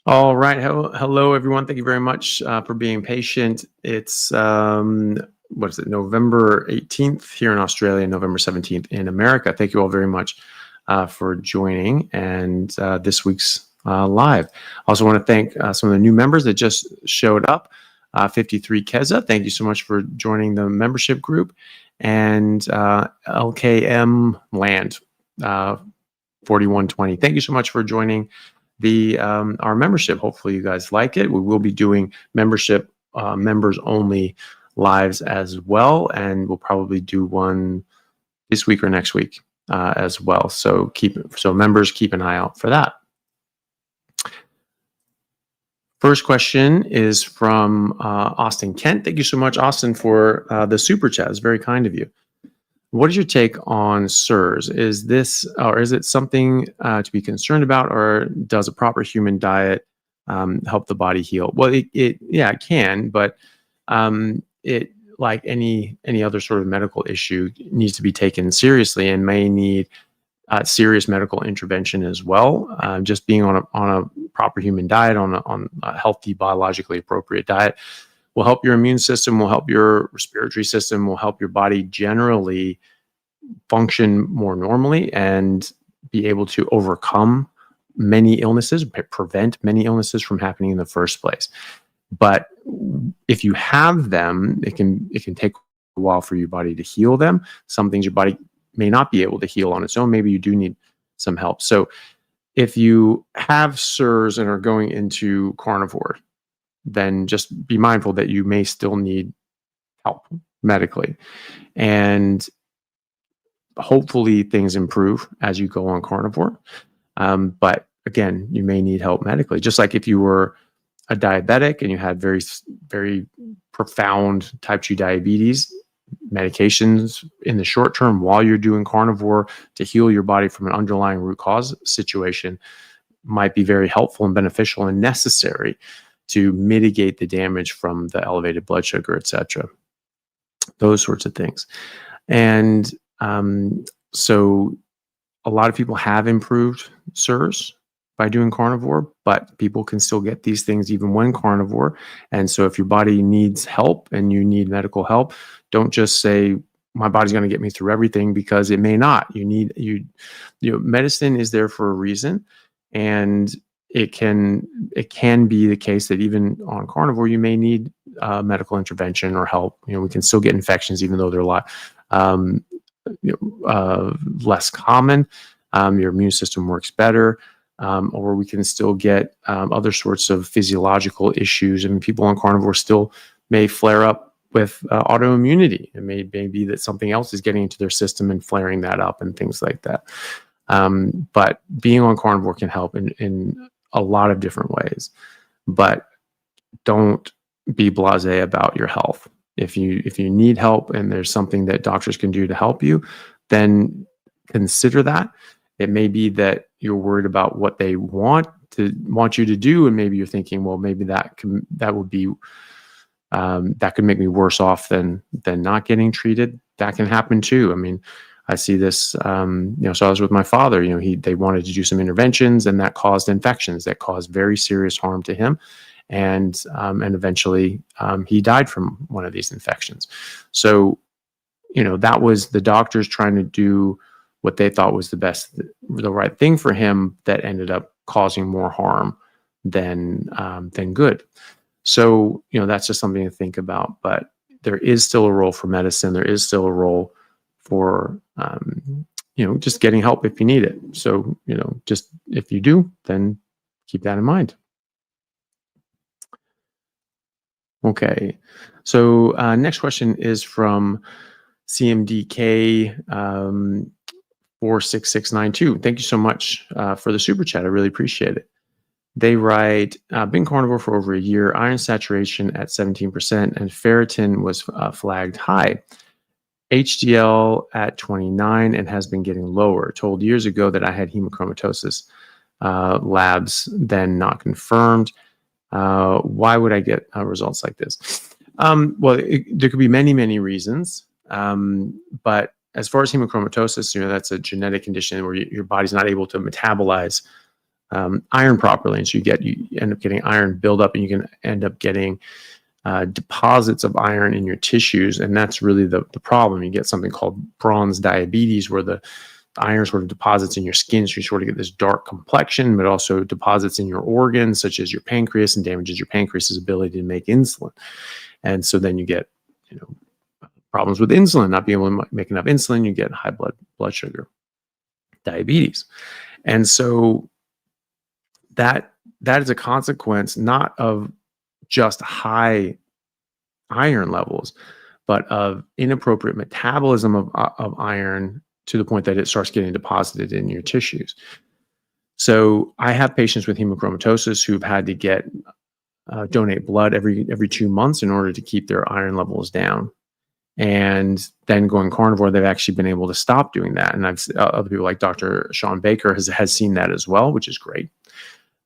All right. Hello, everyone. Thank you very much for being patient. It's, what is it, November 18th here in Australia, November 17th in America. Thank you all very much for joining and this week's live. I also want to thank some of the new members that just showed up. 53 Keza, thank you so much for joining the membership group. And LKM Land 4120, thank you so much for joining our membership. Hopefully you guys like it. We will be doing membership members only lives as well, and we'll probably do one this week or next week as well. So members, keep an eye out for that. First question is from Austin Kent. Thank you so much, Austin, for the super chat. It's very kind of you. What is your take on CIRS? Is it something to be concerned about, or does a proper human diet help the body heal? Well, it can, but it, like any other sort of medical issue, needs to be taken seriously and may need serious medical intervention as well. Just being on a proper human diet, on a healthy, biologically appropriate diet, will help your immune system, will help your respiratory system, will help your body generally function more normally and be able to overcome many illnesses, prevent many illnesses from happening in the first place. But if you have them, it can take a while for your body to heal them. Some things your body may not be able to heal on its own. Maybe you do need some help. So if you have CIRS and are going into carnivore, then just be mindful that you may still need help medically. And hopefully things improve as you go on carnivore. But again, you may need help medically. Just like if you were a diabetic and you had very, very profound type 2 diabetes, medications in the short term while you're doing carnivore to heal your body from an underlying root cause situation might be very helpful and beneficial and necessary to mitigate the damage from the elevated blood sugar, etc. Those sorts of things. And so a lot of people have improved CIRS by doing carnivore, but people can still get these things even when carnivore. And so if your body needs help and you need medical help, don't just say, my body's going to get me through everything, because it may not. Medicine is there for a reason. And it can be the case that even on carnivore, you may need medical intervention or help. We can still get infections, even though they're a lot less common. Your immune system works better, or we can still get other sorts of physiological issues. I mean, people on carnivore still may flare up with autoimmunity. It may be that something else is getting into their system and flaring that up and things like that. But being on carnivore can help in a lot of different ways. But don't be blasé about your health. If you need help and there's something that doctors can do to help you, then consider that. It may be that you're worried about what they want you to do, and maybe you're thinking, well, maybe that could make me worse off than not getting treated. That can happen too. I mean, I see this, so I was with my father, they wanted to do some interventions, and that caused infections that caused very serious harm to him. And eventually he died from one of these infections. So, that was the doctors trying to do what they thought was the right thing for him, that ended up causing more harm than good. So, that's just something to think about. But there is still a role for medicine. There is still a role for, just getting help if you need it. So, just if you do, then keep that in mind. Okay, so next question is from CMDK 46692. Thank you so much for the super chat. I really appreciate it. They write, been carnivore for over a year, iron saturation at 17%, and ferritin was flagged high. HDL at 29 and has been getting lower. Told years ago that I had hemochromatosis. Labs then not confirmed. Why would I get results like this? Well, there could be many, many reasons. But as far as hemochromatosis, that's a genetic condition where your body's not able to metabolize iron properly, and so you end up getting iron buildup, and you can end up getting deposits of iron in your tissues, and that's really the problem. You get something called bronze diabetes, where the iron sort of deposits in your skin, so you sort of get this dark complexion, but also deposits in your organs, such as your pancreas, and damages your pancreas's ability to make insulin. And so then you get, problems with insulin, not being able to make enough insulin. You get high blood sugar, diabetes, and so that is a consequence not of just high iron levels, but of inappropriate metabolism of iron, to the point that it starts getting deposited in your tissues. So I have patients with hemochromatosis who've had to get donate blood every 2 months in order to keep their iron levels down. And then going carnivore, they've actually been able to stop doing that. And I've other people like Dr. Sean Baker has seen that as well, which is great.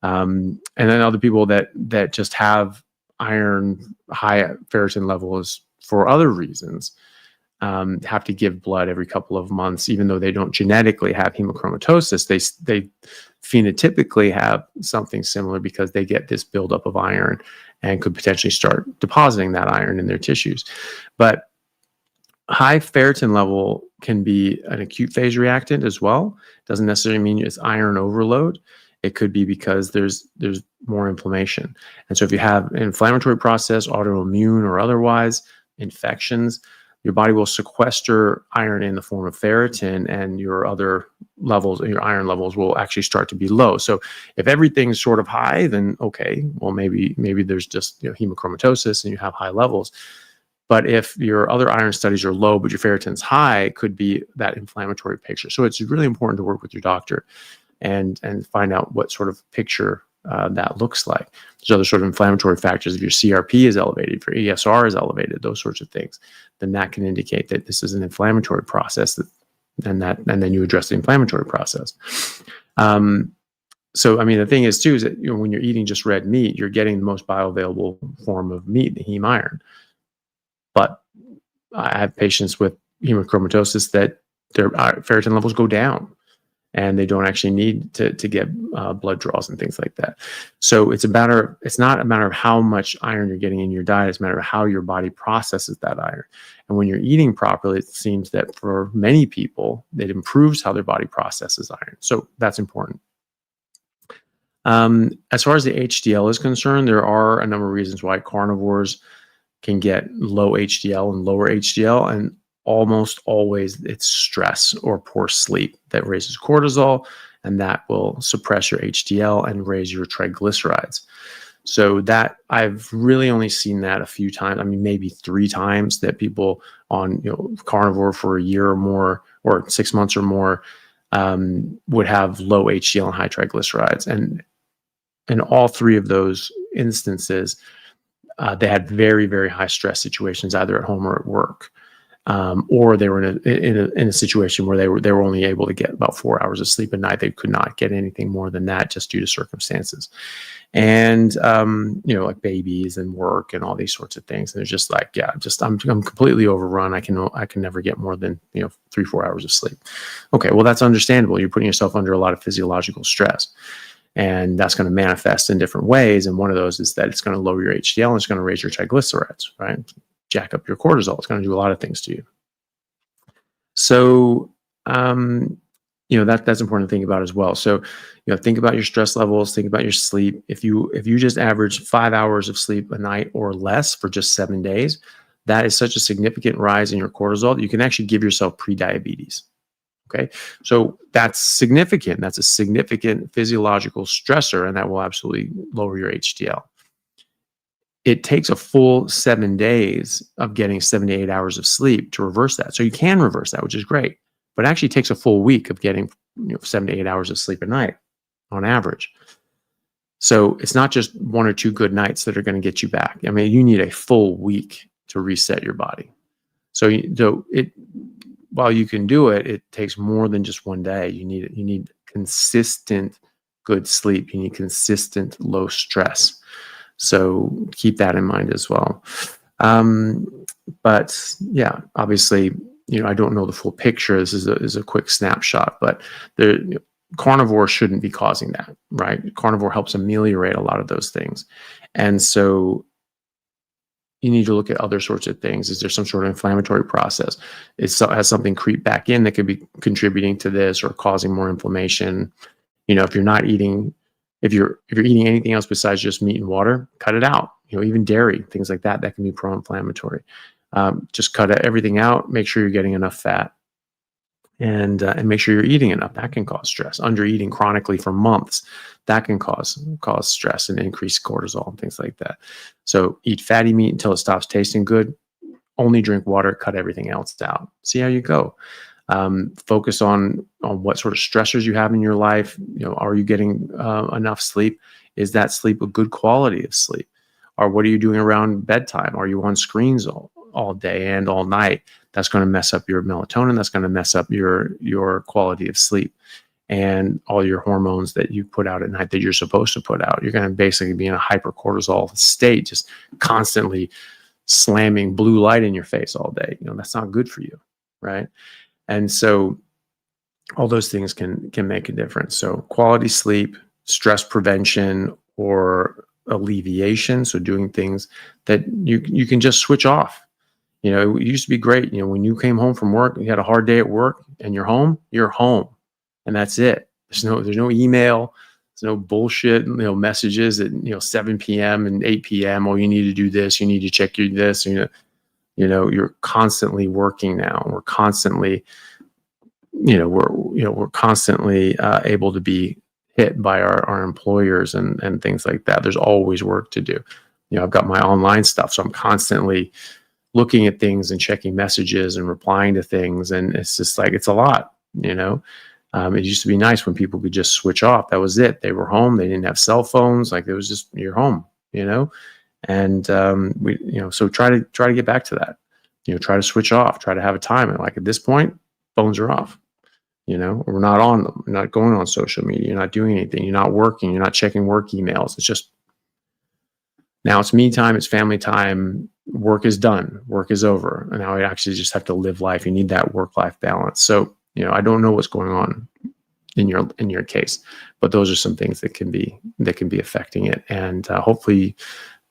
And then other people that just have iron, high ferritin levels for other reasons, have to give blood every couple of months, even though they don't genetically have hemochromatosis. They phenotypically have something similar, because they get this buildup of iron and could potentially start depositing that iron in their tissues. But high ferritin level can be an acute phase reactant as well. Doesn't necessarily mean it's iron overload. It could be because there's more inflammation. And so if you have an inflammatory process, autoimmune or otherwise, infections, your body will sequester iron in the form of ferritin, and your other levels, your iron levels, will actually start to be low. So if everything's sort of high, then okay, well, maybe there's just hemochromatosis and you have high levels. But if your other iron studies are low, but your ferritin's high, it could be that inflammatory picture. So it's really important to work with your doctor and find out what sort of picture that looks like. There's other sort of inflammatory factors. If your CRP is elevated, if your ESR is elevated, those sorts of things, then that can indicate that this is an inflammatory process, and then you address the inflammatory process. So, I mean, the thing is too, is that when you're eating just red meat, you're getting the most bioavailable form of meat, the heme iron. But I have patients with hemochromatosis that their ferritin levels go down, and they don't actually need to get blood draws and things like that. So it's not a matter of how much iron you're getting in your diet. It's a matter of how your body processes that iron. And when you're eating properly, it seems that for many people, it improves how their body processes iron. So that's important. As far as the HDL is concerned, there are a number of reasons why carnivores can get low HDL and lower HDL, and almost always it's stress or poor sleep that raises cortisol, and that will suppress your HDL and raise your triglycerides. So that I've really only seen that a few times. I mean, maybe 3 times, that people on carnivore for a year or more, or 6 months or more, would have low HDL and high triglycerides. And in all 3 of those instances, they had very, very high stress situations, either at home or at work, or they were in a situation where they were only able to get about 4 hours of sleep a night. They could not get anything more than that, just due to circumstances, and like babies and work and all these sorts of things. And they're just like, I'm completely overrun. I can never get more than 3-4 hours of sleep. Okay, well, that's understandable. You're putting yourself under a lot of physiological stress. And that's going to manifest in different ways. And one of those is that it's going to lower your HDL and it's going to raise your triglycerides, right? Jack up your cortisol. It's going to do a lot of things to you. So, that's important to think about as well. So, think about your stress levels, think about your sleep. If you just average 5 hours of sleep a night or less for just 7 days, that is such a significant rise in your cortisol that you can actually give yourself pre-diabetes. Okay, so that's significant. That's a significant physiological stressor, and that will absolutely lower your HDL. It takes a full 7 days of getting 7 to 8 hours of sleep to reverse that. So you can reverse that, which is great, but it actually takes a full week of getting 7 to 8 hours of sleep a night on average. So it's not just 1 or 2 good nights that are going to get you back. I mean, you need a full week to reset your body. So while you can do it, it takes more than just 1 day. You need consistent good sleep. You need consistent low stress. So keep that in mind as well. But yeah, obviously, I don't know the full picture. This is a quick snapshot, but carnivore shouldn't be causing that, right? Carnivore helps ameliorate a lot of those things. And so you need to look at other sorts of things. Is there some sort of inflammatory process? Has something creep back in that could be contributing to this or causing more inflammation? If you're not eating, if you're eating anything else besides just meat and water, cut it out. Even dairy, things like that can be pro-inflammatory. Just cut everything out. Make sure you're getting enough fat, and make sure you're eating enough. That can cause stress. Under eating chronically for months, that can cause stress and increase cortisol and things like that. So eat fatty meat until it stops tasting good. Only drink water. Cut everything else out. See how you go. Focus on what sort of stressors you have in your life. Are you getting enough sleep? Is that sleep a good quality of sleep? Or what are you doing around bedtime? Are you on screens all day and all night? That's going to mess up your melatonin. That's going to mess up your quality of sleep and all your hormones that you put out at night that you're supposed to put out. You're going to basically be in a hypercortisol state, just constantly slamming blue light in your face all day. That's not good for you, right? And so all those things can make a difference. So quality sleep, stress prevention, or alleviation. So doing things that you can just switch off. It used to be great. When you came home from work, you had a hard day at work and you're home, and that's it. There's no email. There's no bullshit, messages at, 7 p.m. and 8 p.m. Oh, you need to do this. You need to check your this. You're constantly working now. We're constantly, we're constantly able to be hit by our employers and things like that. There's always work to do. I've got my online stuff, so I'm constantly looking at things and checking messages and replying to things. And it's just like, it's a lot, it used to be nice when people could just switch off. That was it. They were home. They didn't have cell phones. Like, it was just, you're home, and so try to get back to that, try to switch off, try to have a time. And like, at this point, phones are off, we're not on them. You're not going on social media. You're not doing anything. You're not working. You're not checking work emails. It's just, now it's me time. It's family time. Work is done. Work is over. And now I actually just have to live life. You need that work-life balance. So, I don't know what's going on in your case, but those are some things that can be affecting it. And hopefully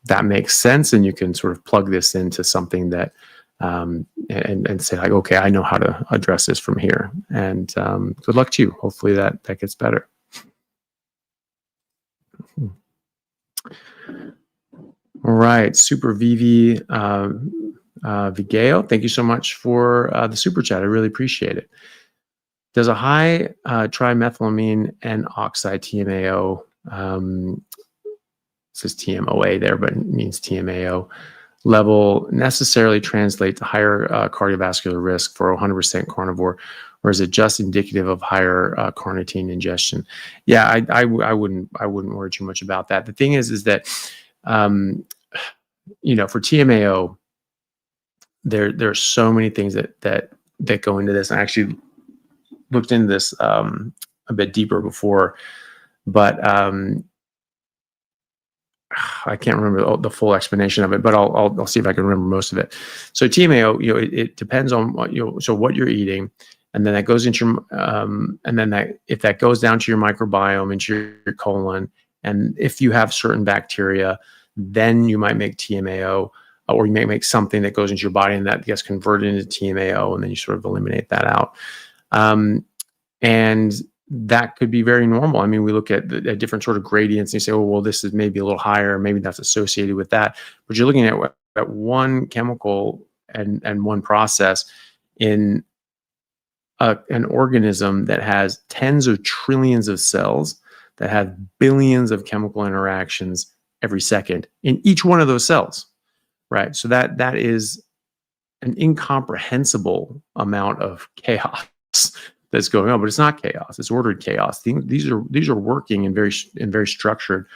that makes sense. And you can sort of plug this into something that, and say like, okay, I know how to address this from here. And good luck to you. Hopefully that gets better. All right, Super Vivi Vigeo, thank you so much for the super chat. I really appreciate it. Does a high trimethylamine N oxide TMAO, it says TMOA there, but it means TMAO, level necessarily translate to higher cardiovascular risk for 100% carnivore, or is it just indicative of higher carnitine ingestion? Yeah, I wouldn't worry too much about that. The thing is that for TMAO, there's so many things that go into this. I actually looked into this a bit deeper before, but I can't remember the full explanation of it, but I'll see if I can remember most of it. So TMAO, it depends on what what you're eating, and then that goes into your, and then if that goes down to your microbiome, into your colon, and if you have certain bacteria, then you might make TMAO, or you may make something that goes into your body and that gets converted into TMAO, and then you sort of eliminate that out. And that could be very normal. I mean, we look at different sort of gradients and you say, oh, well, this is maybe a little higher, maybe that's associated with that. But you're looking at one chemical and one process in an organism that has tens of trillions of cells that have billions of chemical interactions every second in each one of those cells, right? So that is an incomprehensible amount of chaos that's going on, but it's not chaos. It's ordered chaos. These are working in very structured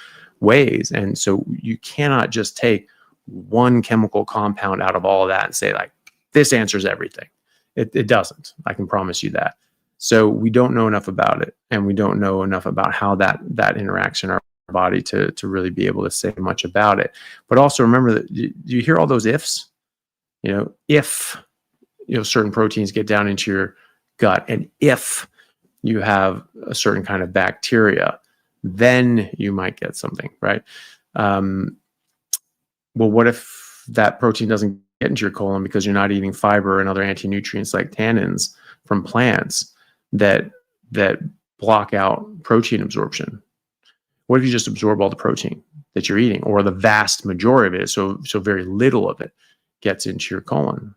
ways, and so you cannot just take one chemical compound out of all of that and say like this answers everything. It doesn't. I can promise you that. So we don't know enough about it, and we don't know enough about how that interacts in our body to really be able to say much about it. But also remember that you hear all those ifs. If certain proteins get down into your gut, and if you have a certain kind of bacteria, then you might get something, right? Well, what if that protein doesn't get into your colon because you're not eating fiber and other anti-nutrients like tannins from plants that block out protein absorption? What if you just absorb all the protein that you're eating, or the vast majority of it, so very little of it gets into your colon?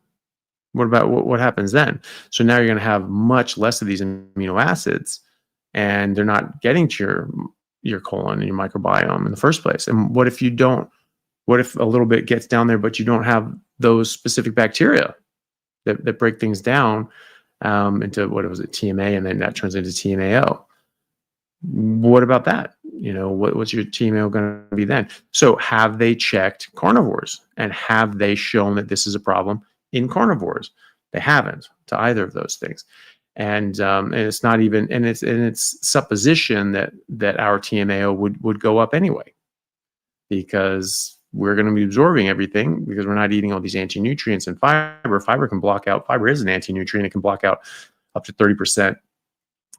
What about what happens then? So now you're going to have much less of these amino acids, and they're not getting to your colon and your microbiome in the first place. And what if you don't? What if a little bit gets down there, but you don't have those specific bacteria that break things down into, what was it, TMA, and then that turns into TMAO? What about that? What's your TMAO going to be then? So have they checked carnivores, and have they shown that this is a problem in carnivores? They haven't to either of those things. And it's not even, and it's supposition that our TMAO would go up anyway, because we're going to be absorbing everything because we're not eating all these anti-nutrients and fiber. Fiber is an anti-nutrient. It can block out up to 30%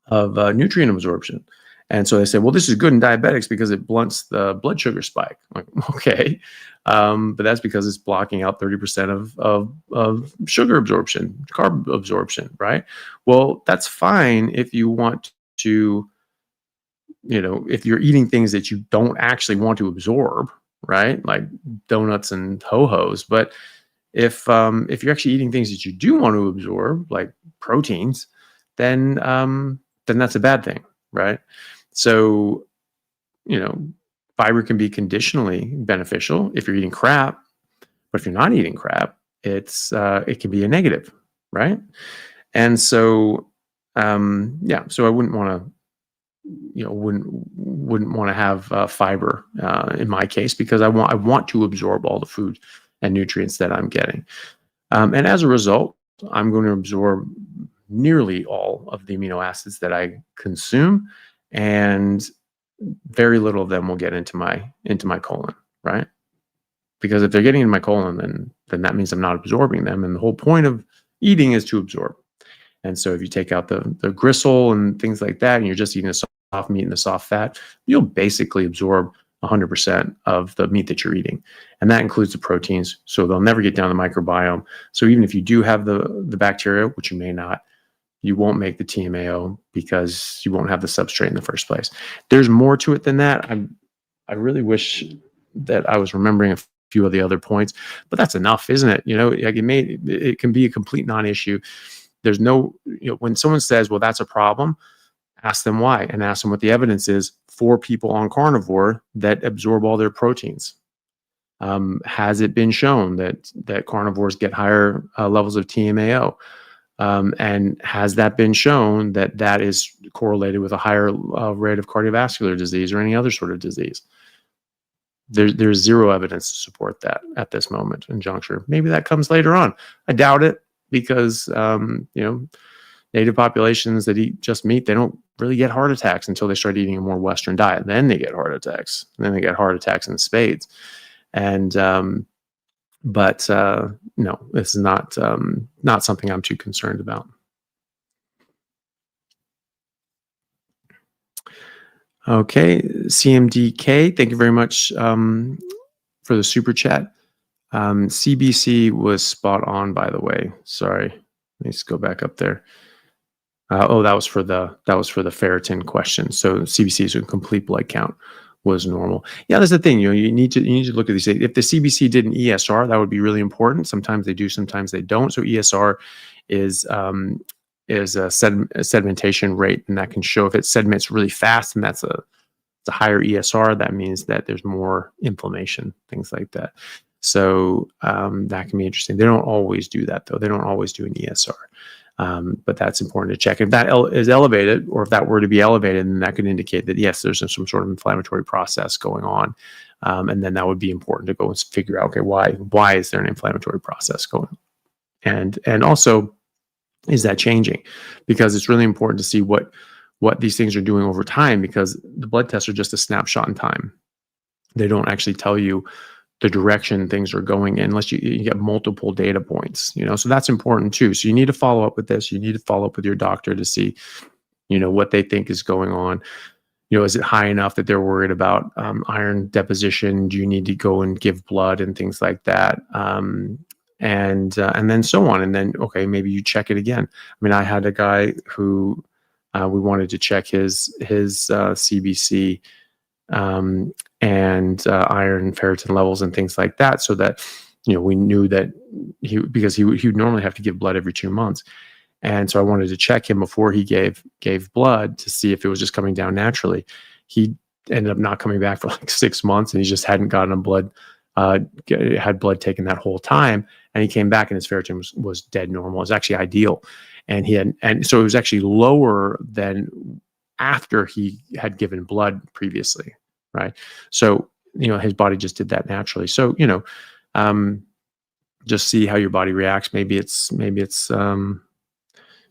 of nutrient absorption. And so they say, well, this is good in diabetics because it blunts the blood sugar spike. I'm like, okay, but that's because it's blocking out 30% of sugar absorption, carb absorption, right? Well, that's fine if you want to, if you're eating things that you don't actually want to absorb, right? Like donuts and ho-hos. But if you're actually eating things that you do want to absorb, like proteins, then that's a bad thing, right? So, fiber can be conditionally beneficial if you're eating crap, but if you're not eating crap, it can be a negative, right? And so, so I wouldn't want to, wouldn't want to have fiber in my case, because I want to absorb all the food and nutrients that I'm getting, and as a result, I'm going to absorb nearly all of the amino acids that I consume, and very little of them will get into my colon, right? Because if they're getting into my colon, then that means I'm not absorbing them, and the whole point of eating is to absorb. And so if you take out the gristle and things like that, and you're just eating the soft meat and the soft fat, you'll basically absorb 100% of the meat that you're eating. And that includes the proteins, so they'll never get down the microbiome. So even if you do have the bacteria, which you may not, you won't make the TMAO because you won't have the substrate in the first place. There's more to it than that. I really wish that I was remembering a few of the other points, but that's enough, isn't it? Like it can be a complete non-issue. There's no, when someone says, well, that's a problem, ask them why, and ask them what the evidence is for people on carnivore that absorb all their proteins. Has it been shown that carnivores get higher levels of TMAO? And has that been shown that is correlated with a higher rate of cardiovascular disease or any other sort of disease? There's zero evidence to support that at this moment and juncture. Maybe that comes later on. I doubt it, because native populations that eat just meat, they don't really get heart attacks until they start eating a more Western diet. Then they get heart attacks. And then they get heart attacks in spades. And but no, this is not something I'm too concerned about. Okay, CMDK, thank you very much for the super chat. CBC was spot on, by the way. Sorry, let me just go back up there. That was for the ferritin question. So CBC's complete blood count was normal. Yeah, that's the thing. You need to look at these. If the CBC did an ESR, that would be really important. Sometimes they do, sometimes they don't. So ESR is a sedimentation rate, and that can show if it sediments really fast, and it's a higher ESR. That means that there's more inflammation, things like that. So that can be interesting. They don't always do that, though. They don't always do an ESR. But that's important to check. If that is elevated, or if that were to be elevated, then that could indicate that, yes, there's some sort of inflammatory process going on. And then that would be important to go and figure out, okay, why is there an inflammatory process going on? And also, is that changing? Because it's really important to see what these things are doing over time, because the blood tests are just a snapshot in time. They don't actually tell you the direction things are going in unless you get multiple data points, so that's important too. So you need to follow up with this. You need to follow up with your doctor to see, what they think is going on. Is it high enough that they're worried about iron deposition? Do you need to go and give blood and things like that? And then so on. And then, okay, maybe you check it again. I mean, I had a guy who we wanted to check his CBC and iron, ferritin levels and things like that, so that we knew that because he would normally have to give blood every 2 months. And so I wanted to check him before he gave blood to see if it was just coming down naturally. He ended up not coming back for like 6 months, and he just hadn't gotten had blood taken that whole time. And he came back and his ferritin was dead normal. It was actually ideal. And so it was actually lower than after he had given blood previously. Right. So, his body just did that naturally. So, just see how your body reacts. Maybe it's maybe it's going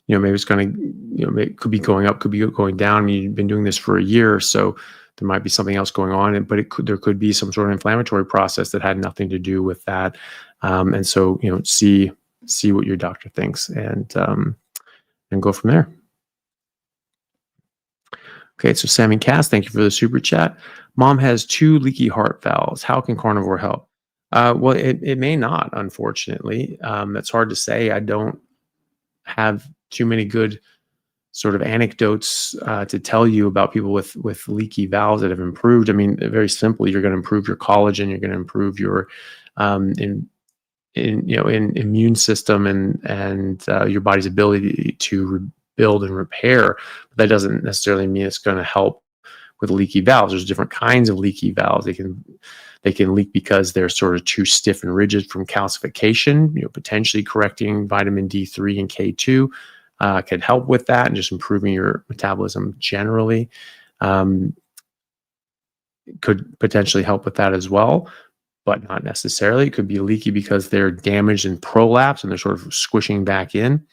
to, it could be going up, could be going down. I mean, you've been doing this for a year, so there might be something else going on, but there could be some sort of inflammatory process that had nothing to do with that. And so, see what your doctor thinks and go from there. Okay, so Sammy Cass, thank you for the super chat. Mom has 2 leaky heart valves. How can carnivore help? Well, it may not, unfortunately. It's hard to say. I don't have too many good sort of anecdotes to tell you about people with leaky valves that have improved. I mean, very simply, you're going to improve your collagen. You're going to improve your immune system and your body's ability to rebuild and repair. But that doesn't necessarily mean it's going to help with leaky valves. There's different kinds of leaky valves. They can leak because they're sort of too stiff and rigid from calcification. Potentially correcting vitamin D3 and K2 can help with that, and just improving your metabolism generally could potentially help with that as well, but not necessarily. It could be leaky because they're damaged in prolapse and they're sort of squishing back in.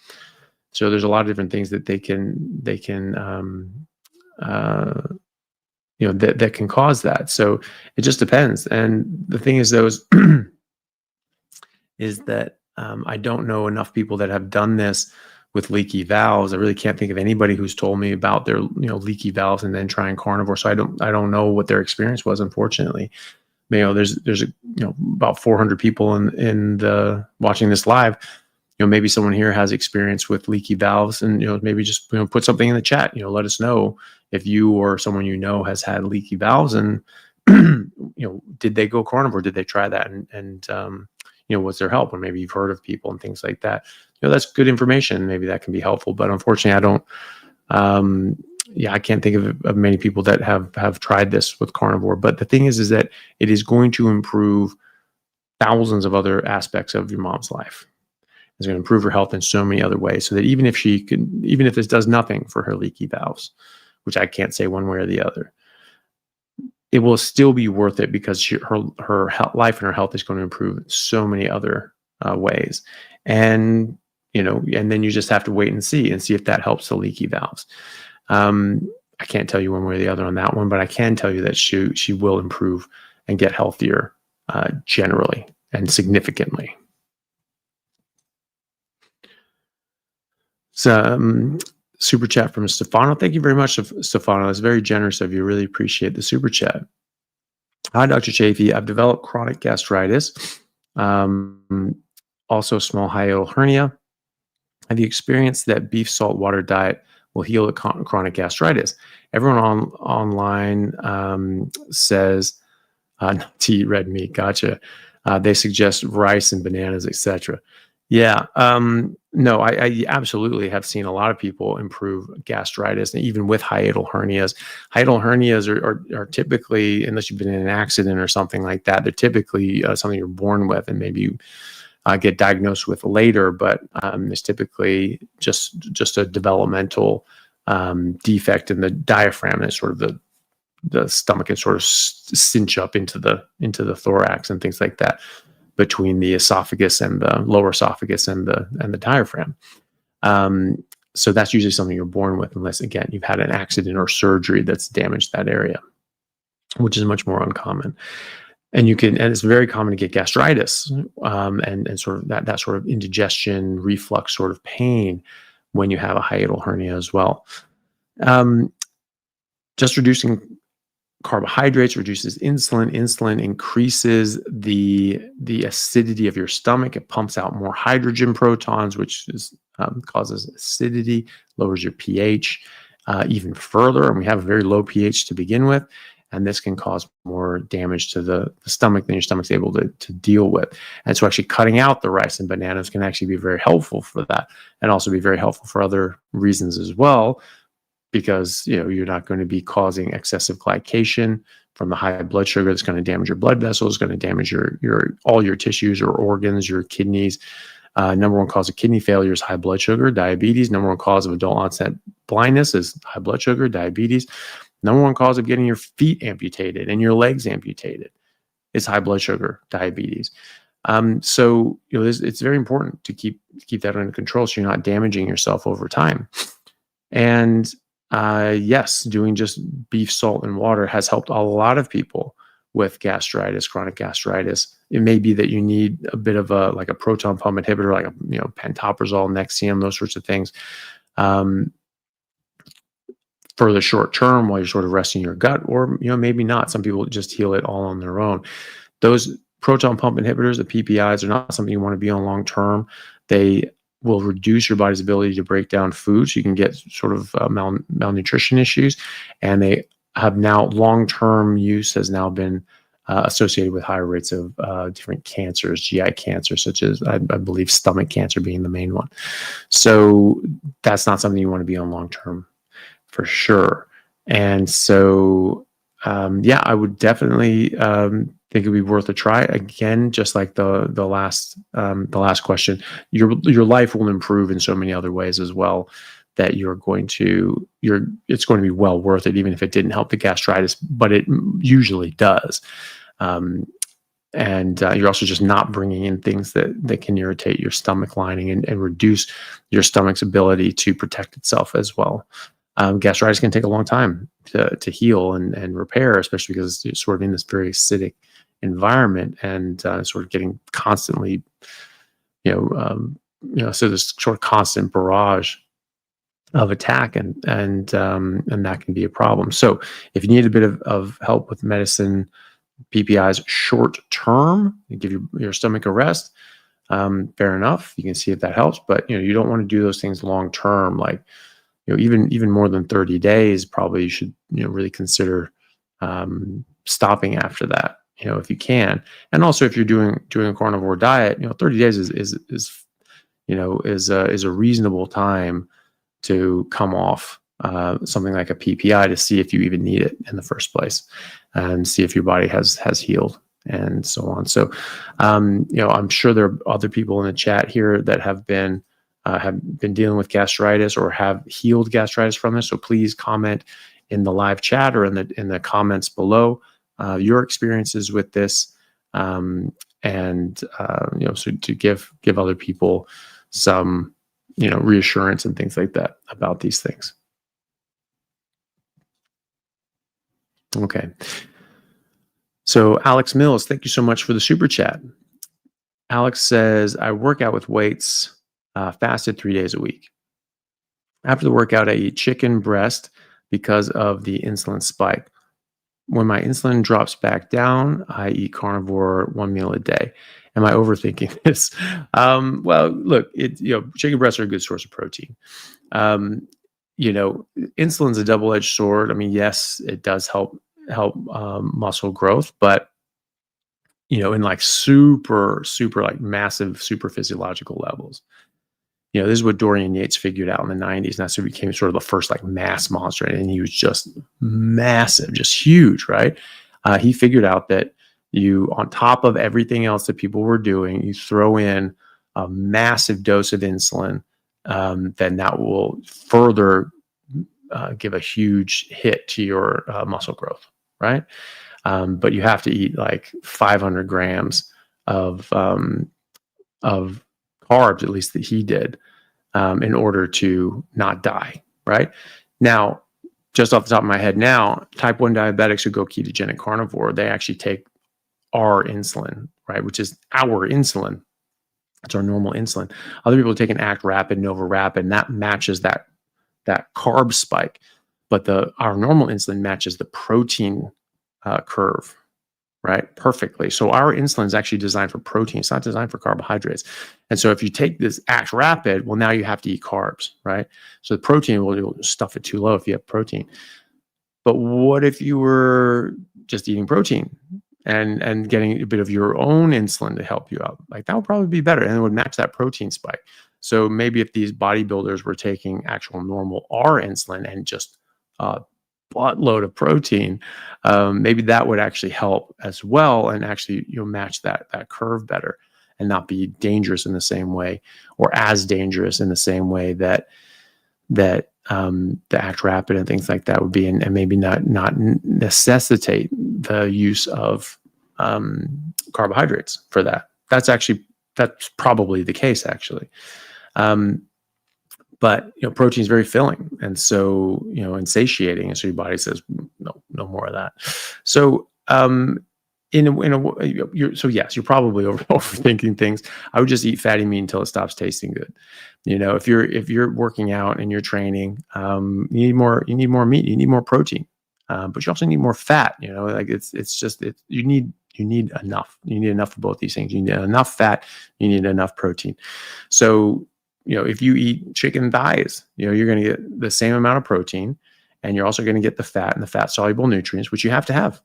So there's a lot of different things that that can cause that. So it just depends. And the thing is, is that I don't know enough people that have done this with leaky valves. I really can't think of anybody who's told me about their leaky valves and then trying carnivore. So I don't know what their experience was, unfortunately. There's about 400 people in the watching this live. Maybe someone here has experience with leaky valves, and maybe just put something in the chat. Let us know if you or someone has had leaky valves, and did they go carnivore? Did they try that? And was there help? Or maybe you've heard of people and things like that. That's good information. Maybe that can be helpful. But unfortunately, I don't. I can't think of many people that have tried this with carnivore. But the thing is that it is going to improve thousands of other aspects of your mom's life. It's going to improve her health in so many other ways, so that even if this does nothing for her leaky valves, which I can't say one way or the other, it will still be worth it, because her life and her health is going to improve in so many other ways. And and then you just have to wait and see if that helps the leaky valves. I can't tell you one way or the other on that one, but I can tell you that she will improve and get healthier generally and significantly. So, super chat from Stefano. Thank you very much, Stefano. It's very generous of you. Really appreciate the super chat. Hi, Dr. Chaffee. I've developed chronic gastritis, also small hiatal hernia. Have you experienced that beef salt water diet will heal the chronic gastritis? Everyone online says not to eat red meat. Gotcha. They suggest rice and bananas, etc. Yeah. No, I absolutely have seen a lot of people improve gastritis, and even with hiatal hernias. Hiatal hernias are typically, unless you've been in an accident or something like that, they're typically something you're born with, and maybe you get diagnosed with later. But it's typically just a developmental defect in the diaphragm, and sort of the stomach can sort of cinch up into the thorax and things like that, between the esophagus and the lower esophagus and the diaphragm. So that's usually something you're born with, unless, again, you've had an accident or surgery that's damaged that area, which is much more uncommon. And it's very common to get gastritis and sort of that sort of indigestion, reflux sort of pain when you have a hiatal hernia as well. Um, just reducing carbohydrates reduces insulin. Insulin increases the acidity of your stomach. It pumps out more hydrogen protons, which causes acidity, lowers your pH even further. And we have a very low pH to begin with. And this can cause more damage to the stomach than your stomach's able to deal with. And so actually cutting out the rice and bananas can actually be very helpful for that, and also be very helpful for other reasons as well, because you're not going to be causing excessive glycation from the high blood sugar. That's going to damage your blood vessels, going to damage all your tissues or organs, your kidneys. Number one cause of kidney failure is high blood sugar, diabetes. Number one cause of adult onset blindness is high blood sugar, diabetes. Number one cause of getting your feet amputated and your legs amputated is high blood sugar, diabetes. So it's very important to keep that under control, so you're not damaging yourself over time. And yes, doing just beef, salt, and water has helped a lot of people with gastritis, chronic gastritis. It may be that you need a bit of a proton pump inhibitor, like pantoprazole, Nexium, those sorts of things, for the short term while you're sort of resting your gut, or maybe not. Some people just heal it all on their own. Those proton pump inhibitors, the PPIs, are not something you want to be on long term. They will reduce your body's ability to break down food, so you can get sort of malnutrition issues. And they have now, long-term use has now been associated with higher rates of different cancers, GI cancer, such as I believe stomach cancer being the main one. So that's not something you want to be on long-term for sure. And so, I would definitely think it'd be worth a try. Again, just like the last question, your life will improve in so many other ways as well, that it's going to be well worth it, even if it didn't help the gastritis, but it usually does. And you're also just not bringing in things that can irritate your stomach lining and reduce your stomach's ability to protect itself as well. Gastritis can take a long time to heal and repair, especially because it's sort of in this very acidic environment, and sort of getting constantly, so this sort of constant barrage of attack, and that can be a problem. So if you need a bit of help with medicine, PPIs short term, you give your stomach a rest, fair enough. You can see if that helps, but you don't want to do those things long term, like even more than 30 days. Probably you should really consider stopping after that, if you can. And also, if you're doing a carnivore diet, 30 days is a reasonable time to come off something like a PPI, to see if you even need it in the first place, and see if your body has healed, and so on. So, I'm sure there are other people in the chat here that have been dealing with gastritis or have healed gastritis from this. So please comment in the live chat or in the comments below your experiences with this, so to give other people some reassurance and things like that about these things. Okay. So Alex Mills, thank you so much for the super chat. Alex says, I work out with weights, fasted 3 days a week. After the workout, I eat chicken breast because of the insulin spike. When my insulin drops back down, I eat carnivore 1 meal a day. Am I overthinking this? Well, look, chicken breasts are a good source of protein. Insulin's a double-edged sword. I mean, yes, it does help muscle growth, but in like super like massive super physiological levels. This is what Dorian Yates figured out in the 90s, and that's what became sort of the first like mass monster, and he was just massive, just huge, right? He figured out that on top of everything else that people were doing, you throw in a massive dose of insulin, then that will further give a huge hit to your muscle growth, right? But you have to eat like 500 grams of carbs, at least that he did, in order to not die, right? Now, just off the top of my head now, type 1 diabetics who go ketogenic carnivore, they actually take our insulin, right? Which is our insulin. It's our normal insulin. Other people are taking Act Rapid, Nova Rapid, and that matches that carb spike. but our normal insulin matches the protein curve, right? Perfectly. So our insulin is actually designed for protein. It's not designed for carbohydrates. And so if you take this Act Rapid, well, now you have to eat carbs, right? So the protein will stuff it too low if you have protein. But what if you were just eating protein and getting a bit of your own insulin to help you out? Like, that would probably be better, and it would match that protein spike. So maybe if these bodybuilders were taking actual normal R insulin and just a buttload of protein, maybe that would actually help as well, and actually match that curve better, and not be dangerous in the same way, or as dangerous in the same way that the Act Rapid and things like that would be, and maybe not necessitate the use of carbohydrates for that. That's probably the case, actually. But protein is very filling, and so and satiating, and so your body says no more of that. So yes, you're probably overthinking things. I would just eat fatty meat until it stops tasting good. If you're working out and you're training, you need more meat, you need more protein, but you also need more fat. Like you need enough. You need enough of both these things. You need enough fat, you need enough protein. So if you eat chicken thighs, you're going to get the same amount of protein, and you're also going to get the fat and the fat soluble nutrients, which you have to have.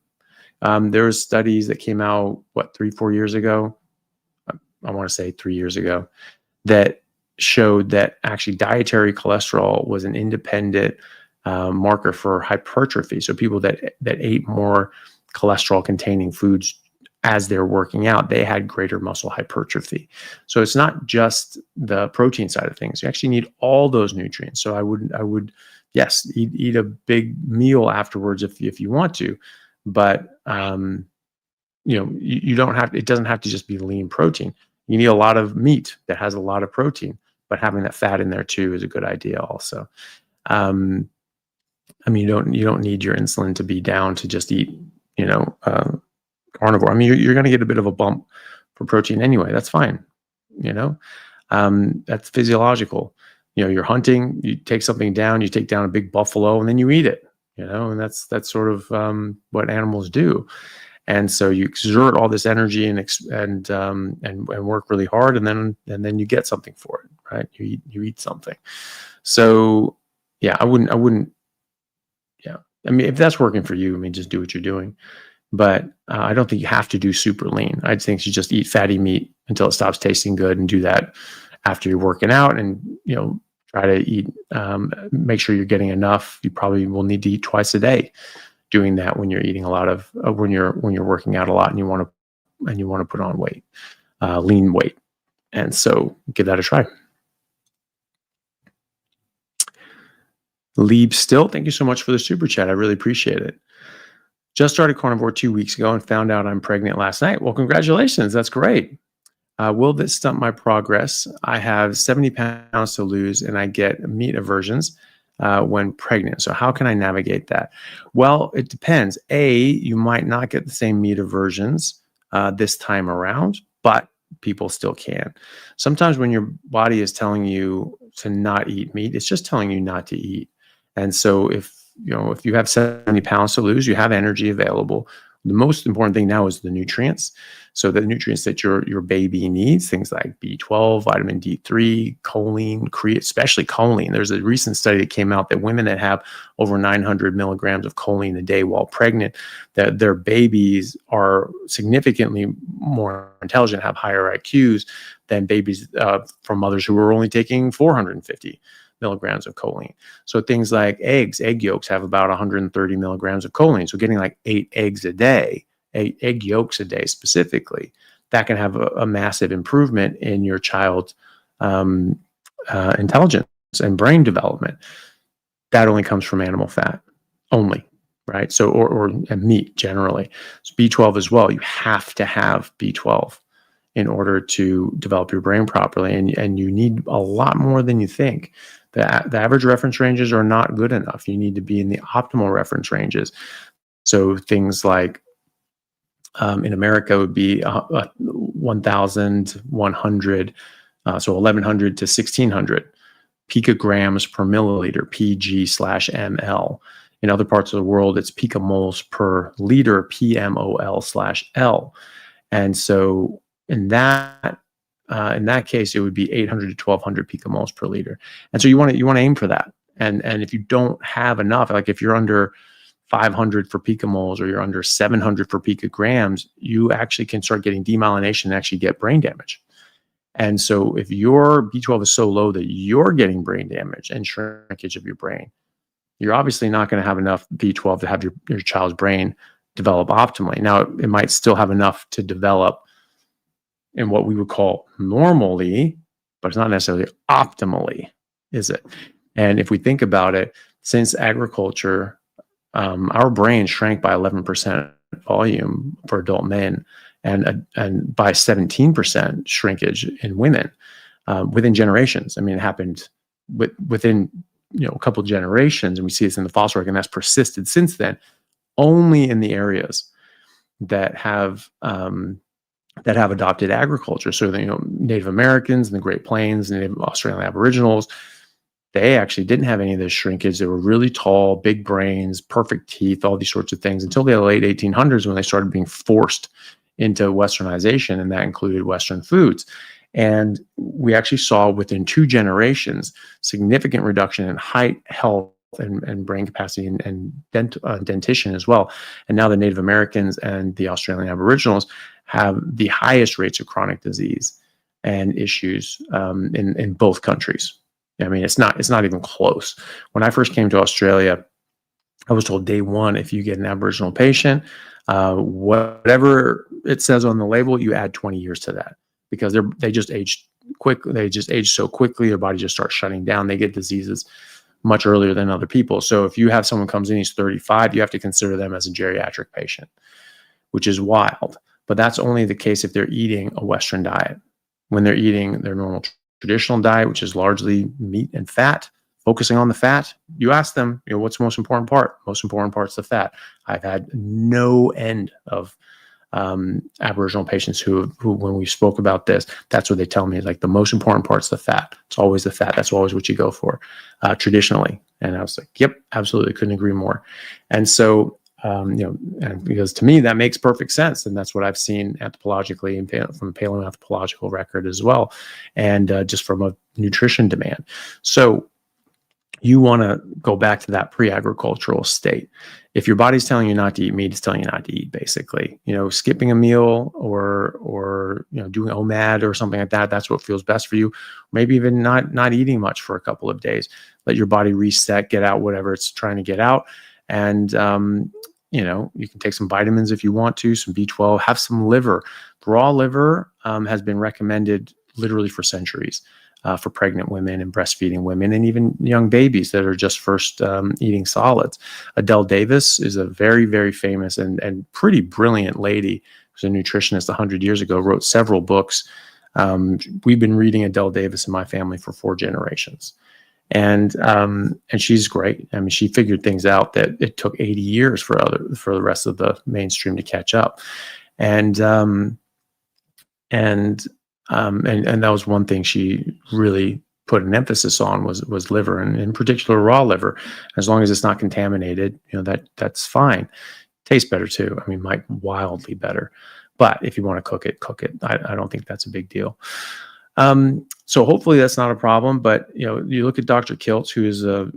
There was studies that came out, 3-4 years ago, I want to say 3 years ago, that showed that actually dietary cholesterol was an independent marker for hypertrophy. So people that ate more cholesterol containing foods as they're working out, they had greater muscle hypertrophy. So it's not just the protein side of things. You actually need all those nutrients. So I would yes, eat a big meal afterwards if you want to. But you don't have. It doesn't have to just be lean protein. You need a lot of meat that has a lot of protein, but having that fat in there too is a good idea. Also, you don't need your insulin to be down to just eat carnivore. You're going to get a bit of a bump for protein anyway. That's fine. That's physiological. You're hunting. You take something down. You take down a big buffalo, and then you eat it. And that's sort of what animals do. And so you exert all this energy and work really hard, and then you get something for it, right? You eat something. So yeah, I wouldn't. Yeah, if that's working for you, just do what you're doing. But I don't think you have to do super lean. I think you just eat fatty meat until it stops tasting good, and do that after you're working out, and try to eat, make sure you're getting enough. You probably will need to eat twice a day, doing that when you're eating a lot of, when you're working out a lot and you want to put on weight, lean weight. And so give that a try. Lieb Still, thank you so much for the super chat. I really appreciate it. Just started carnivore 2 weeks ago and found out I'm pregnant last night. Well, congratulations. That's great. Will this stunt my progress? I have 70 pounds to lose, and I get meat aversions when pregnant. So how can I navigate that? Well, it depends. You might not get the same meat aversions this time around, but people still can. Sometimes when your body is telling you to not eat meat, it's just telling you not to eat. And so if you have 70 pounds to lose, you have energy available. The most important thing now is the nutrients. So the nutrients that your baby needs, things like B12, vitamin D3, choline, especially choline. There's a recent study that came out that women that have over 900 milligrams of choline a day while pregnant, that their babies are significantly more intelligent, have higher IQs than babies from mothers who are only taking 450 milligrams of choline. So things like egg yolks have about 130 milligrams of choline. So getting like 8 eggs a day, 8 egg yolks a day specifically, that can have a massive improvement in your child's intelligence and brain development. That only comes from animal fat only, right? So, or meat generally. So B12 as well. You have to have B12 in order to develop your brain properly. And you need a lot more than you think. The average reference ranges are not good enough. You need to be in the optimal reference ranges. So things like in America would be 1,100, so 1,100 to 1,600 picograms per milliliter, pg/ml. In other parts of the world, it's picomoles per liter, PMOL/L. And so in that case, it would be 800 to 1200 picomoles per liter. And so you want to aim for that. And if you don't have enough, like if you're under 500 for picomoles or you're under 700 for picograms, you actually can start getting demyelination and actually get brain damage. And so if your B12 is so low that you're getting brain damage and shrinkage of your brain, you're obviously not going to have enough B12 to have your child's brain develop optimally. Now, it might still have enough to develop in what we would call normally, but it's not necessarily optimally, is it? And if we think about it, since agriculture, our brain shrank by 11% volume for adult men and by 17% shrinkage in women within generations. I mean, it happened within a couple of generations, and we see this in the fossil record, and that's persisted since then, only in the areas that have adopted agriculture. So Native Americans in the Great Plains, Native Australian Aboriginals, they actually didn't have any of this shrinkage. They were really tall, big brains, perfect teeth, all these sorts of things until the late 1800s when they started being forced into westernization, and that included Western foods. And we actually saw within 2 generations significant reduction in height, health, and brain capacity and dentition as well. And now the Native Americans and the Australian Aboriginals have the highest rates of chronic disease and issues in both countries. I mean, it's not even close. When I first came to Australia, I was told day one, if you get an Aboriginal patient, whatever it says on the label, you add 20 years to that, because they just age quickly. They just age so quickly, their body just starts shutting down. They get diseases much earlier than other people. So if you have someone comes in, he's 35, you have to consider them as a geriatric patient, which is wild. But that's only the case if they're eating a Western diet. When they're eating their normal traditional diet, which is largely meat and fat, focusing on the fat, you ask them, what's the most important part? Most important part's the fat. I've had no end of Aboriginal patients who, when we spoke about this, that's what they tell me, like the most important part's the fat. It's always the fat. That's always what you go for traditionally. And I was like, yep, absolutely, couldn't agree more. And so, and because to me, that makes perfect sense. And that's what I've seen anthropologically and from a paleoanthropological record as well. And just from a nutrition demand. So you want to go back to that pre-agricultural state. If your body's telling you not to eat meat, it's telling you not to eat, basically. Skipping a meal or doing OMAD or something like that, that's what feels best for you. Maybe even not eating much for a couple of days. Let your body reset, get out whatever it's trying to get out. And you can take some vitamins if you want to, some B12, have some liver. Raw liver has been recommended literally for centuries for pregnant women and breastfeeding women and even young babies that are just first eating solids. Adele Davis is a very, very famous and pretty brilliant lady who's a nutritionist 100 years ago, wrote several books. We've been reading Adele Davis in my family for 4 generations. And she's great. I mean, she figured things out that it took 80 years for the rest of the mainstream to catch up. And that was one thing she really put an emphasis on was liver, and in particular raw liver. As long as it's not contaminated, that's fine. Tastes better too. I mean, like wildly better. But if you want to cook it, cook it. I don't think that's a big deal. So hopefully that's not a problem, but you look at Dr. Kiltz, who's a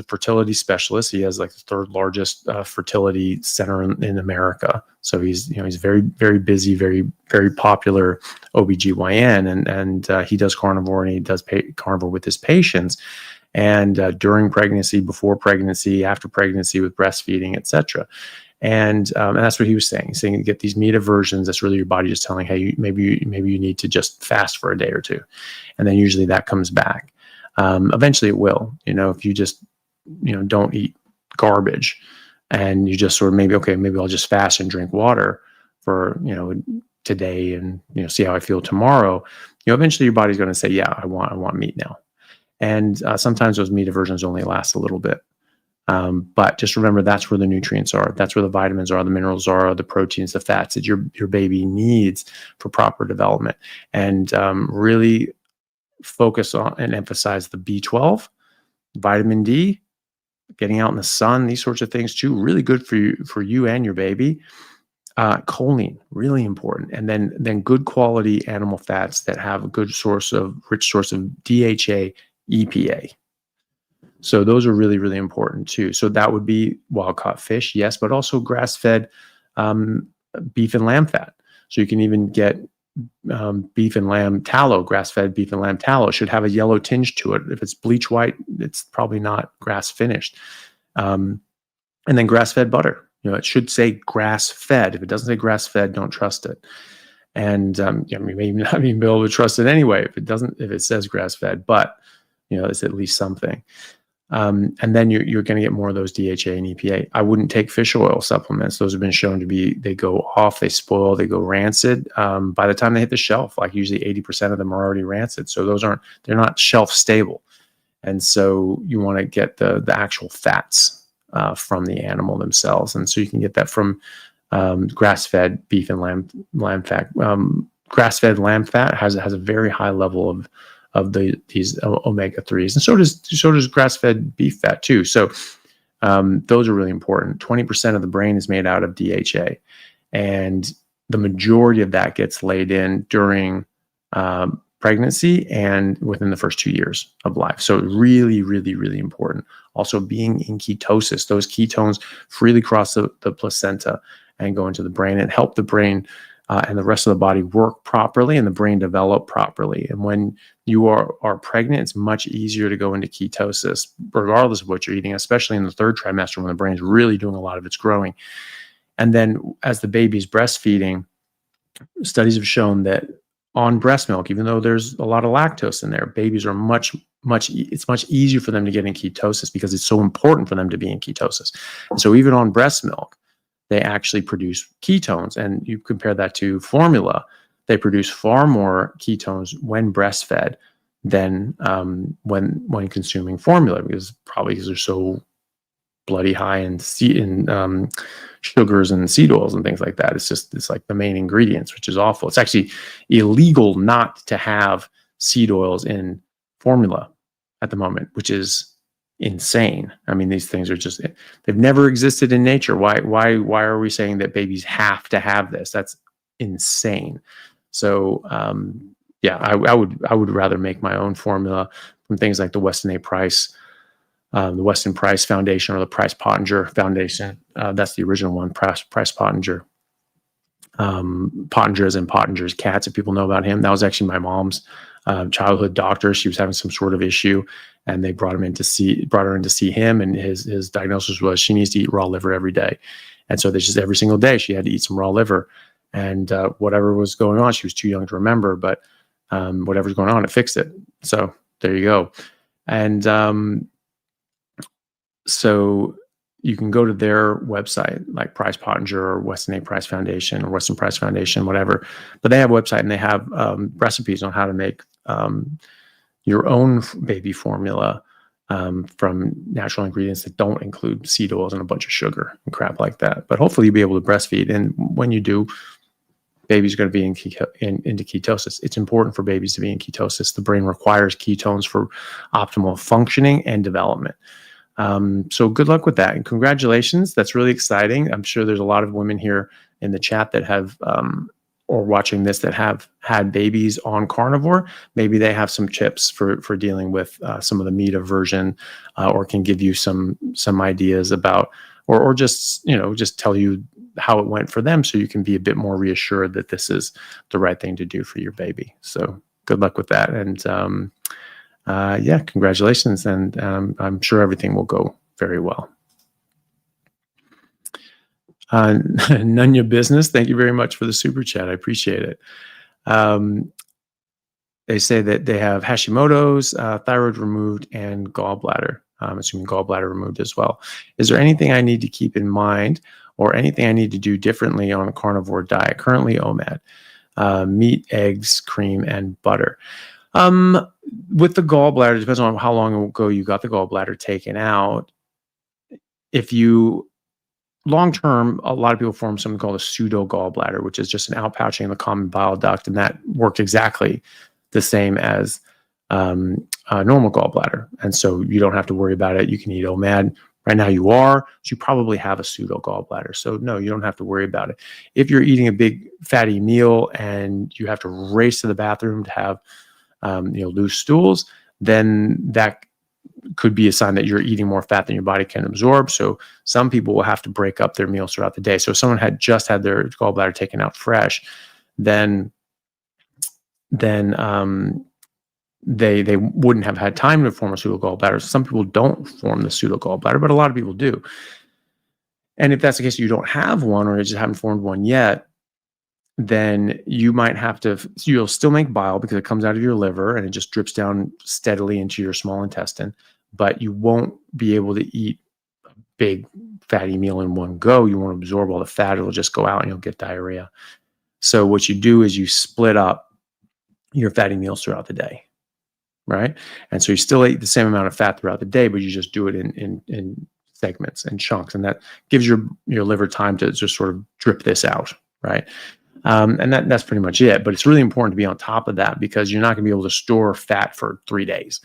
fertility specialist. He has like the 3rd largest fertility center in America. So he's very, very busy, very, very popular OBGYN, and he does carnivore, and he does carnivore with his patients, and during pregnancy, before pregnancy, after pregnancy, with breastfeeding, etc. And that's what he was saying. He's saying, get these meat aversions. That's really your body just telling, hey, maybe you need to just fast for a day or 2. And then usually that comes back. Eventually it will, if you just, don't eat garbage and you just sort of maybe I'll just fast and drink water for, today and, see how I feel tomorrow. Eventually your body's going to say, yeah, I want meat now. And sometimes those meat aversions only last a little bit. But just remember, that's where the nutrients are. That's where the vitamins are, the minerals are, the proteins, the fats that your baby needs for proper development. And really focus on and emphasize the B12, vitamin D, getting out in the sun, these sorts of things too, really good for you and your baby. Choline, really important. And then good quality animal fats that have a good rich source of DHA, EPA. So those are really, really important too. So that would be wild caught fish, yes, but also grass-fed beef and lamb fat. So you can even get beef and lamb tallow, grass-fed beef and lamb tallow. It should have a yellow tinge to it. If it's bleach white, it's probably not grass finished. And then grass-fed butter. It should say grass-fed. If it doesn't say grass-fed, don't trust it. And you may not even be able to trust it anyway if it says grass-fed. But it's at least something. And then you're going to get more of those DHA and EPA. I wouldn't take fish oil supplements. Those have been shown to they go off, they spoil, they go rancid. By the time they hit the shelf, like usually 80% of them are already rancid. So they're not shelf stable. And so you want to get the actual fats from the animal themselves. And so you can get that from grass-fed beef and lamb fat. Grass-fed lamb fat has a very high level of these omega-3s, and so does grass-fed beef fat too. So those are really important. 20% of the brain is made out of DHA, and the majority of that gets laid in during pregnancy and within the first 2 years of life. So really, really, really important. Also being in ketosis, those ketones freely cross the placenta and go into the brain and help the brain and the rest of the body work properly and the brain develop properly. And when you are pregnant, it's much easier to go into ketosis, regardless of what you're eating, especially in the third trimester when the brain's really doing a lot of its growing. And then as the baby's breastfeeding, studies have shown that on breast milk, even though there's a lot of lactose in there, babies are it's much easier for them to get in ketosis because it's so important for them to be in ketosis. And so even on breast milk, they actually produce ketones. And you compare that to formula, they produce far more ketones when breastfed than when consuming formula, because they're so bloody high in sugars and seed oils and things like that. It's like the main ingredients, which is awful. It's actually illegal not to have seed oils in formula at the moment, which is insane. I mean, these things are they've never existed in nature. Why are we saying that babies have to have this? That's insane. So I would rather make my own formula from things like the Weston Price Foundation or the Price Pottenger Foundation. That's the original one, Price Pottenger. Pottenger as in Pottenger's cats, if people know about him. That was actually my mom's childhood doctor. She was having some sort of issue, and they brought her in to see him. And his diagnosis was she needs to eat raw liver every day. And so every single day she had to eat some raw liver. And whatever was going on, she was too young to remember, but whatever's going on, it fixed it. So there you go. And so you can go to their website, like Price Pottenger or Weston Price Foundation or Western Price Foundation, whatever. But they have a website and they have recipes on how to make your own baby formula from natural ingredients that don't include seed oils and a bunch of sugar and crap like that. But hopefully you'll be able to breastfeed. And when you do, baby's going to be into ketosis. It's important for babies to be in ketosis. The brain requires ketones for optimal functioning and development. So good luck with that, and congratulations. That's really exciting. I'm sure there's a lot of women here in the chat that have, or watching this, that have had babies on carnivore. Maybe they have some tips for dealing with some of the meat aversion, or can give you some ideas about, or just tell you how it went for them, so you can be a bit more reassured that this is the right thing to do for your baby. So good luck with that. And congratulations. And I'm sure everything will go very well. None your business. Thank you very much for the super chat. I appreciate it. They say that they have Hashimoto's, thyroid removed, and gallbladder. I'm assuming gallbladder removed as well. Is there anything I need to keep in mind, or anything I need to do differently on a carnivore diet? Currently OMAD, meat, eggs, cream, and butter. With the gallbladder, it depends on how long ago you got the gallbladder taken out. If you, long term, a lot of people form something called a pseudo gallbladder, which is just an outpouching of the common bile duct, and that worked exactly the same as a normal gallbladder. And so you don't have to worry about it. You can eat OMAD. Right now you are, so you probably have a pseudo gallbladder. So no, you don't have to worry about it. If you're eating a big fatty meal and you have to race to the bathroom to have loose stools, then that could be a sign that you're eating more fat than your body can absorb. So some people will have to break up their meals throughout the day. So if someone had just had their gallbladder taken out fresh, then they wouldn't have had time to form a pseudo gallbladder. Some people don't form the pseudo gallbladder, but a lot of people do. And if that's the case, you don't have one, or you just haven't formed one yet, then you might have to, you'll still make bile because it comes out of your liver and it just drips down steadily into your small intestine, but you won't be able to eat a big fatty meal in one go. You won't absorb all the fat. It'll just go out and you'll get diarrhea. So what you do is you split up your fatty meals throughout the day, right? And so you still eat the same amount of fat throughout the day, but you just do it in segments and chunks. And that gives your liver time to just sort of drip this out, right? And that's pretty much it. But it's really important to be on top of that because you're not going to be able to store fat for 3 days.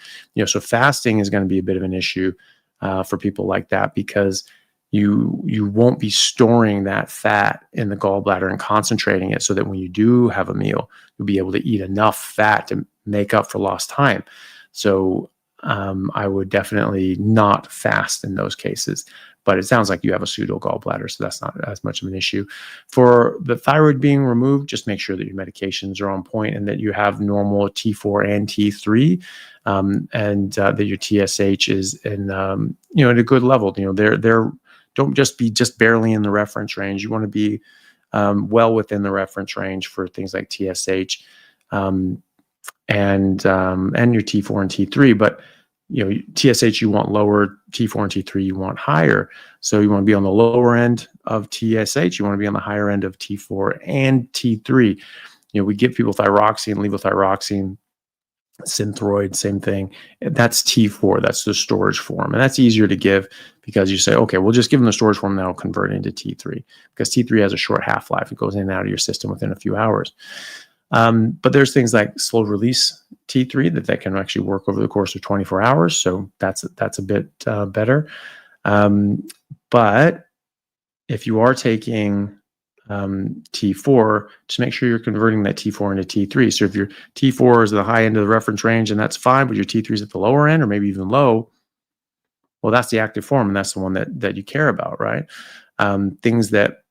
So fasting is going to be a bit of an issue for people like that because you won't be storing that fat in the gallbladder and concentrating it so that when you do have a meal, you'll be able to eat enough fat to make up for lost time. So I would definitely not fast in those cases. But it sounds like you have a pseudo gallbladder, so that's not as much of an issue. For the thyroid being removed, just make sure that your medications are on point and that you have normal T4 and T3, and that your TSH is in at a good level. They're don't just be barely in the reference range. You want to be well within the reference range for things like TSH and your T4 and T3, but TSH you want lower, T4 and T3 you want higher. So you want to be on the lower end of TSH, you want to be on the higher end of T4 and T3. We give people thyroxine, levothyroxine, Synthroid, same thing. That's T4, that's the storage form. And that's easier to give because you say, okay, we'll just give them the storage form, that'll convert into T3 because T3 has a short half-life. It goes in and out of your system within a few hours. But there's things like slow release T3 that can actually work over the course of 24 hours. So that's a bit better. But if you are taking T4, just make sure you're converting that T4 into T3. So if your T4 is the high end of the reference range and that's fine, but your T3 is at the lower end or maybe even low, well, that's the active form and that's the one that you care about, right? Things that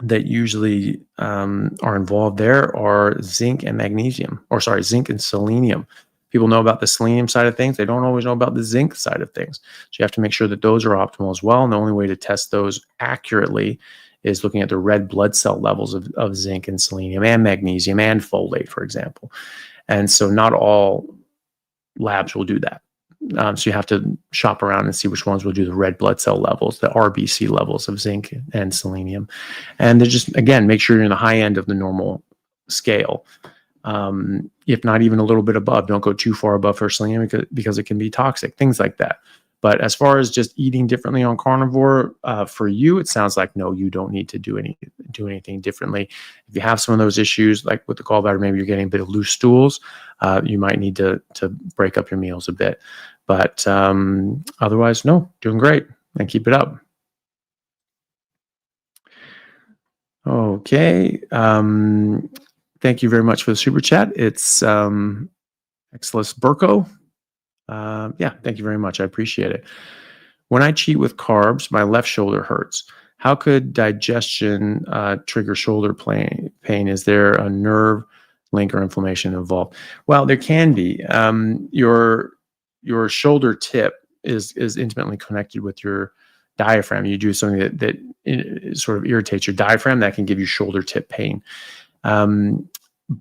usually are involved there are zinc and magnesium, or sorry, zinc and selenium. People know about the selenium side of things. They don't always know about the zinc side of things. So you have to make sure that those are optimal as well. And the only way to test those accurately is looking at the red blood cell levels of zinc and selenium and magnesium and folate, for example. And so not all labs will do that. So you have to shop around and see which ones will do the red blood cell levels, the RBC levels of zinc and selenium. And they're just, again, make sure you're in the high end of the normal scale. If not even a little bit above, don't go too far above for selenium because it can be toxic, things like that. But as far as just eating differently on carnivore, for you, it sounds like, no, you don't need to do anything differently. If you have some of those issues, like with the gallbladder, maybe you're getting a bit of loose stools, you might need to break up your meals a bit. But otherwise, no, doing great and keep it up. Okay. Thank you very much for the super chat. It's Exelis Burko. Yeah, thank you very much. I appreciate it. When I cheat with carbs, my left shoulder hurts. How could digestion trigger shoulder pain? Is there a nerve link or inflammation involved? Well, there can be. Your shoulder tip is intimately connected with your diaphragm. You do something that sort of irritates your diaphragm, that can give you shoulder tip pain.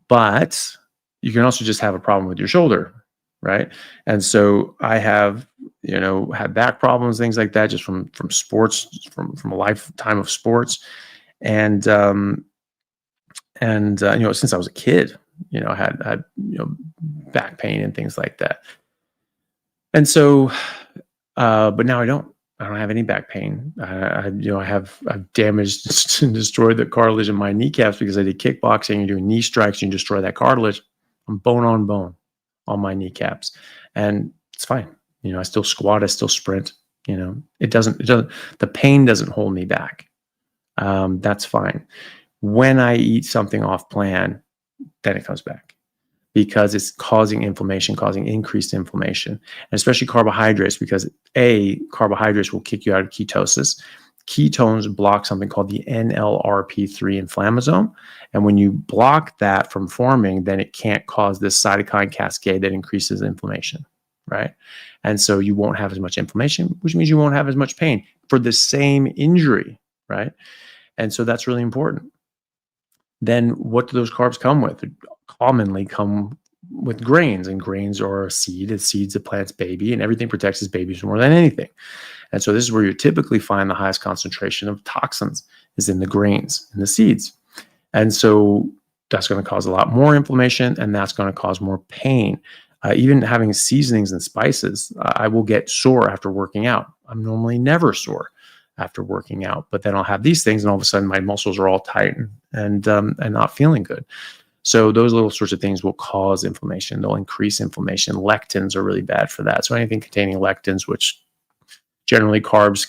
But you can also just have a problem with your shoulder, right? And so I have, had back problems, things like that, just from sports, from a lifetime of sports, and since I was a kid, I had back pain and things like that. And so, but now I don't have any back pain. I've damaged and destroyed the cartilage in my kneecaps because I did kickboxing. You're doing knee strikes, and you destroy that cartilage. I'm bone on bone. on my kneecaps, and it's fine. You know, I still squat, I still sprint. You know, the pain doesn't hold me back. That's fine. When I eat something off plan, then it comes back because it's causing inflammation, causing increased inflammation, and especially carbohydrates, because carbohydrates will kick you out of ketosis. Ketones block something called the NLRP3 inflammasome. And when you block that from forming, then it can't cause this cytokine cascade that increases inflammation, right? And so you won't have as much inflammation, which means you won't have as much pain for the same injury, right? And so that's really important. Then what do those carbs come with? They commonly come with grains, and grains are a seed. It's seeds that plant's baby, and everything protects its babies more than anything. And so this is where you typically find the highest concentration of toxins, is in the grains, in the seeds. And so that's going to cause a lot more inflammation, and that's going to cause more pain. Even having seasonings and spices, I will get sore after working out. I'm normally never sore after working out, but then I'll have these things, and all of a sudden my muscles are all tight and not feeling good. So those little sorts of things will cause inflammation. They'll increase inflammation. Lectins are really bad for that. So anything containing lectins, which generally carbs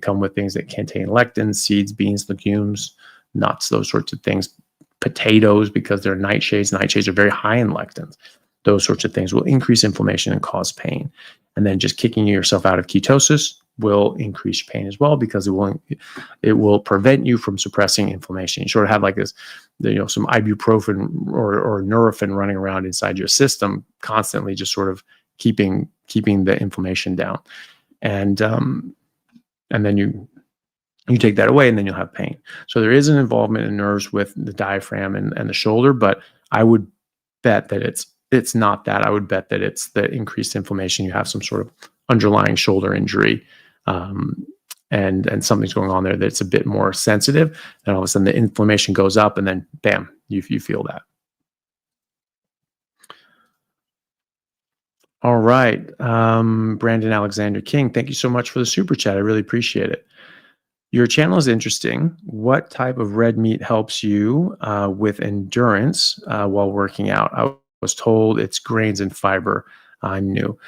come with things that contain lectins, seeds, beans, legumes, nuts, those sorts of things. Potatoes, because they're nightshades. Nightshades are very high in lectins. Those sorts of things will increase inflammation and cause pain. And then just kicking yourself out of ketosis will increase pain as well, because it will prevent you from suppressing inflammation. You sort of have like this, some ibuprofen or Nurofen running around inside your system, constantly just sort of keeping the inflammation down. And then you take that away, and then you'll have pain. So there is an involvement in nerves with the diaphragm and the shoulder, but I would bet that it's not that. I would bet that it's the increased inflammation. You have some sort of underlying shoulder injury, and something's going on there that's a bit more sensitive. And all of a sudden the inflammation goes up, and then bam, you feel that. All right. Brandon Alexander King, thank you so much for the super chat. I really appreciate it. Your channel is interesting. What type of red meat helps you with endurance while working out? I was told it's grains and fiber. I'm new.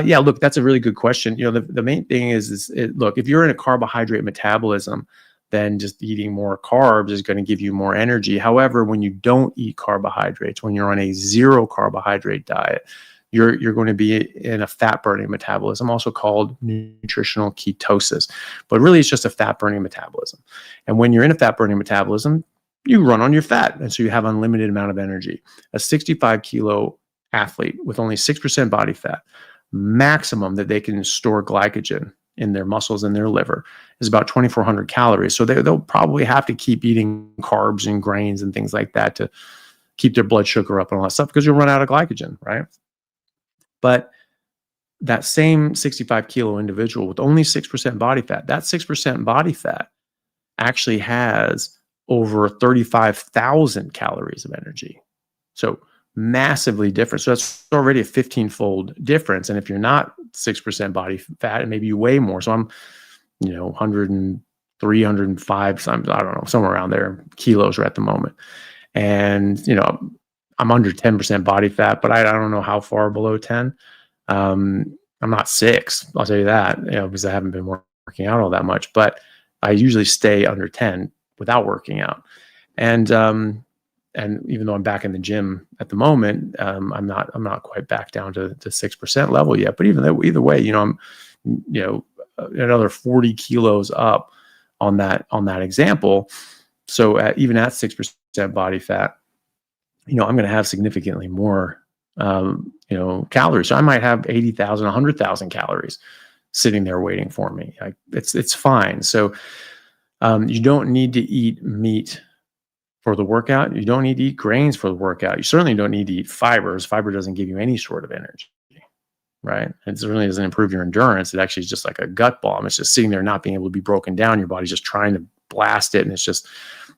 Yeah, look, that's a really good question. The main thing is look, if you're in a carbohydrate metabolism, then just eating more carbs is going to give you more energy. However, when you don't eat carbohydrates, when you're on a zero carbohydrate diet, you're going to be in a fat burning metabolism, also called nutritional ketosis. But really, it's just a fat burning metabolism. And when you're in a fat burning metabolism, you run on your fat. And so you have unlimited amount of energy. A 65 kilo athlete with only 6% body fat, maximum that they can store glycogen in their muscles and their liver is about 2,400 calories. So they'll probably have to keep eating carbs and grains and things like that to keep their blood sugar up and all that stuff, because you'll run out of glycogen, right? But that same 65 kilo individual with only 6% body fat, that 6% body fat actually has over 35,000 calories of energy. So massively different. So that's already a 15-fold difference. And if you're not 6% body fat, and maybe you weigh more, so I'm, 103, 105, I don't know, somewhere around there, kilos right at the moment. And, I'm under 10% body fat, but I don't know how far below 10. I'm not 6, I'll tell you that, because I haven't been working out all that much, but I usually stay under 10 without working out. And even though I'm back in the gym at the moment, I'm not quite back down to 6% level yet. But either way, I'm another 40 kilos up on that example. So even at 6% body fat, I'm going to have significantly more calories. So I might have 80,000, 100,000 calories sitting there waiting for me. It's fine. So you don't need to eat meat for the workout. You don't need to eat grains for the workout. You certainly don't need to eat fibers. Fiber doesn't give you any sort of energy, right? It certainly doesn't improve your endurance. It actually is just like a gut bomb. It's just sitting there not being able to be broken down. Your body's just trying to blast it, and it's just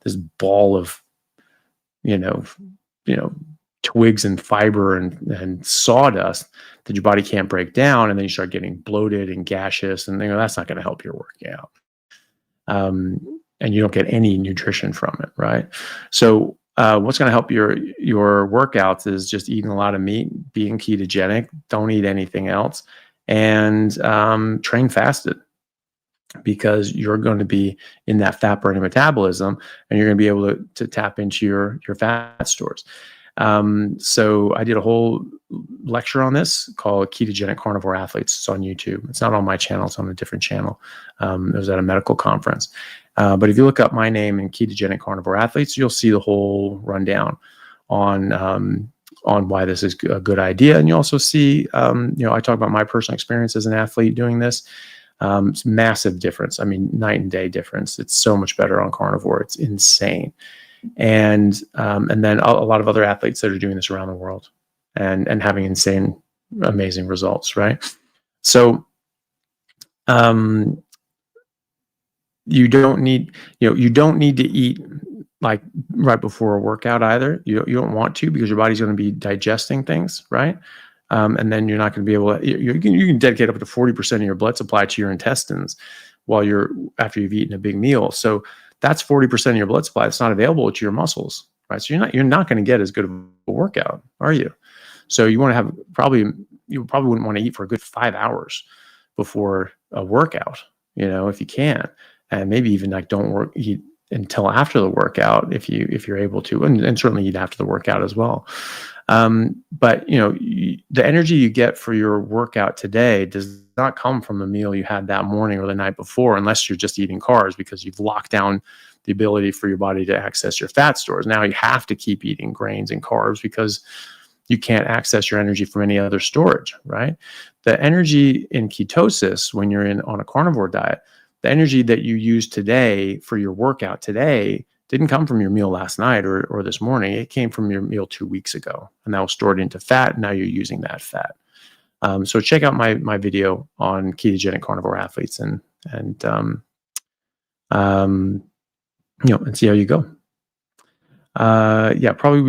this ball of, twigs and fiber and sawdust that your body can't break down, and then you start getting bloated and gaseous, and that's not going to help your workout. And you don't get any nutrition from it, right? So what's going to help your workouts is just eating a lot of meat, being ketogenic, don't eat anything else, and train fasted, because you're going to be in that fat burning metabolism, and you're going to be able to tap into your fat stores. So I did a whole lecture on this called Ketogenic Carnivore Athletes. It's on YouTube. It's not on my channel. It's on a different channel. It was at a medical conference. But if you look up my name in Ketogenic Carnivore Athletes, you'll see the whole rundown on why this is a good idea. And you also see, I talk about my personal experience as an athlete doing this. It's massive difference. I mean, night and day difference. It's so much better on carnivore. It's insane. And then a lot of other athletes that are doing this around the world and having insane, amazing results, right? So you don't need to eat like right before a workout either. You don't want to, because your body's going to be digesting things, right? And then you're not going to be able to, you can dedicate up to 40% of your blood supply to your intestines after you've eaten a big meal. So that's 40% of your blood supply that's not available to your muscles, right? So you're not going to get as good of a workout, are you? So you want to have you probably wouldn't want to eat for a good 5 hours before a workout, if you can, and maybe even like don't eat until after the workout if you're able to, and certainly eat after the workout as well. But the energy you get for your workout today does not come from the meal you had that morning or the night before, unless you're just eating carbs because you've locked down the ability for your body to access your fat stores. Now you have to keep eating grains and carbs because you can't access your energy from any other storage, right? The energy in ketosis, when you're on a carnivore diet, the energy that you use today for your workout today didn't come from your meal last night or this morning. It came from your meal 2 weeks ago, and that was stored into fat. And now you're using that fat. So check out my video on ketogenic carnivore athletes and see how you go. Probably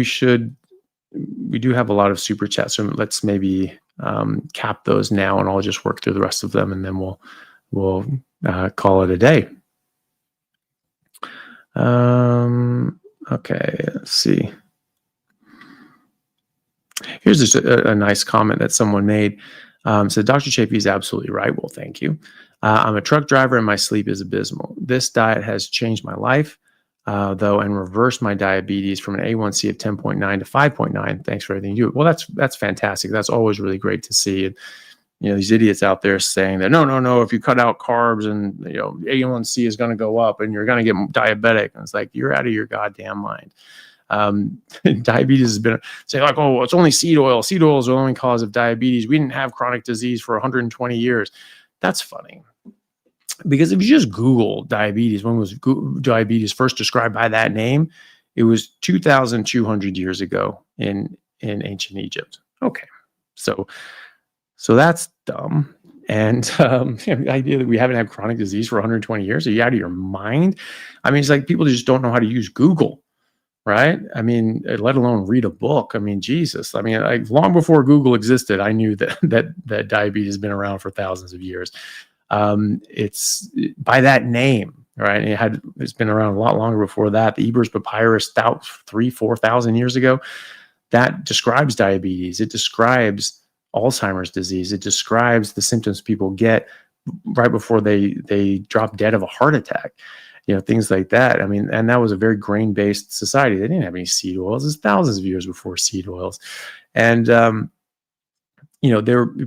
we do have a lot of super chats, so let's maybe cap those now, and I'll just work through the rest of them, and then we'll call it a day. Okay, let's see. Here's just a nice comment that someone made. So Dr. Chaffee is absolutely right. Well, thank you. I'm a truck driver and my sleep is abysmal. This diet has changed my life, though, and reversed my diabetes from an A1C of 10.9 to 5.9. Thanks for everything you do. Well, that's fantastic. That's always really great to see. And these idiots out there saying that no, if you cut out carbs and A1C is going to go up and you're going to get diabetic. And it's like, you're out of your goddamn mind. Diabetes has been saying like, oh, it's only seed oil. Seed oil is the only cause of diabetes. We didn't have chronic disease for 120 years. That's funny. Because if you just Google diabetes, when was diabetes first described by that name? It was 2,200 years ago in ancient Egypt. Okay. So that's dumb. And the idea that we haven't had chronic disease for 120 years, are you out of your mind? I mean, it's like people just don't know how to use Google, right? I mean, let alone read a book. I mean, Jesus. I mean, long before Google existed, I knew that diabetes has been around for thousands of years. It's by that name, right? And it's been around a lot longer before that. The Ebers Papyrus, 4,000 years ago, that describes diabetes. It describes Alzheimer's disease. It describes the symptoms people get right before they drop dead of a heart attack, things like that. I mean, and that was a very grain-based society. They didn't have any seed oils. It's thousands of years before seed oils. And,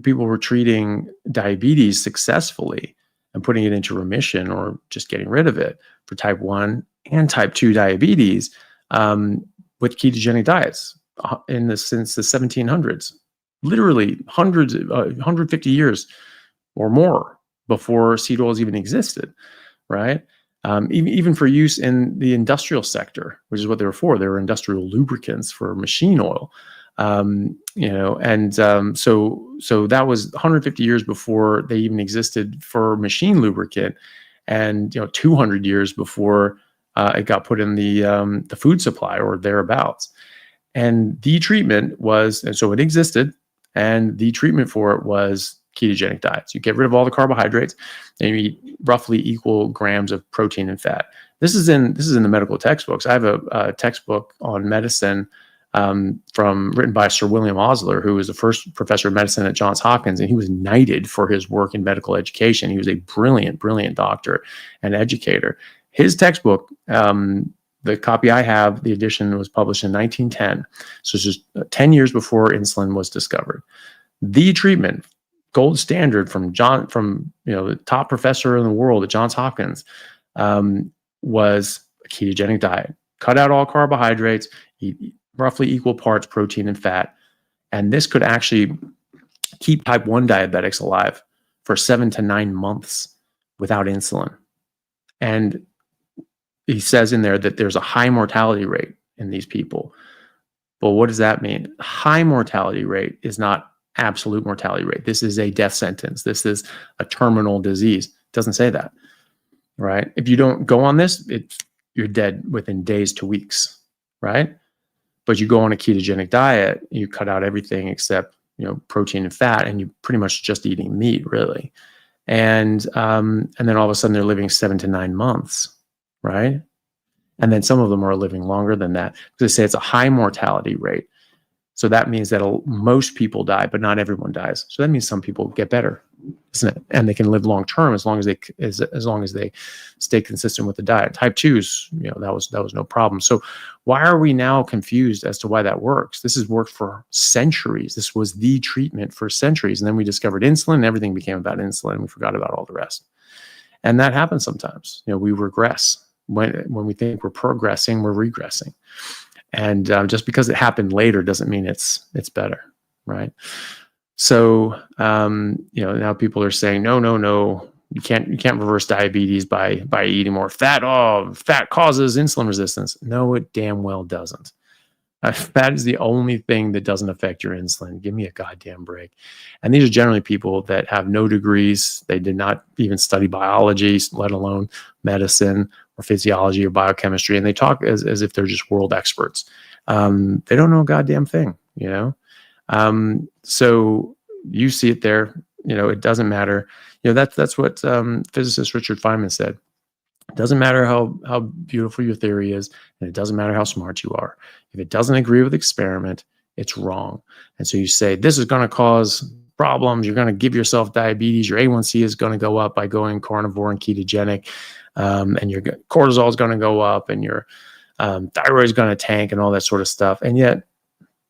people were treating diabetes successfully and putting it into remission or just getting rid of it for type 1 and type 2 diabetes with ketogenic diets since the 1700s. Literally 150 years or more before seed oils even existed, right? Even for use in the industrial sector, which is what they were for. They were industrial lubricants for machine oil, so that was 150 years before they even existed for machine lubricant, and 200 years before it got put in the food supply or thereabouts. And the treatment was, and so it existed. And the treatment for it was ketogenic diets. You get rid of all the carbohydrates and you eat roughly equal grams of protein and fat. This is in the medical textbooks. I have a textbook on medicine written by Sir William Osler, who was the first professor of medicine at Johns Hopkins, and he was knighted for his work in medical education. He was a brilliant, brilliant doctor and educator. His textbook, the copy I have, the edition was published in 1910, so it's just 10 years before insulin was discovered. The treatment, gold standard from the top professor in the world at Johns Hopkins, was a ketogenic diet. Cut out all carbohydrates, eat roughly equal parts protein and fat. And this could actually keep type 1 diabetics alive for 7 to 9 months without insulin. And he says in there that there's a high mortality rate in these people. Well, what does that mean? High mortality rate is not absolute mortality rate. This is a death sentence. This is a terminal disease. It doesn't say that, right? If you don't go on this, you're dead within days to weeks, right? But you go on a ketogenic diet, you cut out everything except protein and fat, and you're pretty much just eating meat, really. And then all of a sudden they're living 7 to 9 months, right? And then some of them are living longer than that. They say it's a high mortality rate. So that means that most people die, but not everyone dies. So that means some people get better, isn't it? And they can live long term as long as they stay consistent with the diet. Type 2s, that was no problem. So why are we now confused as to why that works? This has worked for centuries. This was the treatment for centuries. And then we discovered insulin, and everything became about insulin, and we forgot about all the rest. And that happens sometimes. We regress. When we think we're progressing, we're regressing. And just because it happened later doesn't mean it's better, right? So now people are saying no, you can't reverse diabetes by eating more fat. Oh, fat causes insulin resistance. No, it damn well doesn't. Fat is the only thing that doesn't affect your insulin. Give me a goddamn break. And these are generally people that have no degrees. They did not even study biology, let alone medicine or physiology or biochemistry. And they talk as if they're just world experts. They don't know a goddamn thing, So you see it there. It doesn't matter. That's what physicist Richard Feynman said. It doesn't matter how beautiful your theory is, and it doesn't matter how smart you are. If it doesn't agree with the experiment, it's wrong. And so you say, this is going to cause problems. You're going to give yourself diabetes. Your A1C is going to go up by going carnivore and ketogenic. And your cortisol is going to go up, and your thyroid is going to tank, and all that sort of stuff. And yet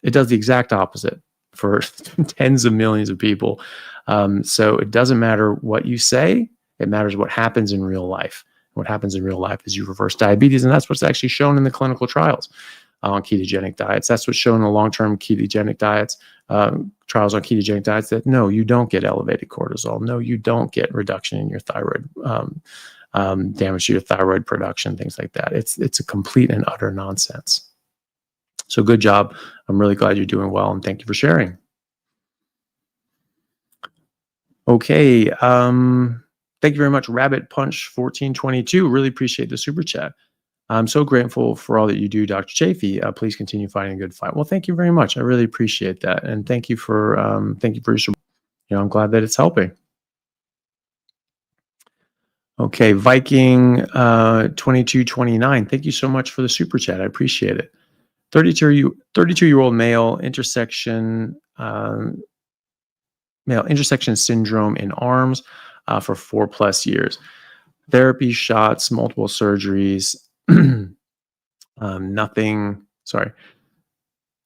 it does the exact opposite for tens of millions of people. So it doesn't matter what you say. It matters what happens in real life. What happens in real life is you reverse diabetes, and that's what's actually shown in the clinical trials on ketogenic diets. That's what's shown in the long-term ketogenic diets, trials on ketogenic diets, that no, you don't get elevated cortisol. No, you don't get reduction in your thyroid, damage to your thyroid production, things like that. It's a complete and utter nonsense. So good job. I'm really glad you're doing well, and thank you for sharing. Okay. Thank you very much, Rabbit Punch 1422. Really appreciate the super chat. I'm so grateful for all that you do, Dr. Chaffee. Please continue fighting a good fight. Well, thank you very much. I really appreciate that, and thank you for your support. I'm glad that it's helping. Okay, Viking 2229. Thank you so much for the super chat. I appreciate it. 32-year-old male, intersection syndrome in arms. For 4+ years. Therapy, shots, multiple surgeries, nothing. Sorry,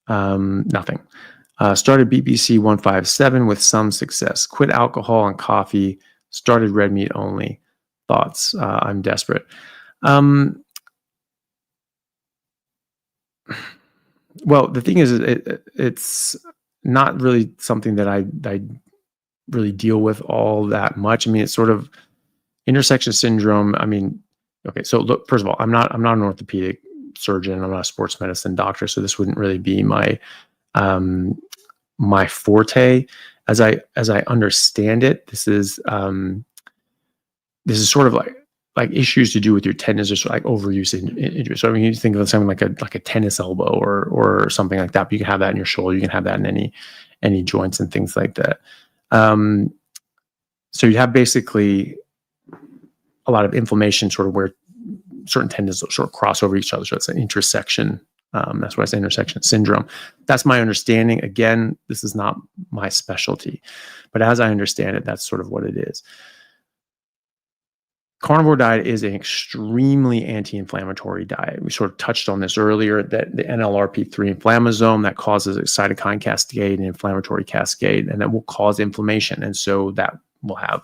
nothing. Started BBC 157 with some success. Quit alcohol and coffee. Started red meat only. Thoughts? I'm desperate. Well, the thing is, it's not really something that I really deal with all that much. I mean, it's sort of intersection syndrome. I mean, okay, so look, first of all, I'm not an orthopedic surgeon. I'm not a sports medicine doctor, so this wouldn't really be my my forte. As I understand it, this is sort of like issues to do with your tendons, just like overuse injury. So I mean, you think of something like a tennis elbow or something like that. But you can have that in your shoulder. You can have that in any joints and things like that. So you have basically a lot of inflammation sort of where certain tendons that sort of cross over each other. So it's an intersection. That's why I say intersection syndrome. That's my understanding. Again, this is not my specialty, but as I understand it, that's sort of what it is. Carnivore diet is an extremely anti-inflammatory diet. We sort of touched on this earlier, that the NLRP3 inflammasome that causes a cytokine cascade and inflammatory cascade, and that will cause inflammation. And so that will have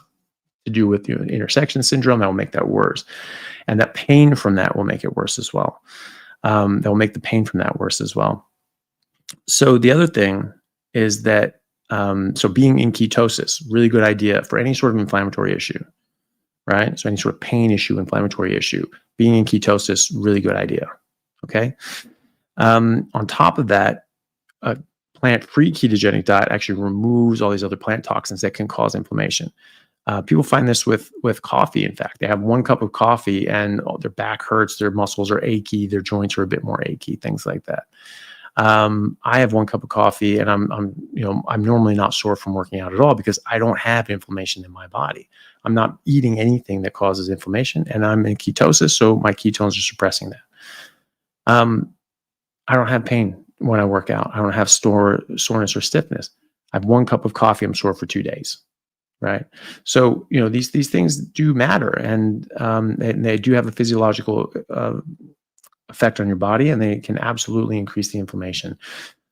to do with intersection syndrome. That will make that worse. And that pain from that will make it worse as well. That will make the pain from that worse as well. So the other thing is that, so being in ketosis, really good idea for any sort of inflammatory issue. Right? So any sort of pain issue, inflammatory issue, being in ketosis, really good idea. Okay. On top of that, a plant-free ketogenic diet actually removes all these other plant toxins that can cause inflammation. People find this with coffee. In fact, they have 1 cup of coffee and their back hurts, their muscles are achy, their joints are a bit more achy, things like that. I have 1 cup of coffee, and I'm normally not sore from working out at all because I don't have inflammation in my body. I'm not eating anything that causes inflammation, and I'm in ketosis, so my ketones are suppressing that. I don't have pain when I work out. I don't have soreness or stiffness. I have 1 cup of coffee, I'm sore for 2 days, right? So these things do matter, and they do have a physiological effect on your body, and they can absolutely increase the inflammation.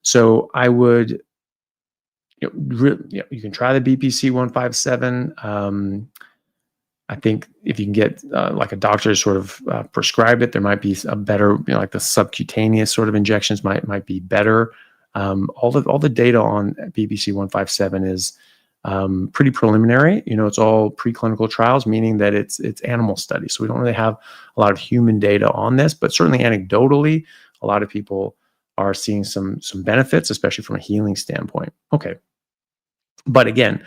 So I would, you can try the BPC 157. I think if you can get like a doctor to sort of prescribe it, there might be a better, like the subcutaneous sort of injections might be better. All the data on BPC 157 is pretty preliminary. It's all preclinical trials, meaning that it's animal studies. So we don't really have a lot of human data on this, but certainly anecdotally, a lot of people are seeing some benefits, especially from a healing standpoint. Okay. But again,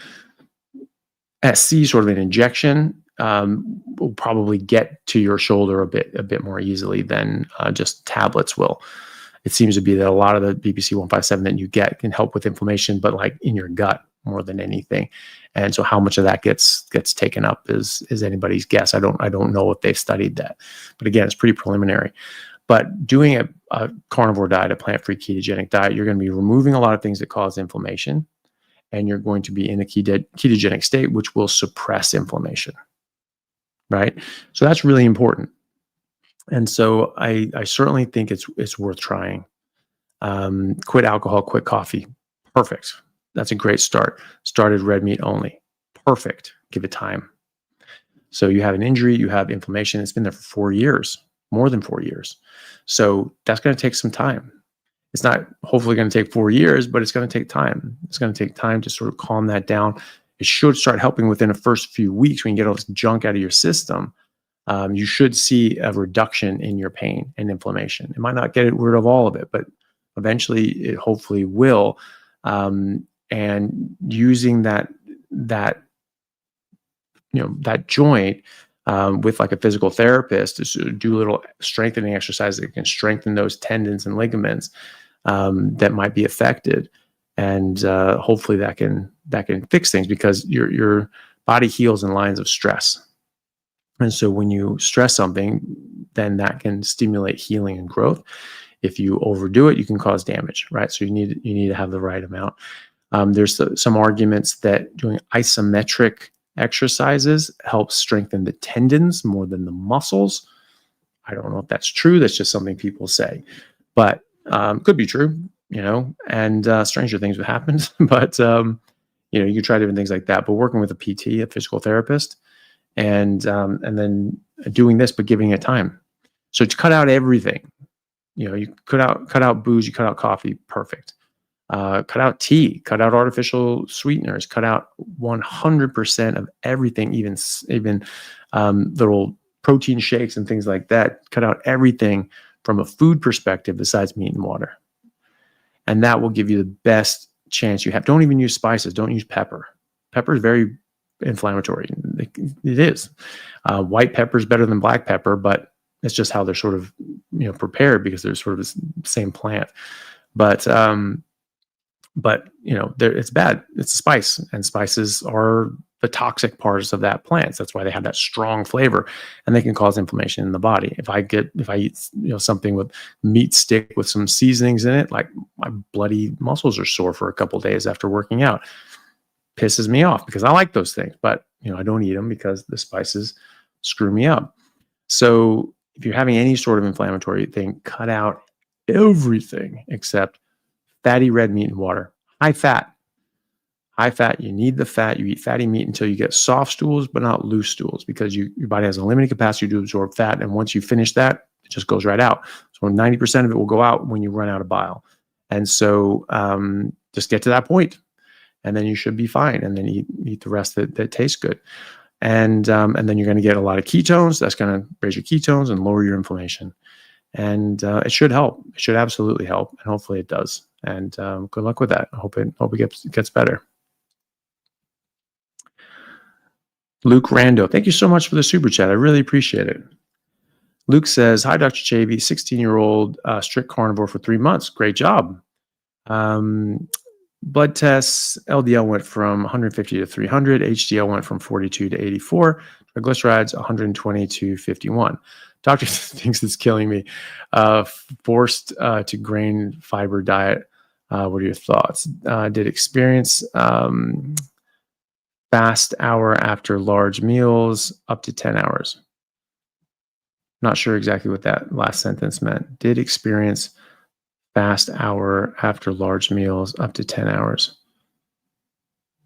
SC, sort of an injection, will probably get to your shoulder a bit more easily than just tablets will. It seems to be that a lot of the BPC 157 that you get can help with inflammation, but like in your gut more than anything. And so how much of that gets taken up is anybody's guess. I don't know if they've studied that, but again, it's pretty preliminary. But doing a carnivore diet, a plant-free ketogenic diet, you're going to be removing a lot of things that cause inflammation, and you're going to be in a ketogenic state, which will suppress inflammation, right? So that's really important. And so I certainly think it's worth trying. Quit alcohol, quit coffee. Perfect. That's a great start. Started red meat only. Perfect. Give it time. So you have an injury, you have inflammation. It's been there for 4 years, more than 4 years. So that's going to take some time. It's not hopefully going to take 4 years, but it's going to take time. It's going to take time to sort of calm that down. It should start helping within the first few weeks when you get all this junk out of your system. You should see a reduction in your pain and inflammation. It might not get rid of all of it, but eventually it hopefully will. And using that joint with like a physical therapist to sort of do little strengthening exercises that can strengthen those tendons and ligaments that might be affected, and hopefully that can fix things, because your body heals in lines of stress. And so when you stress something, then that can stimulate healing and growth. If you overdo it, you can cause damage, right? So you need to have the right amount. There's some arguments that doing isometric exercises helps strengthen the tendons more than the muscles. I don't know if that's true. That's just something people say, but could be true, and stranger things would happen. But you can try different things like that. But working with a PT, a physical therapist, and then doing this, but giving it time. So to cut out everything, you cut out booze, you cut out coffee, perfect. Cut out tea, cut out artificial sweeteners, cut out 100% of everything, even little protein shakes and things like that. Cut out everything from a food perspective besides meat and water. And that will give you the best chance you have. Don't even use spices. Don't use pepper. Pepper is very inflammatory. It is. White pepper is better than black pepper, but it's just how they're sort of prepared, because they're sort of the same plant. But it's bad. It's a spice, and spices are the toxic parts of that plant. That's why they have that strong flavor, and they can cause inflammation in the body. If I eat something with meat stick with some seasonings in it, like my bloody muscles are sore for a couple of days after working out. Pisses me off because I like those things, but I don't eat them because the spices screw me up. So if you're having any sort of inflammatory thing, cut out everything except fatty red meat and water. High fat. You need the fat. You eat fatty meat until you get soft stools, but not loose stools, because your body has a limited capacity to absorb fat. And once you finish that, it just goes right out. So 90% of it will go out when you run out of bile. And so just get to that point, and then you should be fine. And then eat the rest that tastes good. And then you're going to get a lot of ketones. That's going to raise your ketones and lower your inflammation. And it should help. It should absolutely help. And hopefully it does. And good luck with that. I hope it gets better. Luke Rando, thank you so much for the super chat. I really appreciate it. Luke says, hi, Dr. Chaffee, 16-year-old strict carnivore for 3 months. Great job. Blood tests, LDL went from 150 to 300. HDL went from 42 to 84. Triglycerides, 120 to 51. Doctor thinks it's killing me. Forced to grain fiber diet. What are your thoughts? Did experience fast hour after large meals up to 10 hours. Not sure exactly what that last sentence meant. Did experience fast hour after large meals up to 10 hours.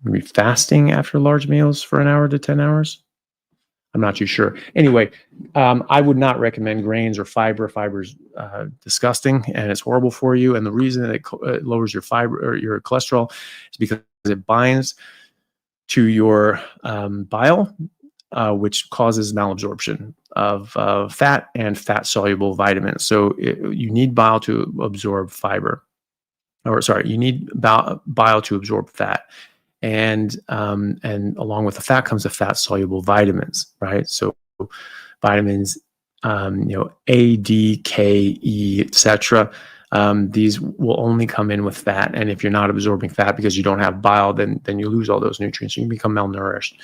Maybe fasting after large meals for an hour to 10 hours? I'm not too sure. Anyway, I would not recommend grains or fiber. Fiber's disgusting and it's horrible for you. And the reason that it lowers your fiber or your cholesterol is because it binds to your bile, which causes malabsorption of fat and fat-soluble vitamins. So you need bile to absorb fiber, or sorry, you need bile to absorb fat. And along with the fat comes the fat-soluble vitamins, right? So vitamins, A, D, K, E, etc. These will only come in with fat, and if you're not absorbing fat because you don't have bile, then you lose all those nutrients. You can become malnourished,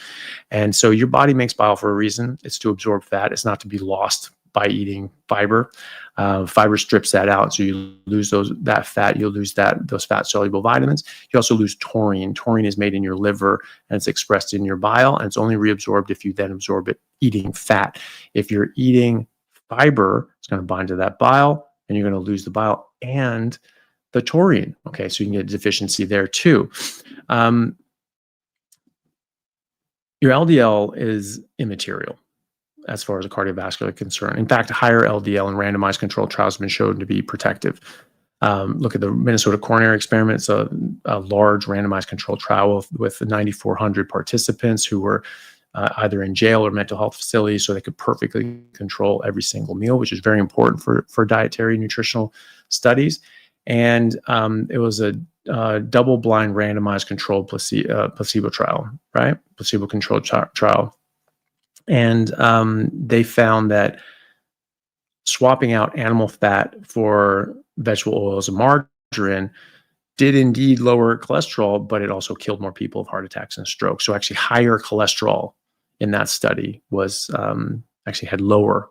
and so your body makes bile for a reason. It's to absorb fat. It's not to be lost by eating fiber. Fiber strips that out, so you lose that fat. You'll lose those fat-soluble vitamins. You also lose taurine. Taurine is made in your liver, and it's expressed in your bile, and it's only reabsorbed if you then absorb it eating fat. If you're eating fiber, it's going to bind to that bile, and you're going to lose the bile and the taurine. Okay, so you can get a deficiency there too. Your LDL is immaterial as far as a cardiovascular concern. In fact, higher LDL in randomized controlled trials have been shown to be protective. Look at the Minnesota coronary experiment. It's a large randomized controlled trial with 9,400 participants who were either in jail or mental health facilities, so they could perfectly control every single meal, which is very important for dietary nutritional studies. And it was a double-blind randomized controlled placebo trial, right? Placebo-controlled trial. And they found that swapping out animal fat for vegetable oils and margarine did indeed lower cholesterol, but it also killed more people of heart attacks and strokes. So actually higher cholesterol in that study was actually had lower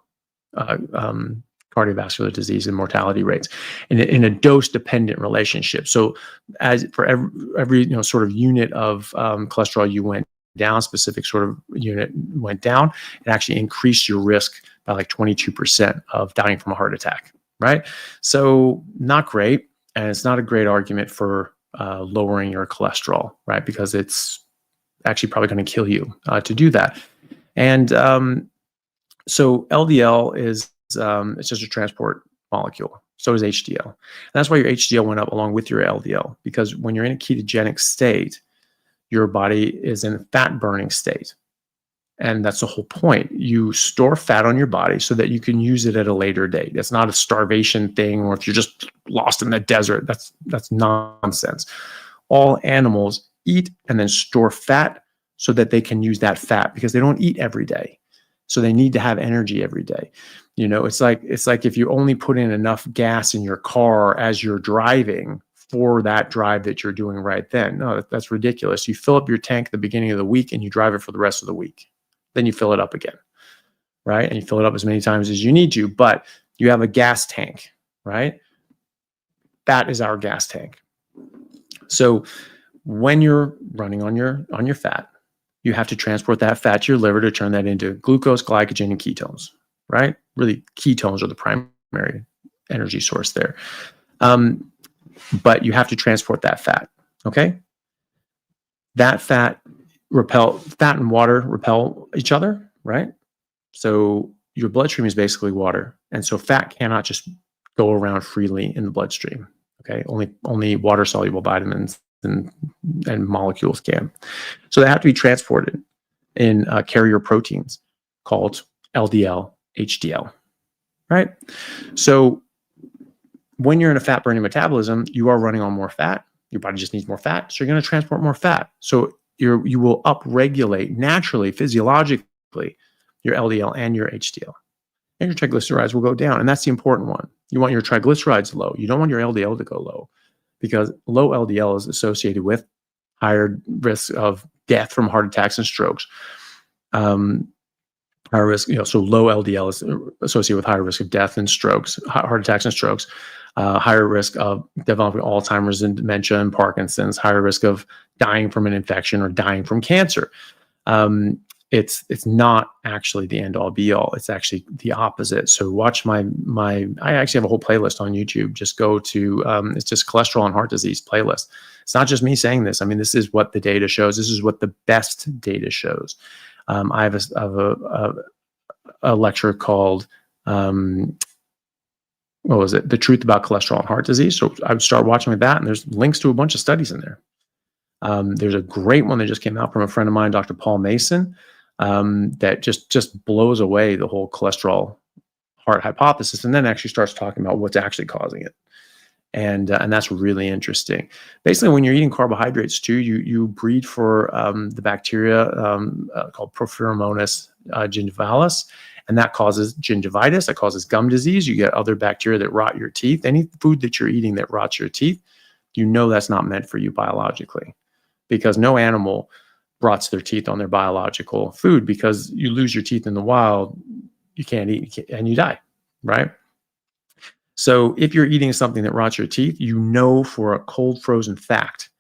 cardiovascular disease and mortality rates in a dose-dependent relationship. So as for every sort of unit of cholesterol you went down, specific sort of unit went down, it actually increased your risk by like 22% of dying from a heart attack, right? So not great. And it's not a great argument for lowering your cholesterol, right? Because it's actually probably going to kill you to do that. And so LDL is it's just a transport molecule. So is HDL. And that's why your HDL went up along with your LDL, because when you're in a ketogenic state, your body is in a fat burning state. And that's the whole point. You store fat on your body so that you can use it at a later date. It's not a starvation thing, or if you're just lost in the desert, that's nonsense. All animals eat and then store fat so that they can use that fat, because they don't eat every day. So they need to have energy every day. It's like if you only put in enough gas in your car as you're driving for that drive that you're doing right then. No, that's ridiculous. You fill up your tank at the beginning of the week and you drive it for the rest of the week. Then you fill it up again, right? And you fill it up as many times as you need to, but you have a gas tank, right? That is our gas tank. So when you're running on your fat, you have to transport that fat to your liver to turn that into glucose, glycogen, and ketones, right? Really, ketones are the primary energy source there. But you have to transport that fat, okay? That fat and water repel each other, right? So your bloodstream is basically water. And so fat cannot just go around freely in the bloodstream, okay? Only water-soluble vitamins and molecules can. So they have to be transported in carrier proteins called LDL, HDL, right? So when you're in a fat-burning metabolism, you are running on more fat. Your body just needs more fat, so you're going to transport more fat. So you will upregulate naturally, physiologically, your LDL and your HDL. And your triglycerides will go down, and that's the important one. You want your triglycerides low. You don't want your LDL to go low, because low LDL is associated with higher risk of death from heart attacks and strokes. Higher risk, so low LDL is associated with higher risk of death and strokes, heart attacks and strokes, higher risk of developing Alzheimer's and dementia and Parkinson's, higher risk of dying from an infection or dying from cancer. It's not actually the end all be all. It's actually the opposite. So watch I actually have a whole playlist on YouTube. Just go to, it's just cholesterol and heart disease playlist. It's not just me saying this. I mean, this is what the data shows. This is what the best data shows. I have a lecture called, what was it? The Truth About Cholesterol and Heart Disease. So I would start watching with that, and there's links to a bunch of studies in there. There's a great one that just came out from a friend of mine, Dr. Paul Mason, that just blows away the whole cholesterol heart hypothesis, and then actually starts talking about what's actually causing it. And that's really interesting. Basically, when you're eating carbohydrates too, you breed for the bacteria called Porphyromonas gingivalis, and that causes gingivitis. That causes gum disease. You get other bacteria that rot your teeth. Any food that you're eating that rots your teeth, that's not meant for you biologically, because no animal rots their teeth on their biological food, because you lose your teeth in the wild, you can't eat, and you die, right? So if you're eating something that rots your teeth, for a cold frozen fact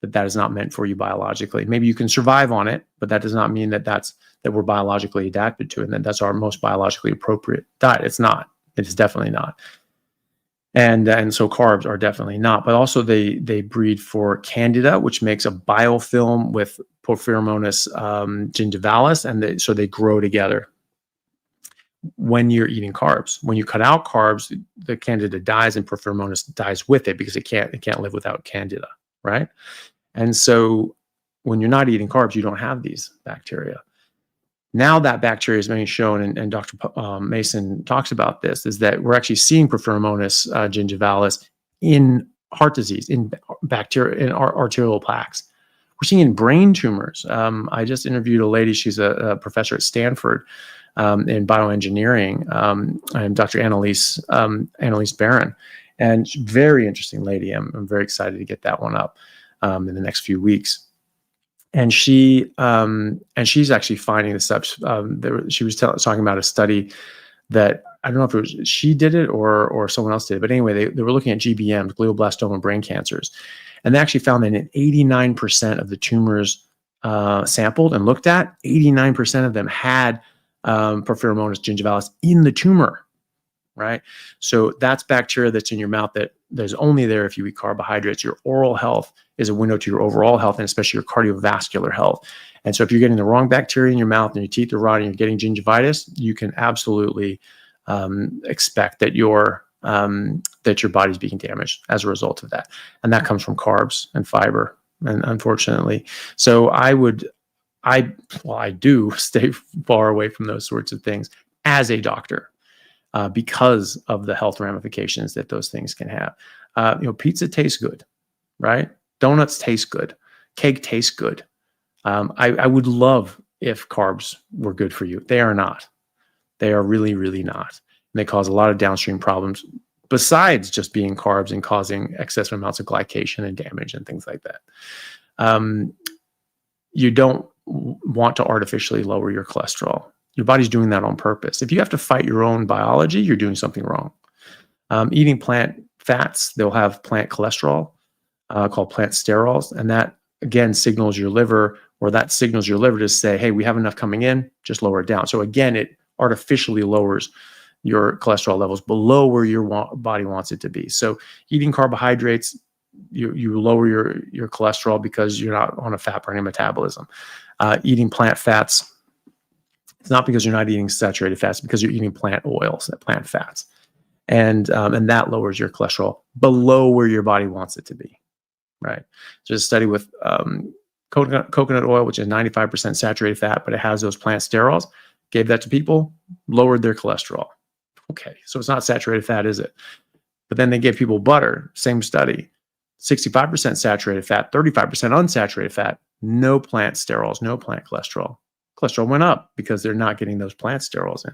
that is not meant for you biologically. Maybe you can survive on it, but that does not mean that we're biologically adapted to it, and that's our most biologically appropriate diet. It's not. It is definitely not. And so carbs are definitely not. But also they breed for candida, which makes a biofilm with Porphyromonas gingivalis, and so they grow together when you're eating carbs. When you cut out carbs, the candida dies and Porphyromonas dies with it, because it can't live without candida, right? And so when you're not eating carbs, you don't have these bacteria. Now that bacteria is being shown, and Dr. Mason talks about this, is that we're actually seeing Porphyromonas gingivalis in heart disease, in bacteria, in arterial plaques. We're seeing in brain tumors. I just interviewed a lady. She's a professor at Stanford in bioengineering, and Dr. Annalise Barron, and very interesting lady. I'm very excited to get that one up in the next few weeks. And she's actually finding this up. She was talking about a study that, I don't know if it was she did it or someone else did it, but anyway, they were looking at GBMs, glioblastoma brain cancers, and they actually found that in 89% of the tumors sampled and looked at, 89% of them had Porphyromonas gingivalis in the tumor, right? So that's bacteria that's in your mouth that is only there if you eat carbohydrates. Your oral health is a window to your overall health, and especially your cardiovascular health. And so if you're getting the wrong bacteria in your mouth and your teeth are rotting, you're getting gingivitis, you can absolutely expect that your body's being damaged as a result of that. And that comes from carbs and fiber, and unfortunately. So I do stay far away from those sorts of things as a doctor, because of the health ramifications that those things can have. Pizza tastes good, right? Donuts taste good. Cake tastes good. I would love if carbs were good for you. They are not. They are really, really not. And they cause a lot of downstream problems, besides just being carbs and causing excessive amounts of glycation and damage and things like that. You don't want to artificially lower your cholesterol. Your body's doing that on purpose. If you have to fight your own biology, you're doing something wrong. Eating plant fats, they'll have plant cholesterol called plant sterols. And that, again, signals your liver, or that signals your liver to say, hey, we have enough coming in, just lower it down. So again, it artificially lowers your cholesterol levels below where your body wants it to be. So eating carbohydrates, you lower your cholesterol because you're not on a fat burning metabolism. Eating plant fats, it's not because you're not eating saturated fats, because you're eating plant oils, plant fats. And that lowers your cholesterol below where your body wants it to be, right? So there's a study with coconut oil, which is 95% saturated fat, but it has those plant sterols, gave that to people, lowered their cholesterol. Okay, so it's not saturated fat, is it? But then they gave people butter, same study, 65% saturated fat, 35% unsaturated fat, no plant sterols, no plant cholesterol. Cholesterol went up because they're not getting those plant sterols in.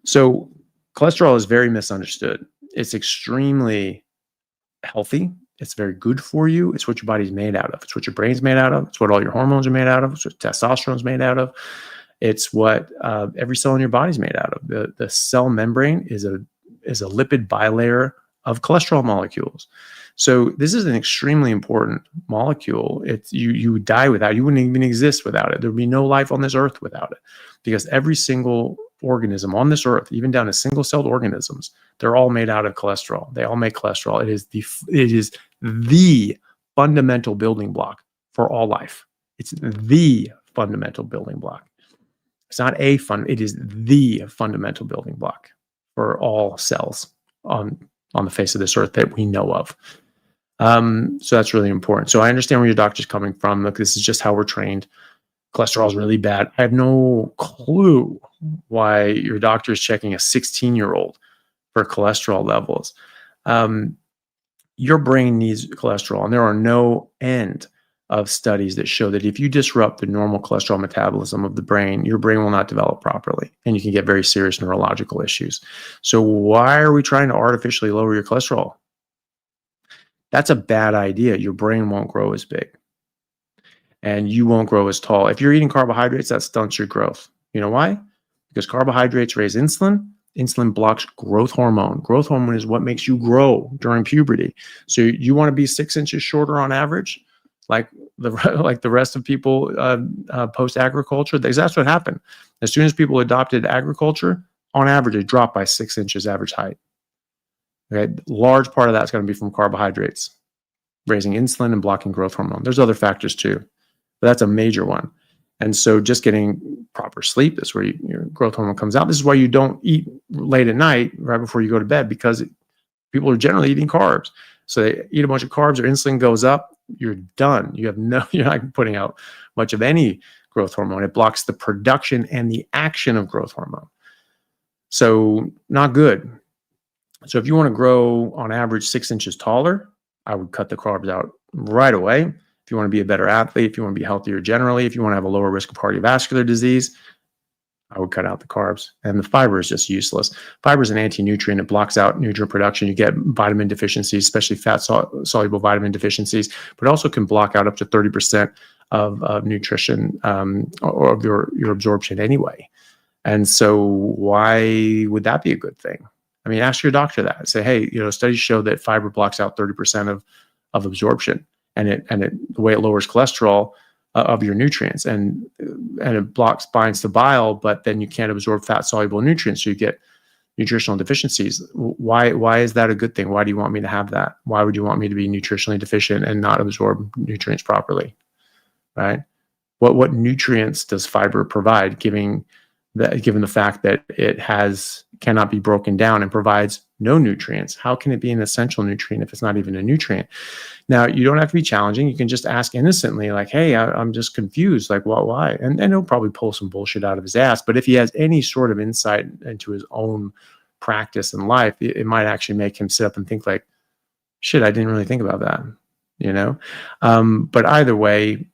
So cholesterol is very misunderstood. It's extremely healthy. It's very good for you. It's what your body's made out of. It's what your brain's made out of. It's what all your hormones are made out of. It's what testosterone's made out of. It's what every cell in your body's made out of. The cell membrane is a lipid bilayer of cholesterol molecules. So this is an extremely important molecule. You would die without it. You wouldn't even exist without it. There would be no life on this earth without it, because every single organism on this earth, even down to single-celled organisms, they're all made out of cholesterol. They all make cholesterol. It is the fundamental building block for all life. It's the fundamental building block. It's not it is the fundamental building block for all cells on the face of this earth that we know of. So that's really important. So I understand where your doctor's coming from. Look, this is just how we're trained. Cholesterol is really bad. I have no clue why your doctor is checking a 16-year-old for cholesterol levels. Your brain needs cholesterol, and there are no end of studies that show that if you disrupt the normal cholesterol metabolism of the brain, your brain will not develop properly, and you can get very serious neurological issues. So why are we trying to artificially lower your cholesterol? That's a bad idea. Your brain won't grow as big, and you won't grow as tall. If you're eating carbohydrates, that stunts your growth. You know why? Because carbohydrates raise insulin. Insulin blocks growth hormone. Growth hormone is what makes you grow during puberty. So you want to be 6 inches shorter on average, like the rest of people post-agriculture. That's what happened. As soon as people adopted agriculture, on average, it dropped by 6 inches average height. Okay, large part of that's going to be from carbohydrates, raising insulin and blocking growth hormone. There's other factors too, but that's a major one. And so just getting proper sleep is where your growth hormone comes out. This is why you don't eat late at night right before you go to bed, because people are generally eating carbs. So they eat a bunch of carbs, their insulin goes up, you're done. You're not putting out much of any growth hormone. It blocks the production and the action of growth hormone. So not good. So if you want to grow on average 6 inches taller, I would cut the carbs out right away. If you want to be a better athlete, if you want to be healthier generally, if you want to have a lower risk of cardiovascular disease, I would cut out the carbs. And the fiber is just useless. Fiber is an anti-nutrient. It blocks out nutrient production. You get vitamin deficiencies, especially fat-soluble vitamin deficiencies, but it also can block out up to 30% of nutrition or of your absorption anyway. And so why would that be a good thing? I mean, ask your doctor that. Say, hey, studies show that fiber blocks out 30% of absorption, and the way it lowers cholesterol of your nutrients, and it binds to bile, but then you can't absorb fat soluble nutrients, so you get nutritional deficiencies. Why is that a good thing? Why do you want me to have that? Why would you want me to be nutritionally deficient and not absorb nutrients properly? Right? What nutrients does fiber provide, given the fact that it cannot be broken down and provides no nutrients? How can it be an essential nutrient if it's not even a nutrient? Now, you don't have to be challenging. You can just ask innocently, like, hey, I'm just confused. Like, why? And he'll probably pull some bullshit out of his ass. But if he has any sort of insight into his own practice in life, it might actually make him sit up and think like, shit, I didn't really think about that, But either way,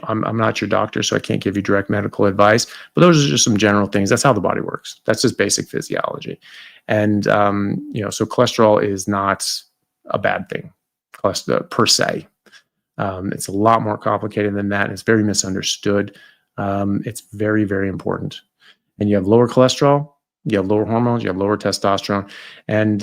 I'm not your doctor, so I can't give you direct medical advice, but those are just some general things. That's how the body works. That's just basic physiology. And, so cholesterol is not a bad thing, cholesterol per se. It's a lot more complicated than that. And it's very misunderstood. It's very, very important. And you have lower cholesterol, you have lower hormones, you have lower testosterone. And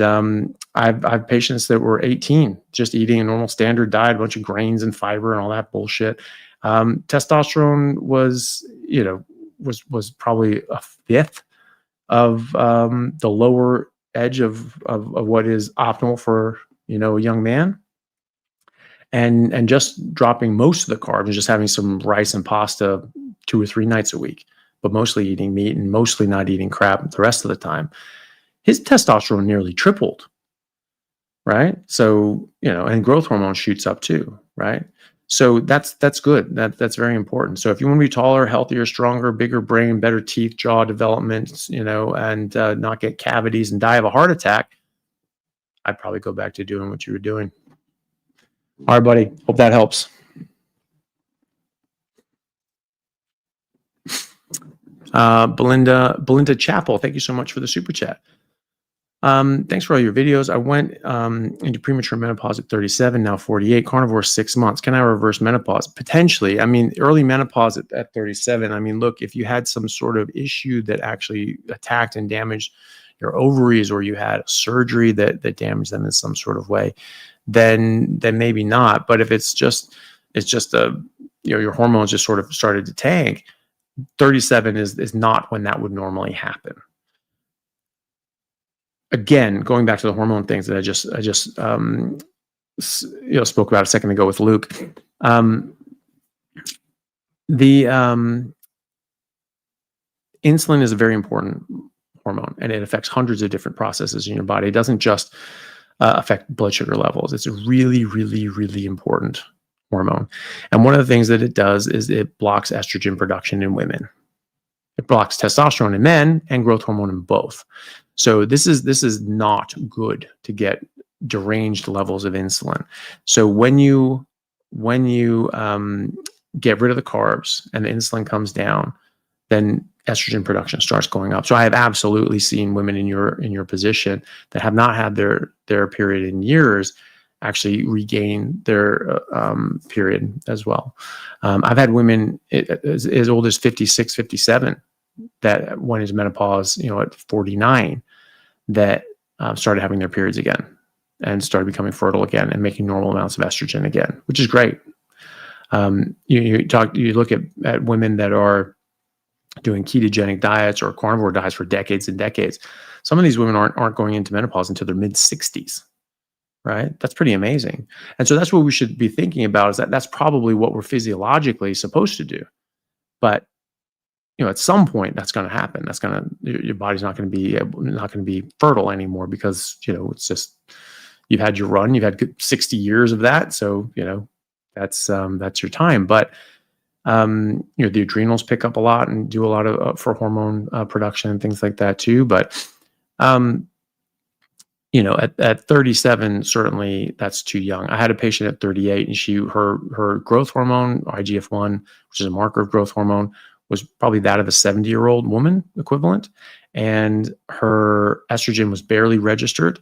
I've patients that were 18, just eating a normal standard diet, a bunch of grains and fiber and all that bullshit. Testosterone was probably a fifth of the lower edge of what is optimal for a young man. And just dropping most of the carbs and just having some rice and pasta 2 or 3 nights a week, but mostly eating meat and mostly not eating crap the rest of the time, his testosterone nearly tripled, right? So, and growth hormone shoots up too, right? So that's good. That's very important. So if you want to be taller, healthier, stronger, bigger brain, better teeth, jaw development, and not get cavities and die of a heart attack, I'd probably go back to doing what you were doing. All right, buddy. Hope that helps. Belinda Chappell, thank you so much for the super chat. Thanks for all your videos. I went into premature menopause at 37, now 48, carnivore 6 months. Can I reverse menopause? Potentially. I mean, early menopause at 37. I mean, look, if you had some sort of issue that actually attacked and damaged your ovaries, or you had surgery that damaged them in some sort of way, then maybe not. But if it's just your hormones just sort of started to tank, 37 is not when that would normally happen. Again, going back to the hormone things that I just spoke about a second ago with Luke, the insulin is a very important hormone, and it affects hundreds of different processes in your body. It doesn't just affect blood sugar levels. It's a really, really, really important hormone. And one of the things that it does is it blocks estrogen production in women. It blocks testosterone in men and growth hormone in both. So this is not good to get deranged levels of insulin. So when you get rid of the carbs and the insulin comes down, then estrogen production starts going up. So I have absolutely seen women in your position that have not had their period in years actually regain their period as well. I've had women as old as 56, 57 that went into menopause, at 49, that started having their periods again and started becoming fertile again and making normal amounts of estrogen again, which is great. You look at women that are doing ketogenic diets or carnivore diets for decades and decades. Some of these women aren't going into menopause until their mid 60s, right? That's pretty amazing. And so that's what we should be thinking about, is that's probably what we're physiologically supposed to do. But at some point that's going to happen. Your body's not going to be fertile anymore, because it's just, you've had your run, you've had 60 years of that, so that's your time. But the adrenals pick up a lot and do a lot of for hormone production and things like that too. But at 37, certainly that's too young. I had a patient at 38, and her growth hormone, IGF-1, which is a marker of growth hormone, was probably that of a 70-year-old woman equivalent, and her estrogen was barely registered,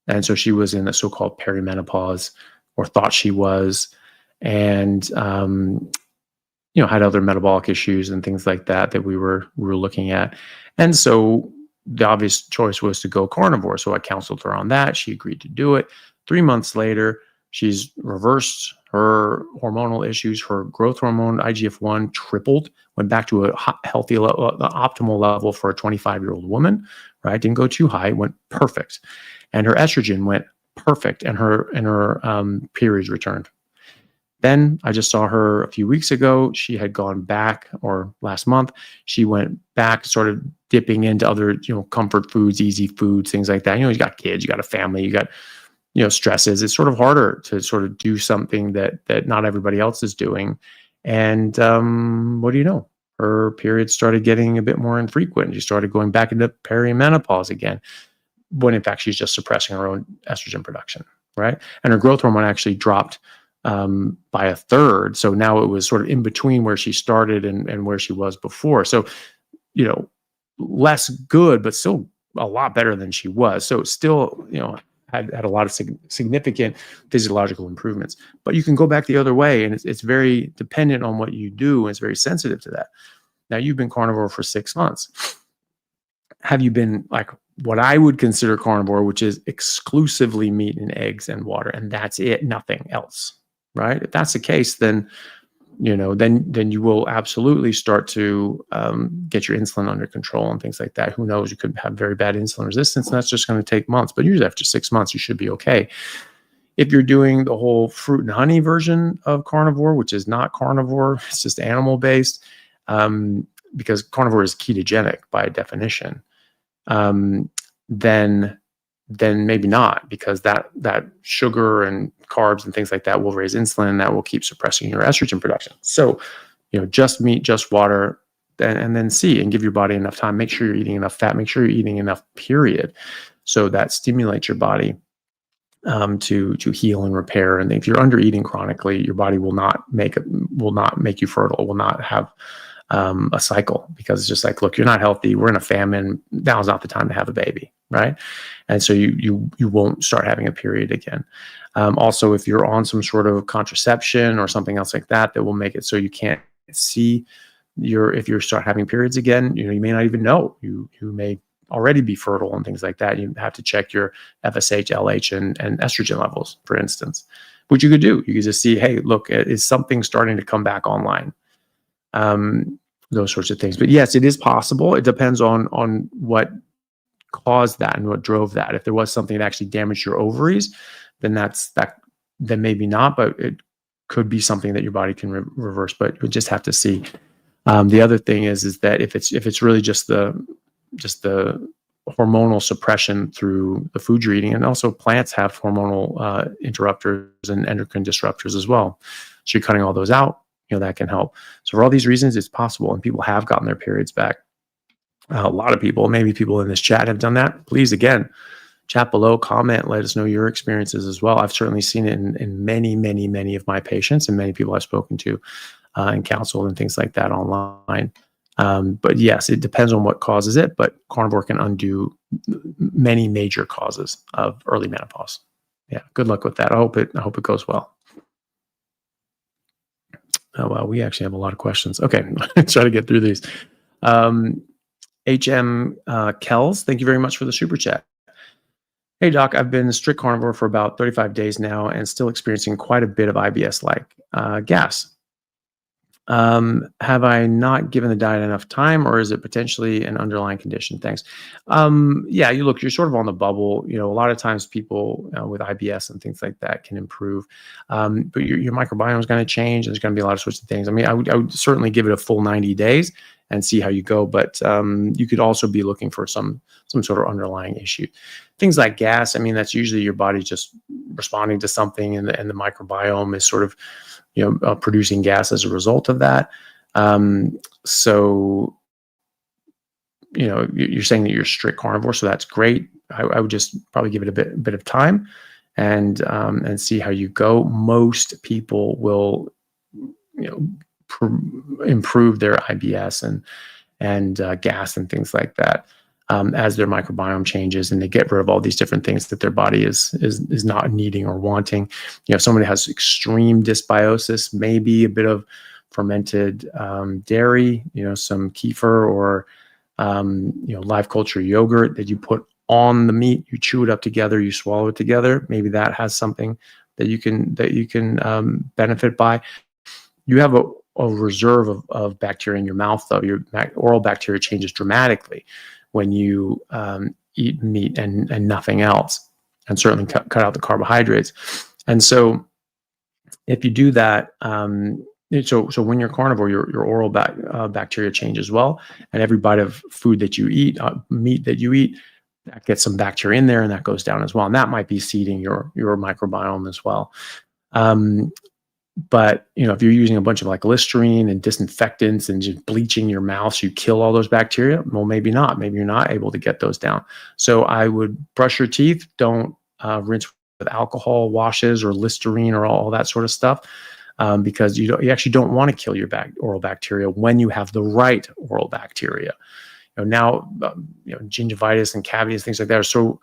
and so she was in a so-called perimenopause, or thought she was, and had other metabolic issues and things like that we were looking at. And so the obvious choice was to go carnivore. So I counseled her on that. She agreed to do it. 3 months later, she's reversed her hormonal issues. Her growth hormone, IGF-1, tripled, went back to a healthy level, the optimal level for a 25-year-old woman, right? Didn't go too high, went perfect. And her estrogen went perfect, and her periods returned. Then I just saw her a few weeks ago. She had gone back, or last month, she went back, sort of dipping into other, comfort foods, easy foods, things like that. You got kids, you got a family, you got, stresses. It's sort of harder to sort of do something that not everybody else is doing. And what do you know? Her periods started getting a bit more infrequent. She started going back into perimenopause again, when in fact she's just suppressing her own estrogen production, right? And her growth hormone actually dropped by a third. So now it was sort of in between where she started and where she was before. So, less good, but still a lot better than she was. So still, had a lot of significant physiological improvements. But you can go back the other way, and it's very dependent on what you do, and it's very sensitive to that. Now, you've been carnivore for 6 months. Have you been like what I would consider carnivore, which is exclusively meat and eggs and water, and that's it, nothing else, right? If that's the case, then then you will absolutely start to get your insulin under control and things like that. Who knows? You could have very bad insulin resistance, and that's just going to take months. But usually after 6 months, you should be okay. If you're doing the whole fruit and honey version of carnivore, which is not carnivore, it's just animal based, because carnivore is ketogenic by definition, then maybe not, because that sugar and carbs and things like that will raise insulin, and that will keep suppressing your estrogen production. So, just meat, just water, and then see and give your body enough time. Make sure you're eating enough fat. Make sure you're eating enough, period. So that stimulates your body to heal and repair. And if you're under eating chronically, your body will not make you fertile, will not have a cycle, because it's just like, look, you're not healthy. We're in a famine. Now's not the time to have a baby, right? And so you won't start having a period again. Also, if you're on some sort of contraception or something else like that, that will make it so you can't see if you start having periods again, you may not even know. You may already be fertile and things like that. You have to check your FSH, LH, and estrogen levels, for instance, which you could do. You could just see, hey, look, is something starting to come back online? Those sorts of things. But yes, it is possible. It depends on what caused that and what drove that. If there was something that actually damaged your ovaries, then then maybe not, but it could be something that your body can reverse, but you just have to see. The other thing is that if it's really just the hormonal suppression through the food you're eating, and also plants have hormonal interrupters and endocrine disruptors as well. So you're cutting all those out, that can help. So for all these reasons, it's possible, and people have gotten their periods back. A lot of people, maybe people in this chat, have done that. Please, again, chat below, comment, let us know your experiences as well. I've certainly seen it in many, many, many of my patients and many people I've spoken to and counseled and things like that online. But yes, it depends on what causes it, but carnivore can undo many major causes of early menopause. Yeah, good luck with that. I hope it goes well. Oh, well, we actually have a lot of questions. Okay, let's try to get through these. HM Kells, thank you very much for the super chat. Hey, Doc, I've been a strict carnivore for about 35 days now and still experiencing quite a bit of IBS-like gas. Have I not given the diet enough time, or is it potentially an underlying condition? Thanks. Yeah, you're sort of on the bubble. A lot of times people with IBS and things like that can improve, but your microbiome is going to change, and there's going to be a lot of sorts of things. I mean, I would certainly give it a full 90 days and see how you go, but you could also be looking for some sort of underlying issue. Things like gas, I mean, that's usually your body just responding to something, and the microbiome is sort of producing gas as a result of that. So, you're saying that you're strict carnivore, so that's great. I would just probably give it a bit of time and see how you go. Most people will, improve their IBS and gas and things like that as their microbiome changes, and they get rid of all these different things that their body is not needing or wanting. If somebody has extreme dysbiosis, maybe a bit of fermented dairy, some kefir or live culture yogurt that you put on the meat, you chew it up together, you swallow it together. Maybe that has something that you can benefit by. You have a reserve of bacteria in your mouth, though. Your oral bacteria changes dramatically when you eat meat and nothing else, and certainly cut out the carbohydrates. And so if you do that, so when you're carnivore, your oral bacteria change as well, and every bite of food that you eat, meat that you eat, that gets some bacteria in there, and that goes down as well. And that might be seeding your microbiome as well. But if you're using a bunch of like Listerine and disinfectants and just bleaching your mouth so you kill all those bacteria, well, maybe not. Maybe you're not able to get those down. So I would brush your teeth. Don't rinse alcohol washes or Listerine or all that sort of stuff, because you actually don't want to kill your oral bacteria when you have the right oral bacteria. Now, gingivitis and cavities, things like that are so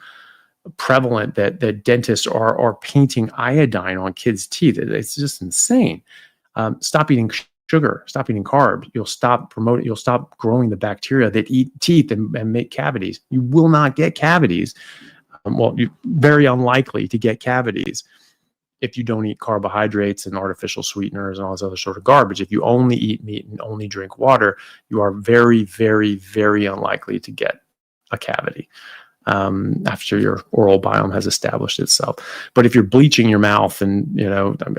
prevalent that dentists are painting iodine on kids' teeth. It's just insane. Stop eating sugar, stop eating carbs. You'll stop growing the bacteria that eat teeth and make cavities. You will not get cavities. You're very unlikely to get cavities if you don't eat carbohydrates and artificial sweeteners and all this other sort of garbage. If you only eat meat and only drink water, you are very, very, very unlikely to get a cavity after your oral biome has established itself. But if you're bleaching your mouth, and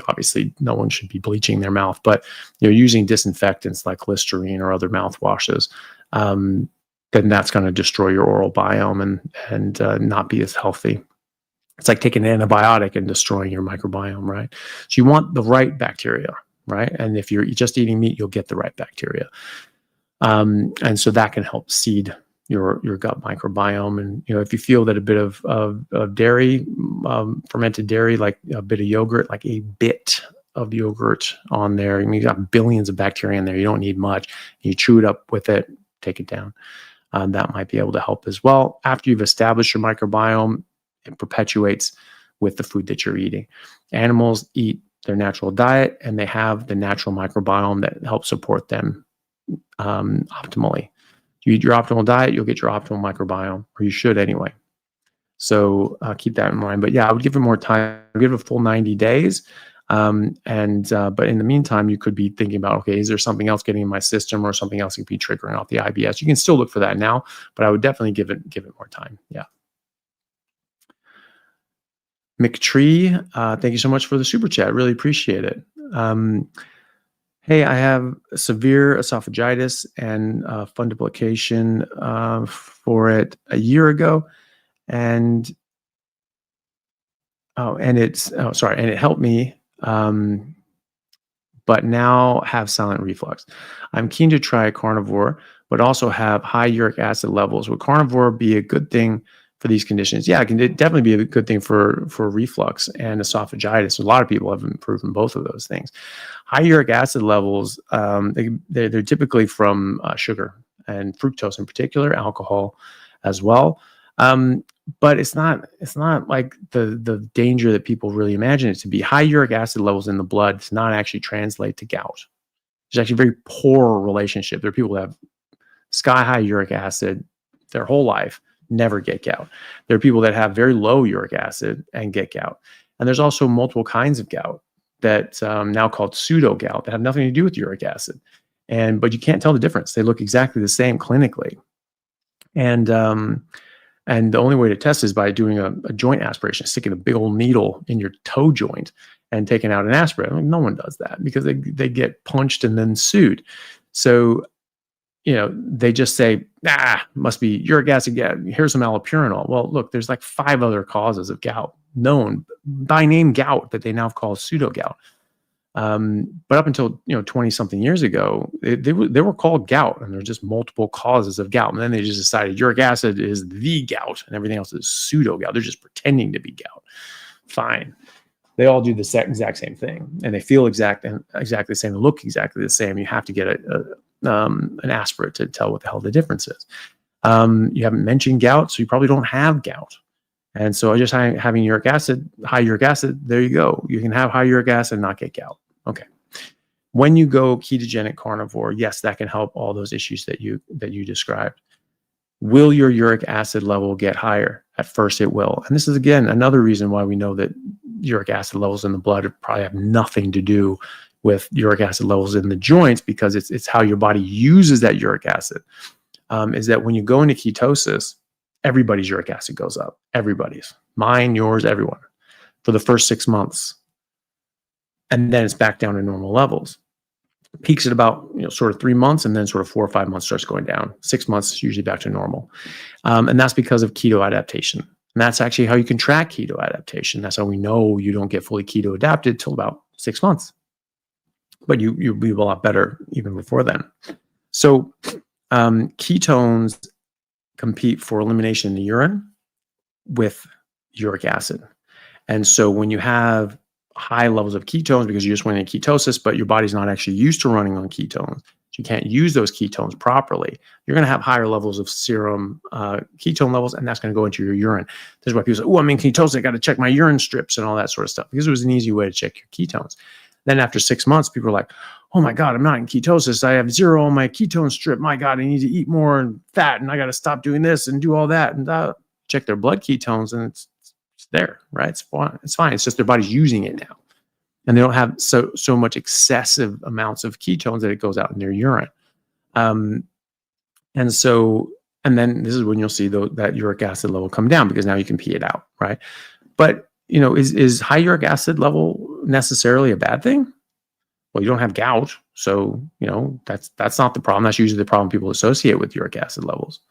obviously no one should be bleaching their mouth, but you're using disinfectants like Listerine or other mouthwashes, then that's going to destroy your oral biome and not be as healthy. It's like taking an antibiotic and destroying your microbiome, right? So you want the right bacteria, right? And if you're just eating meat, you'll get the right bacteria. And so that can help seed your gut microbiome. And if you feel that a bit of dairy, fermented dairy, like a bit of yogurt, like a bit of yogurt on there, you got billions of bacteria in there. You don't need much. You chew it up with it, take it down. That might be able to help as well. After you've established your microbiome, it perpetuates with the food that you're eating. Animals eat their natural diet, and they have the natural microbiome that helps support them optimally. You eat your optimal diet, you'll get your optimal microbiome, or you should anyway. So keep that in mind. But yeah, I would give it more time. Give it a full 90 days. But in the meantime, you could be thinking about, okay, is there something else getting in my system or something else that could be triggering off the IBS? You can still look for that now, but I would definitely give it more time. Yeah. McTree, thank you so much for the super chat. Really appreciate it. Hey, I have severe esophagitis and fundoplication for it a year ago, and it helped me, but now have silent reflux. I'm keen to try carnivore, but also have high uric acid levels. Would carnivore be a good thing for these conditions? Yeah, it can definitely be a good thing for reflux and esophagitis. A lot of people have improved in both of those things. High uric acid levels, they're typically from sugar and fructose in particular, alcohol as well. But it's not like the danger that people really imagine it to be. High uric acid levels in the blood does not actually translate to gout. There's actually a very poor relationship. There are people that have sky high uric acid their whole life, never get gout. There are people that have very low uric acid and get gout. And there's also multiple kinds of gout that now called pseudo gout that have nothing to do with uric acid. But you can't tell the difference. They look exactly the same clinically. And the only way to test is by doing a joint aspiration, sticking a big old needle in your toe joint and taking out an aspirin. I mean, no one does that because they get punched and then sued. So, they just say, must be uric acid. Here's some allopurinol. Well, look, there's like 5 other causes of gout known by name gout that they now call pseudo gout. But up until 20 something years ago, they were called gout, and there's just multiple causes of gout. And then they just decided uric acid is the gout, and everything else is pseudo gout. They're just pretending to be gout. Fine. They all do the exact same thing, and they feel exactly the same, and look exactly the same. You have to get an aspirate to tell what the hell the difference is. You haven't mentioned gout, so you probably don't have gout. And so just having high uric acid, there you go. You can have high uric acid and not get gout. Okay. When you go ketogenic carnivore, yes, that can help all those issues that you described. Will your uric acid level get higher? At first it will. And this is, again, another reason why we know that uric acid levels in the blood probably have nothing to do with uric acid levels in the joints, because it's how your body uses that uric acid. Is that when you go into ketosis, everybody's uric acid goes up. Everybody's. Mine, yours, everyone. For the first 6 months. And then it's back down to normal levels. Peaks at about sort of 3 months, and then sort of 4 or 5 months starts going down. 6 months usually back to normal. And that's because of keto adaptation. And that's actually how you can track keto adaptation. That's how we know you don't get fully keto adapted till about 6 months. But you'll be a lot better even before then. So ketones compete for elimination in the urine with uric acid. And so when you have high levels of ketones because you just went in ketosis, but your body's not actually used to running on ketones, so you can't use those ketones properly, you're going to have higher levels of serum ketone levels, and that's going to go into your urine. This is why people say, oh, I'm in ketosis, I got to check my urine strips and all that sort of stuff, because it was an easy way to check your ketones. Then after 6 months, people are like, oh my God, I'm not in ketosis. I have 0 on my ketone strip. My God, I need to eat more fat, and I got to stop doing this and do all that. And check their blood ketones, and it's there, right? It's fine. It's fine. It's just their body's using it now, and they don't have so much excessive amounts of ketones that it goes out in their urine. And then this is when you'll see that uric acid level come down, because now you can pee it out, right? But is high uric acid level necessarily a bad thing? Well, you don't have gout, so that's not the problem. That's usually the problem people associate with uric acid levels.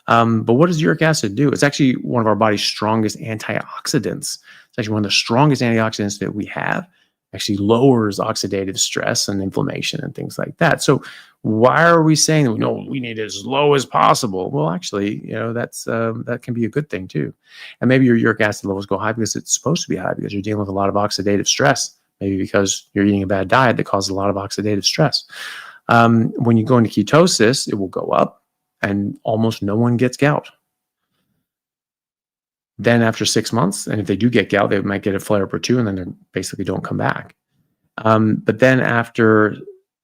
But what does uric acid do? It's actually one of our body's strongest antioxidants. It's actually one of the strongest antioxidants that we have. Actually lowers oxidative stress and inflammation and things like that. So why are we saying that we need it as low as possible? Well, actually, that can be a good thing too. And maybe your uric acid levels go high because it's supposed to be high, because you're dealing with a lot of oxidative stress. Maybe because you're eating a bad diet that causes a lot of oxidative stress. When you go into ketosis, it will go up, and almost no one gets gout. Then after 6 months, and if they do get gout, they might get a flare-up or two, and then they basically don't come back. But then after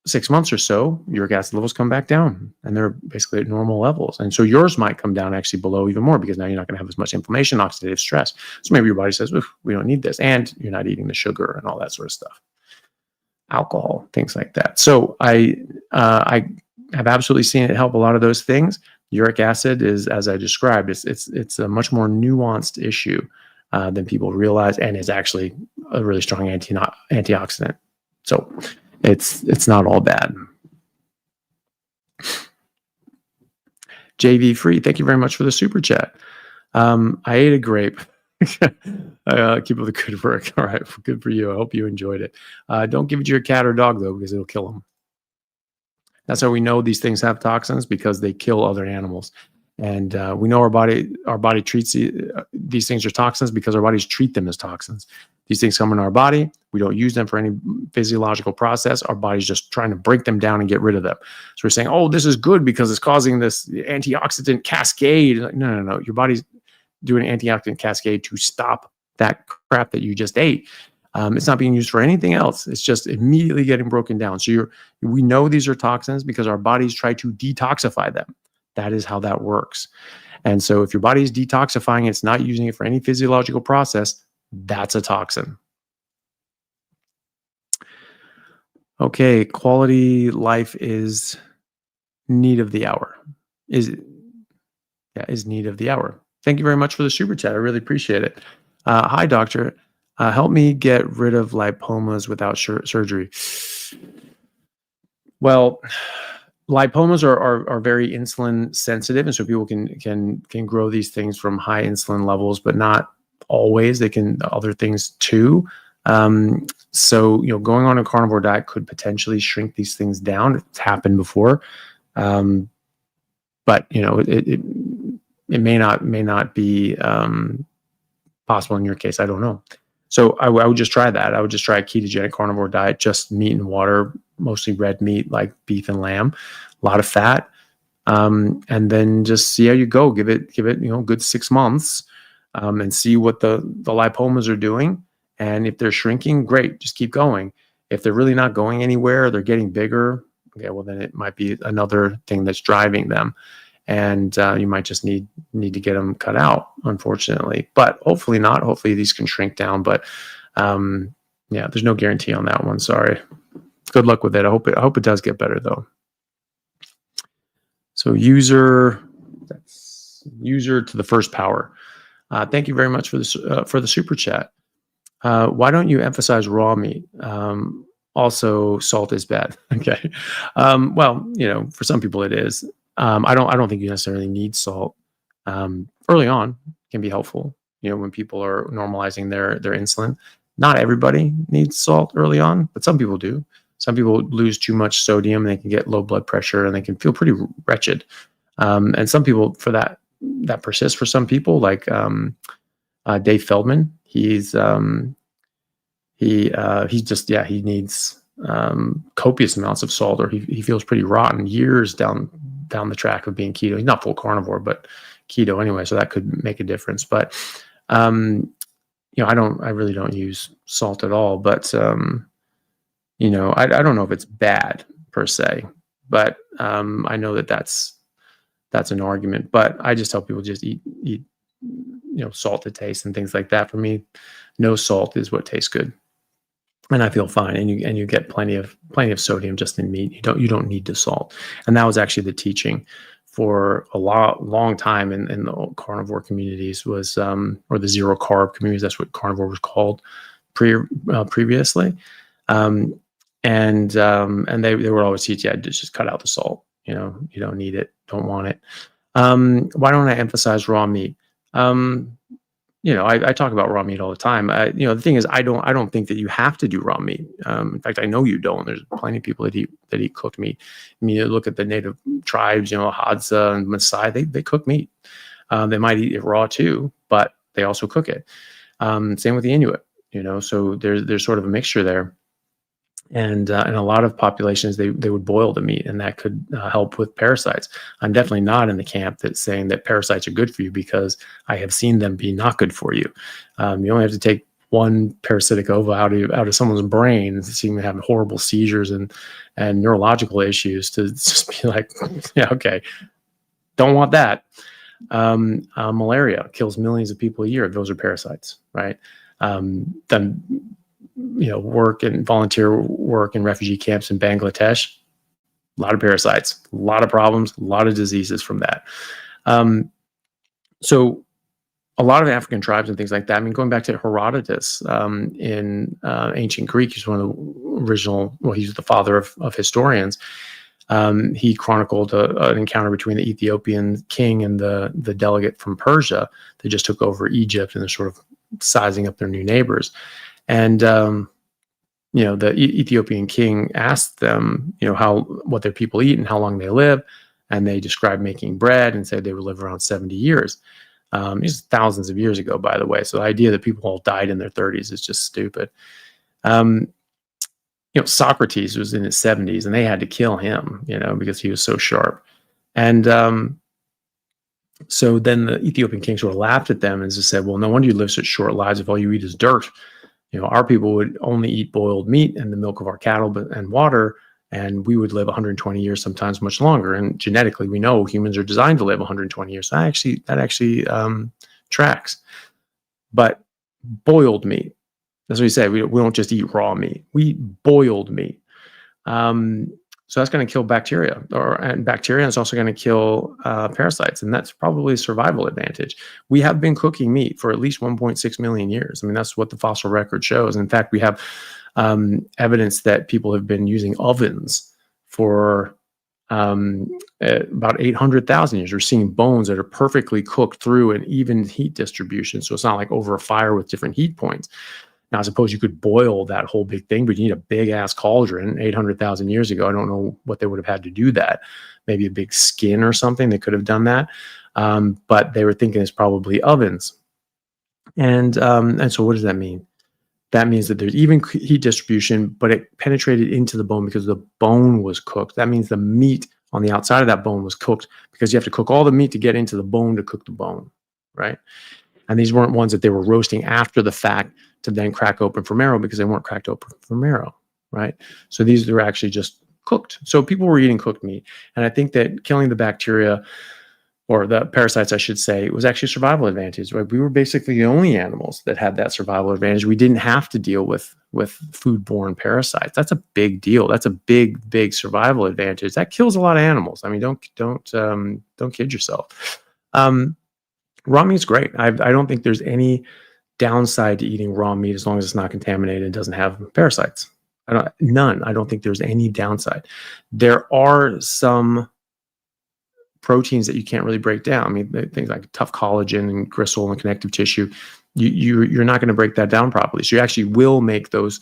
6 months or so, uric acid levels come back down, and they're basically at normal levels. And so yours might come down actually below even more, because now you're not going to have as much inflammation, oxidative stress. So maybe your body says, we don't need this. And you're not eating the sugar and all that sort of stuff. Alcohol, things like that. So I have absolutely seen it help a lot of those things. Uric acid is, as I described, it's a much more nuanced issue than people realize, and is actually a really strong antioxidant. So it's not all bad. JV Free, thank you very much for the super chat. I ate a grape. Keep up the good work. All right, good for you. I hope you enjoyed it. Don't give it to your cat or dog though, because it'll kill them. That's how we know these things have toxins, because they kill other animals. And we know our body treats these things are toxins because our bodies treat them as toxins. These things come in our body. We don't use them for any physiological process. Our body's just trying to break them down and get rid of them. So we're saying, oh, this is good because it's causing this antioxidant cascade. No. Your body's doing an antioxidant cascade to stop that crap that you just ate. It's not being used for anything else. It's just immediately getting broken down. So we know these are toxins because our bodies try to detoxify them. That is how that works. And so if your body is detoxifying, it's not using it for any physiological process, that's a toxin. Okay, quality life is need of the hour. Is need of the hour. Thank you very much for the super chat. I really appreciate it. Hi, doctor. Help me get rid of lipomas without surgery. Well, lipomas are very insulin sensitive, and so people can grow these things from high insulin levels, but not always. They can other things too. So going on a carnivore diet could potentially shrink these things down. It's happened before, but it may not be possible in your case. I don't know. So I would just try that. I would just try a ketogenic carnivore diet, just meat and water, mostly red meat like beef and lamb, a lot of fat, and then just see how you go. Give it good 6 months, and see what the lipomas are doing. And if they're shrinking, great, just keep going. If they're really not going anywhere, they're getting bigger, okay, well then it might be another thing that's driving them. And you might just need to get them cut out, unfortunately. But hopefully not. Hopefully these can shrink down. But there's no guarantee on that one. Sorry. Good luck with it. I hope it does get better though. So user to the first power. Thank you very much for the super chat. Why don't you emphasize raw meat? Also, salt is bad. Okay. Well, for some people it is. I don't think you necessarily need salt. Early on can be helpful. When people are normalizing their insulin. Not everybody needs salt early on, but some people do. Some people lose too much sodium and they can get low blood pressure and they can feel pretty wretched. And some people, for that persists for some people, like Dave Feldman. He's he just, yeah, he needs copious amounts of salt, or he feels pretty rotten years down the track of being keto. He's not full carnivore, but keto anyway, so that could make a difference. But you know, I really don't use salt at all. But you know, I don't know if it's bad per se, but I know that that's an argument. But I just tell people just eat you know, salt to taste and things like that. For me, no salt is what tastes good, and I feel fine. And you get plenty of sodium just in meat. You don't need to salt. And that was actually the teaching for a long time in the carnivore communities, was or the zero carb communities. That's what carnivore was called previously. And they would always teach, yeah, just cut out the salt. You know, you don't need it, don't want it. Why don't I emphasize raw meat? You know, I talk about raw meat all the time. You know, the thing is, I don't think that you have to do raw meat. In fact, I know you don't. There's plenty of people that eat cooked meat. I mean, you look at the native tribes, you know, Hadza and Maasai, they cook meat. They might eat it raw too, but they also cook it. Same with the Inuit, you know, so there's sort of a mixture there. And in a lot of populations, they would boil the meat, and that could help with parasites. I'm definitely not in the camp that's saying that parasites are good for you, because I have seen them be not good for you. You only have to take one parasitic ova out of someone's brain and see them having horrible seizures and neurological issues to just be like, yeah, okay, don't want that. Malaria kills millions of people a year. Those are parasites, right? Then, you know, volunteer work in refugee camps in Bangladesh, a lot of parasites, a lot of problems, a lot of diseases from that. So a lot of African tribes and things like that. I mean, going back to Herodotus in ancient Greek, he's one of the original, well, he's the father of historians. He chronicled an encounter between the Ethiopian king and the delegate from Persia that just took over Egypt, and they're sort of sizing up their new neighbors. And, you know, the Ethiopian king asked them, you know, what their people eat and how long they live. And they described making bread and said they would live around 70 years. This is thousands of years ago, by the way. So the idea that people all died in their 30s is just stupid. You know, Socrates was in his 70s, and they had to kill him, you know, because he was so sharp. And so then the Ethiopian king sort of laughed at them and just said, well, no wonder you live such short lives if all you eat is dirt. You know, our people would only eat boiled meat and the milk of our cattle and water, and we would live 120 years, sometimes much longer. And genetically, we know humans are designed to live 120 years. So that actually tracks. But boiled meat, that's what you say. We don't just eat raw meat. We eat boiled meat. So that's going to kill bacteria, and bacteria is also going to kill parasites, and that's probably a survival advantage. We have been cooking meat for at least 1.6 million years. I mean, that's what the fossil record shows. In fact, we have evidence that people have been using ovens for about 800,000 years. We're seeing bones that are perfectly cooked through an even heat distribution, so it's not like over a fire with different heat points. Now, I suppose you could boil that whole big thing, but you need a big ass cauldron 800,000 years ago. I don't know what they would have had to do that. Maybe a big skin or something. They could have done that. But they were thinking it's probably ovens. And so what does that mean? That means that there's even heat distribution, but it penetrated into the bone because the bone was cooked. That means the meat on the outside of that bone was cooked, because you have to cook all the meat to get into the bone to cook the bone, right? And these weren't ones that they were roasting after the fact to then crack open for marrow, because they weren't cracked open for marrow, right? So these were actually just cooked. So people were eating cooked meat. And I think that killing the bacteria, or the parasites, I should say, was actually a survival advantage, right? We were basically the only animals that had that survival advantage. We didn't have to deal with foodborne parasites. That's a big deal. That's a big survival advantage. That kills a lot of animals. I mean, don't kid yourself. Raw meat's great. I don't think there's any downside to eating raw meat as long as it's not contaminated and doesn't have parasites. None. I don't think there's any downside. There are some proteins that you can't really break down. I mean, things like tough collagen and gristle and connective tissue, you're not going to break that down properly. So you actually will make those,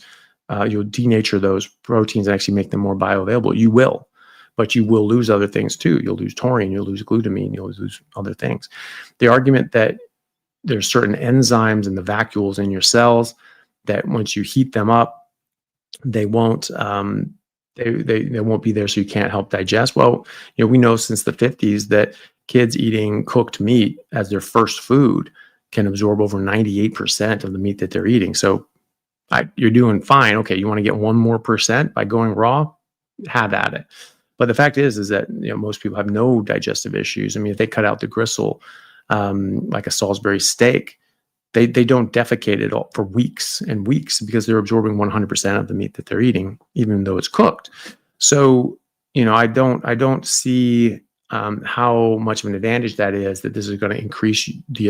you'll denature those proteins and actually make them more bioavailable. You will, but you will lose other things too. You'll lose taurine, you'll lose glutamine, you'll lose other things. The argument that there's certain enzymes in the vacuoles in your cells that once you heat them up, they won't they won't be there, so you can't help digest. Well, we know since the 50s that kids eating cooked meat as their first food can absorb over 98% of the meat that they're eating. So you're doing fine. Okay, you want to get 1 more percent by going raw? Have at it. But the fact is that most people have no digestive issues. I mean, if they cut out the gristle, like a Salisbury steak, they don't defecate it all for weeks and weeks because they're absorbing 100% of the meat that they're eating, even though it's cooked. So, I don't see how much of an advantage that is, that this is going to increase the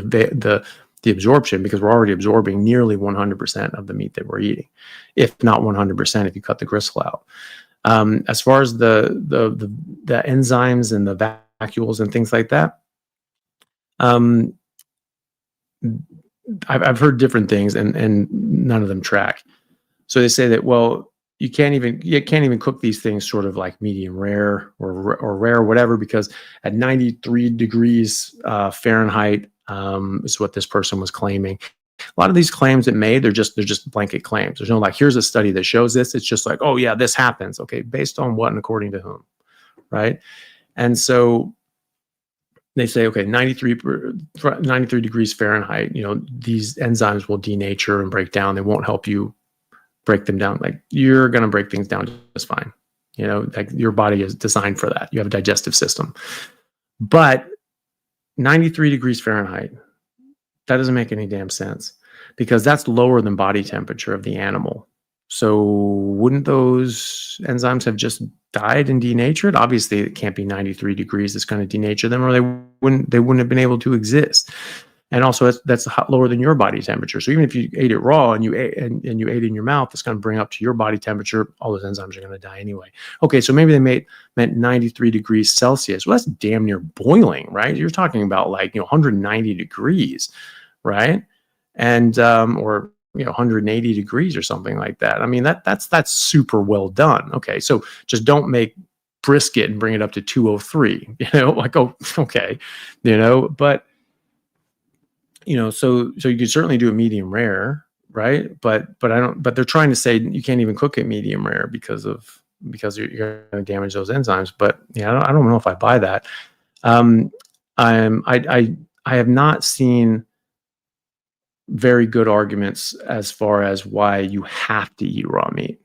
absorption, because we're already absorbing nearly 100% of the meat that we're eating, if not 100% if you cut the gristle out. As far as the enzymes and the vacuoles and things like that, I've heard different things, and none of them track. So they say that, well, you can't even cook these things sort of like medium rare or rare, whatever, because at 93 degrees Fahrenheit is what this person was claiming. A lot of these claims that made, they're just blanket claims. There's no like, here's a study that shows this. It's just like, oh yeah, this happens. Okay, based on what and according to whom, right? And so they say, okay, 93 degrees Fahrenheit, these enzymes will denature and break down. They won't help you break them down. Like, you're going to break things down just fine. Like, your body is designed for that. You have a digestive system. But 93 degrees Fahrenheit, that doesn't make any damn sense, because that's lower than body temperature of the animal. So wouldn't those enzymes have just died and denatured? Obviously, it can't be 93 degrees that's going to denature them, or they wouldn't have been able to exist. And also, that's lower than your body temperature. So even if you ate it raw and you ate it in your mouth, it's going to bring up to your body temperature. All those enzymes are going to die anyway. Okay, so maybe they meant 93 degrees Celsius. Well, that's damn near boiling, right? You're talking about like 190 degrees, right? And or 180 degrees or something like that. I mean, that's super well done. Okay, so just don't make brisket and bring it up to 203. Like, oh, okay, but. So you could certainly do a medium rare, right? But they're trying to say you can't even cook it medium rare because you're going to damage those enzymes. But I don't know if I buy that. I have not seen very good arguments as far as why you have to eat raw meat.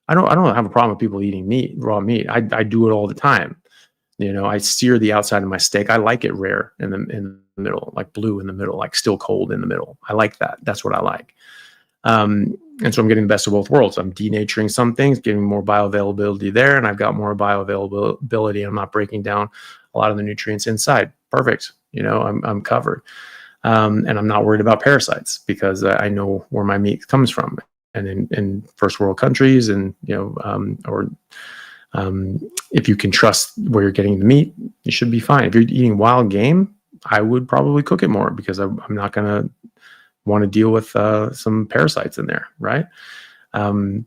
I don't have a problem with people eating raw meat. I do it all the time. I sear the outside of my steak. I like it rare in the middle, like blue in the middle, like still cold in the middle. I like that. That's what I like. And so I'm getting the best of both worlds. I'm denaturing some things, getting more bioavailability there, and I've got more bioavailability. I'm not breaking down a lot of the nutrients inside. Perfect. I'm covered. And I'm not worried about parasites, because I know where my meat comes from. And in first world countries, and if you can trust where you're getting the meat, you should be fine. If you're eating wild game, I would probably cook it more, because I'm not going to want to deal with some parasites in there, right? There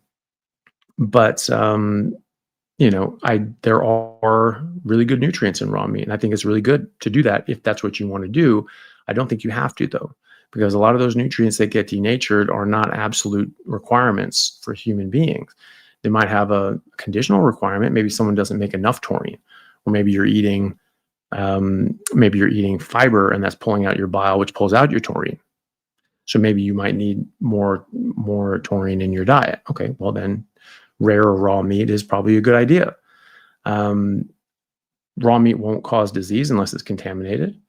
are really good nutrients in raw meat, and I think it's really good to do that if that's what you want to do. I don't think you have to, though, because a lot of those nutrients that get denatured are not absolute requirements for human beings. They might have a conditional requirement. Maybe someone doesn't make enough taurine, or maybe you're eating fiber, and that's pulling out your bile, which pulls out your taurine. So maybe you might need more taurine in your diet. Okay, well then, rare or raw meat is probably a good idea. Raw meat won't cause disease unless it's contaminated,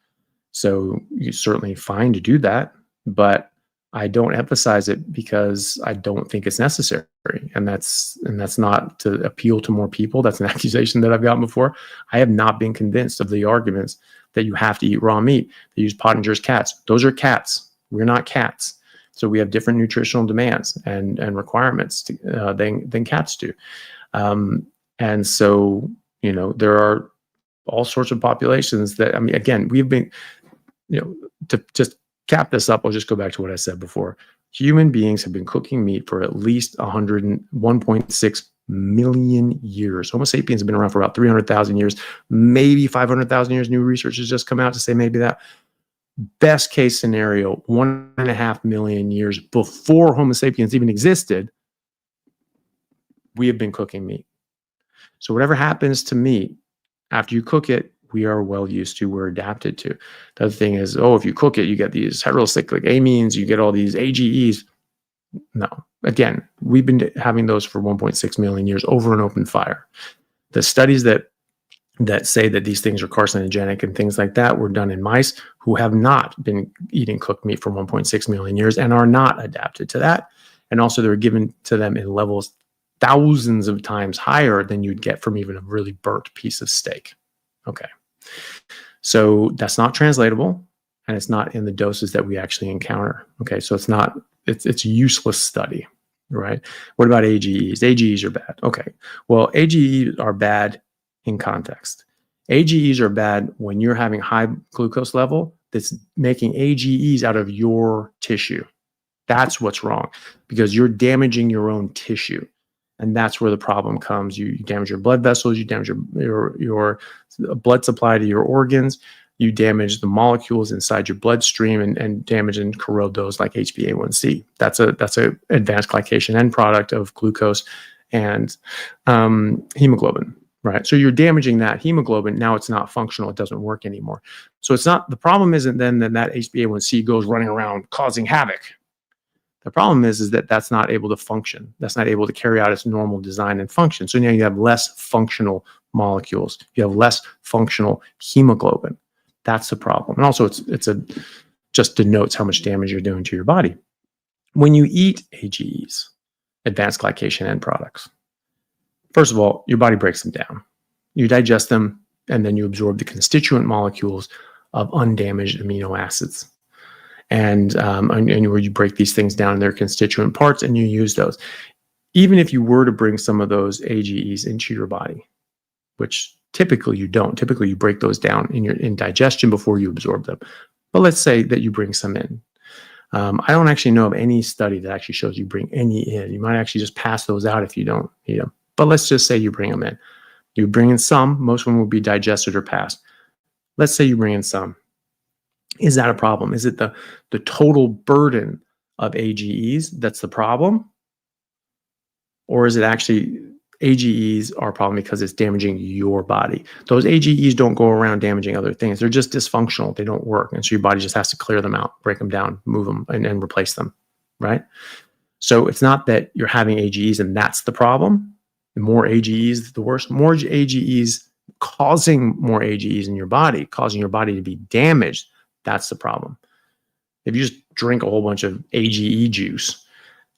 so you're certainly fine to do that. But I don't emphasize it because I don't think it's necessary. And that's not to appeal to more people. That's an accusation that I've gotten before. I have not been convinced of the arguments that you have to eat raw meat. They use Pottinger's cats. Those are cats. We're not cats. So we have different nutritional demands and requirements than cats do. And so, there are all sorts of populations that, again, we've been, to just cap this up, I'll just go back to what I said before. Human beings have been cooking meat for at least 1.6 million years. Homo sapiens have been around for about 300,000 years, maybe 500,000 years. New research has just come out to say maybe that. best case scenario, 1.5 million years before Homo sapiens even existed, we have been cooking meat. So whatever happens to meat after you cook it, we are well used to, we're adapted to. The other thing is, if you cook it, you get these heterocyclic amines, you get all these AGEs. No, again, we've been having those for 1.6 million years over an open fire. The studies that say that these things are carcinogenic and things like that were done in mice who have not been eating cooked meat for 1.6 million years and are not adapted to that. And also they're given to them in levels thousands of times higher than you'd get from even a really burnt piece of steak. Okay. So that's not translatable, and it's not in the doses that we actually encounter. Okay. So it's a useless study, right? What about AGEs? AGEs are bad. Okay. Well, AGEs are bad in context. AGEs are bad when you're having high glucose level that's making AGEs out of your tissue. That's what's wrong, because you're damaging your own tissue. And that's where the problem comes. You damage your blood vessels, you damage your blood supply to your organs, you damage the molecules inside your bloodstream and damage and corrode those like HbA1c. That's a advanced glycation end product of glucose and hemoglobin, right? So you're damaging that hemoglobin. Now it's not functional. It doesn't work anymore. So it's not, the problem isn't then that HbA1c goes running around causing havoc. The problem is that that's not able to function. That's not able to carry out its normal design and function. So now you have less functional molecules. You have less functional hemoglobin. That's the problem. And also just denotes how much damage you're doing to your body. When you eat AGEs, advanced glycation end products, first of all, your body breaks them down. You digest them, and then you absorb the constituent molecules of undamaged amino acids. And where you break these things down in their constituent parts and you use those. Even if you were to bring some of those AGEs into your body, which typically you don't. Typically you break those down in digestion before you absorb them. But let's say that you bring some in. I don't actually know of any study that actually shows you bring any in. You might actually just pass those out if you don't eat them. But let's just say you bring them in. You bring in some. Most of them will be digested or passed. Let's say you bring in some. Is that a problem? Is it the total burden of AGEs that's the problem? Or is it actually AGEs are a problem because it's damaging your body? Those AGEs don't go around damaging other things. They're just dysfunctional. They don't work. And so your body just has to clear them out, break them down, move them, and replace them, right? So it's not that you're having AGEs and that's the problem. The more AGEs, the worse. More AGEs causing more AGEs in your body, causing your body to be damaged. That's the problem. If you just drink a whole bunch of AGE juice,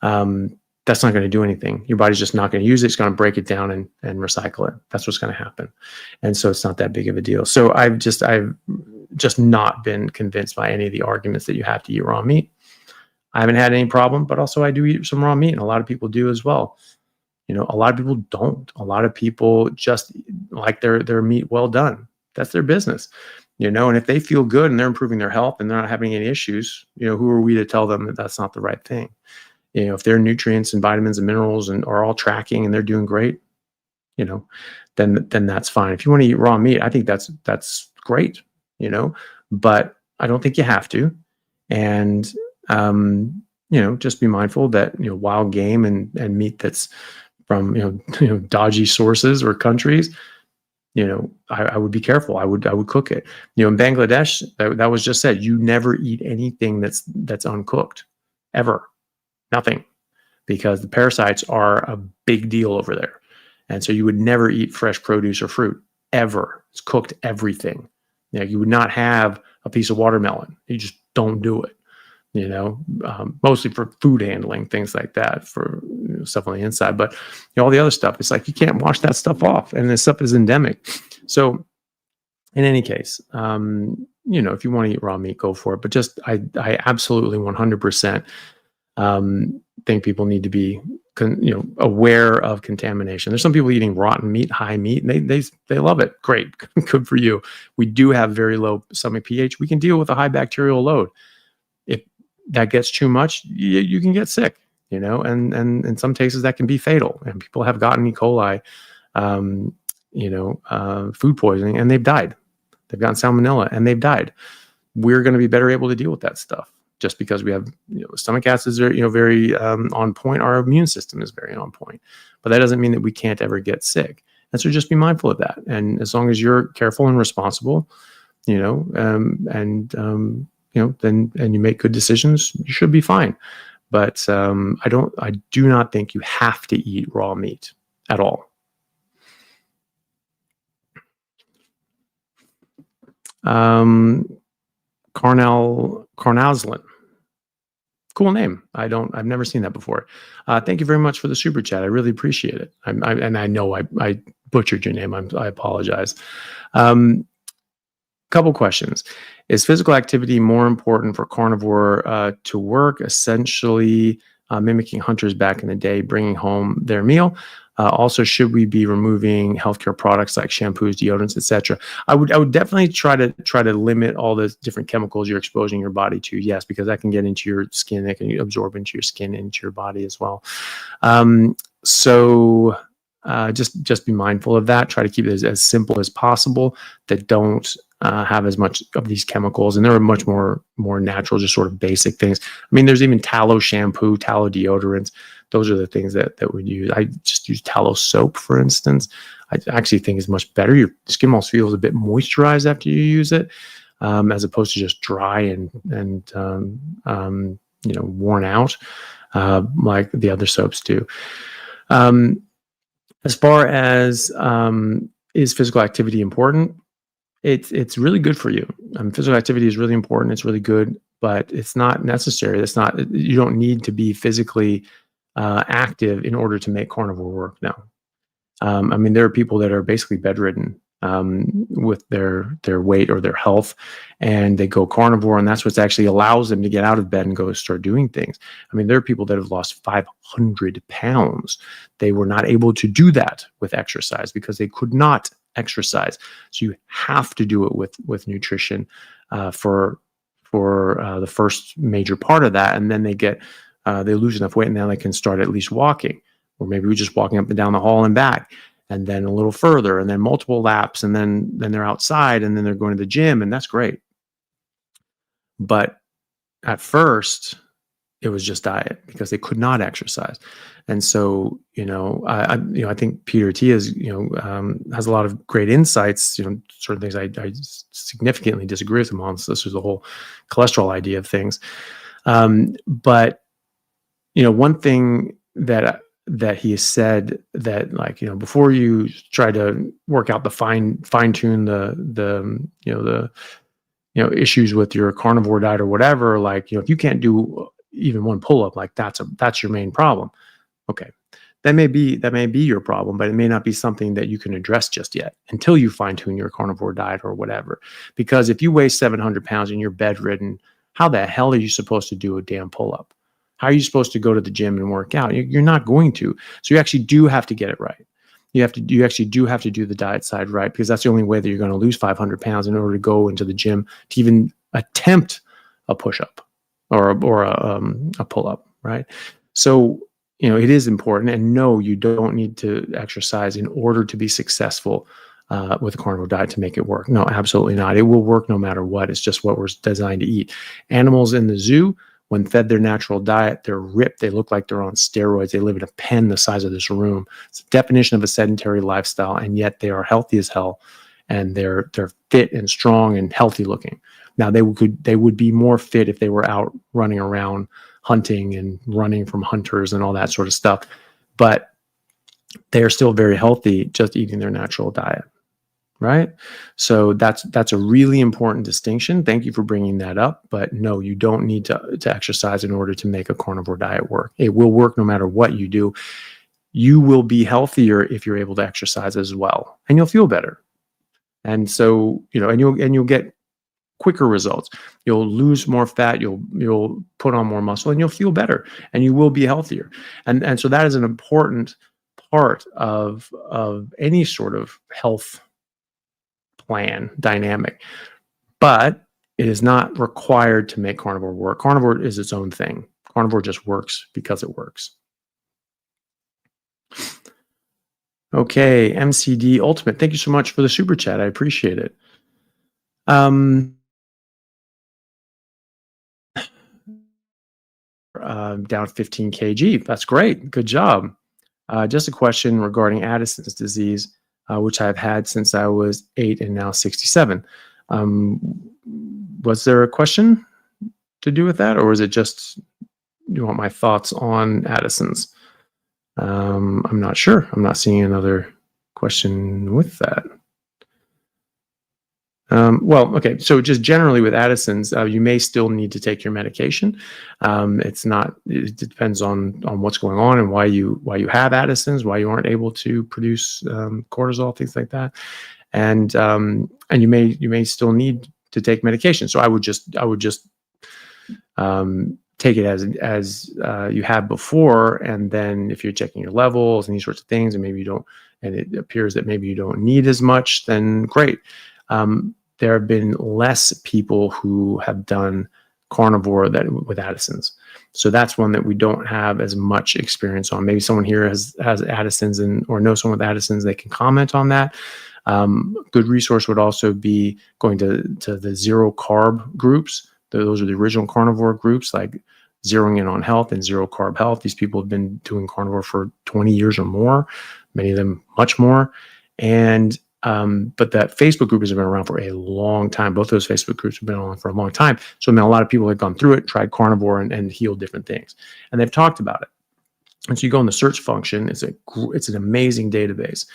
that's not going to do anything. Your body's just not going to use it. It's going to break it down and recycle it. That's what's going to happen. And so it's not that big of a deal. So I've just not been convinced by any of the arguments that you have to eat raw meat. I haven't had any problem, but also I do eat some raw meat, and a lot of people do as well. You know, a lot of people don't. A lot of people just like their meat well done. That's their business. You know, and if they feel good and they're improving their health and they're not having any issues, you know, who are we to tell them that that's not the right thing? You know, if their nutrients and vitamins and minerals are all tracking and they're doing great, you know, then that's fine. If you want to eat raw meat, I think that's great, you know, but I don't think you have to. And, you know, just be mindful that, you know, wild game and meat that's from, you know, dodgy sources or countries, you know, I would be careful. I would cook it. You know, in Bangladesh, that was just said, you never eat anything that's uncooked, ever. Nothing, because the parasites are a big deal over there. And so you would never eat fresh produce or fruit, ever. It's cooked everything. You know, you would not have a piece of watermelon. You just don't do it, you know, mostly for food handling, things like that, for stuff on the inside. But you know, all the other stuff, it's like you can't wash that stuff off, and this stuff is endemic. So in any case, you know, if you want to eat raw meat, go for it. But just I absolutely 100% think people need to be you know, aware of contamination. There's some people eating rotten meat, high meat, and they love it. Great, good for you. We do have very low stomach pH. We can deal with a high bacterial load. If that gets too much, you can get sick. You know, and in some cases that can be fatal. And people have gotten E. coli, you know, food poisoning, and they've died. They've gotten salmonella and they've died. we're going to be better able to deal with that stuff. Just because we have, stomach acids are, very on point, our immune system is very on point. But that doesn't mean that we can't ever get sick. And so just be mindful of that. And as long as you're careful and responsible, then you make good decisions, you should be fine. But I do not think you have to eat raw meat at all. Carnazlin. Cool name. I've never seen that before. Thank you very much for the super chat. I really appreciate it. And I know I butchered your name. I apologize. Couple questions. Is physical activity more important for carnivore to work, essentially mimicking hunters back in the day, bringing home their meal? Also, should we be removing healthcare products like shampoos, deodorants, etc.? I would definitely try to limit all the different chemicals you're exposing your body to. Yes, because that can get into your skin, that can absorb into your skin, into your body as well. So just be mindful of that. Try to keep it as simple as possible. That don't have as much of these chemicals, and there are much more natural, just sort of basic things. I mean, there's even tallow shampoo, tallow deodorants. Those are the things that we use. I just use tallow soap, for instance. I actually think it's much better. Your skin almost feels a bit moisturized after you use it, as opposed to just dry and worn out, like the other soaps do. As far as is physical activity important? It's really good for you. Physical activity is really important. It's really good, but it's not necessary. You don't need to be physically active in order to make carnivore work. No. There are people that are basically bedridden with their weight or their health, and they go carnivore, and that's what actually allows them to get out of bed and go start doing things. There are people that have lost 500 pounds. They were not able to do that with exercise because they could not exercise. So you have to do it with nutrition for the first major part of that, and then they lose enough weight, and then they can start at least walking, or maybe we're just walking up and down the hall and back, and then a little further, and then multiple laps, and then they're outside, and then they're going to the gym, and that's great. But at first, it was just diet because they could not exercise. And so, I think Peter T has a lot of great insights, sort of things I significantly disagree with him on. So this is the whole cholesterol idea of things. But one thing that he has said that, before you try to work out the fine tune the issues with your carnivore diet or whatever, if you can't do even one pull-up, that's your main problem. Okay. That may be your problem, but it may not be something that you can address just yet until you fine tune your carnivore diet or whatever. Because if you weigh 700 pounds and you're bedridden, how the hell are you supposed to do a damn pull-up? How are you supposed to go to the gym and work out? You're not going to. So you actually do have to get it right. You actually do have to do the diet side right, because that's the only way that you're going to lose 500 pounds in order to go into the gym to even attempt a push-up or a pull-up, right? So, it is important. And no, you don't need to exercise in order to be successful with a carnivore diet to make it work. No, absolutely not. It will work no matter what. It's just what we're designed to eat. Animals in the zoo, when fed their natural diet, they're ripped. They look like they're on steroids. They live in a pen the size of this room. It's the definition of a sedentary lifestyle, and yet they are healthy as hell, and they're fit and strong and healthy looking. Now they would be more fit if they were out running around hunting and running from hunters and all that sort of stuff, but they are still very healthy just eating their natural diet. Right? So that's a really important distinction. Thank you for bringing that up. But no, you don't need to exercise in order to make a carnivore diet work. It will work no matter what you do. You will be healthier if you're able to exercise as well, and you'll feel better. And so, and you'll get quicker results. You'll lose more fat, you'll put on more muscle, and you'll feel better, and you will be healthier. And so that is an important part of any sort of health plan dynamic, but it is not required to make carnivore work. Carnivore is its own thing. Carnivore just works because it works. Okay, MCD Ultimate, thank you so much for the super chat. I appreciate it. down 15 kg. That's great. Good job. Just a question regarding Addison's disease, which I've had since I was 8 and now 67. Was there a question to do with that, or is it just you want my thoughts on Addison's? I'm not sure. I'm not seeing another question with that. Well, okay. So just generally with Addison's, you may still need to take your medication. It depends on what's going on and why you have Addison's, why you aren't able to produce cortisol, things like that. And you may still need to take medication. So I would just take it as you have before, and then if you're checking your levels and these sorts of things, and maybe you don't, and it appears that maybe you don't need as much, then great. There have been less people who have done carnivore with Addison's, so that's one that we don't have as much experience on. Maybe someone here has Addison's or knows someone with Addison's, they can comment on that. Good resource would also be going to the zero carb groups. Those are the original carnivore groups, like Zeroing In on Health and Zero Carb Health. These people have been doing carnivore for 20 years or more, many of them much more. And but that Facebook group has been around for a long time. Both those Facebook groups have been on for a long time. So I mean, a lot of people have gone through it, tried carnivore, and healed different things, and they've talked about it. And so you go in the search function. It's an amazing database,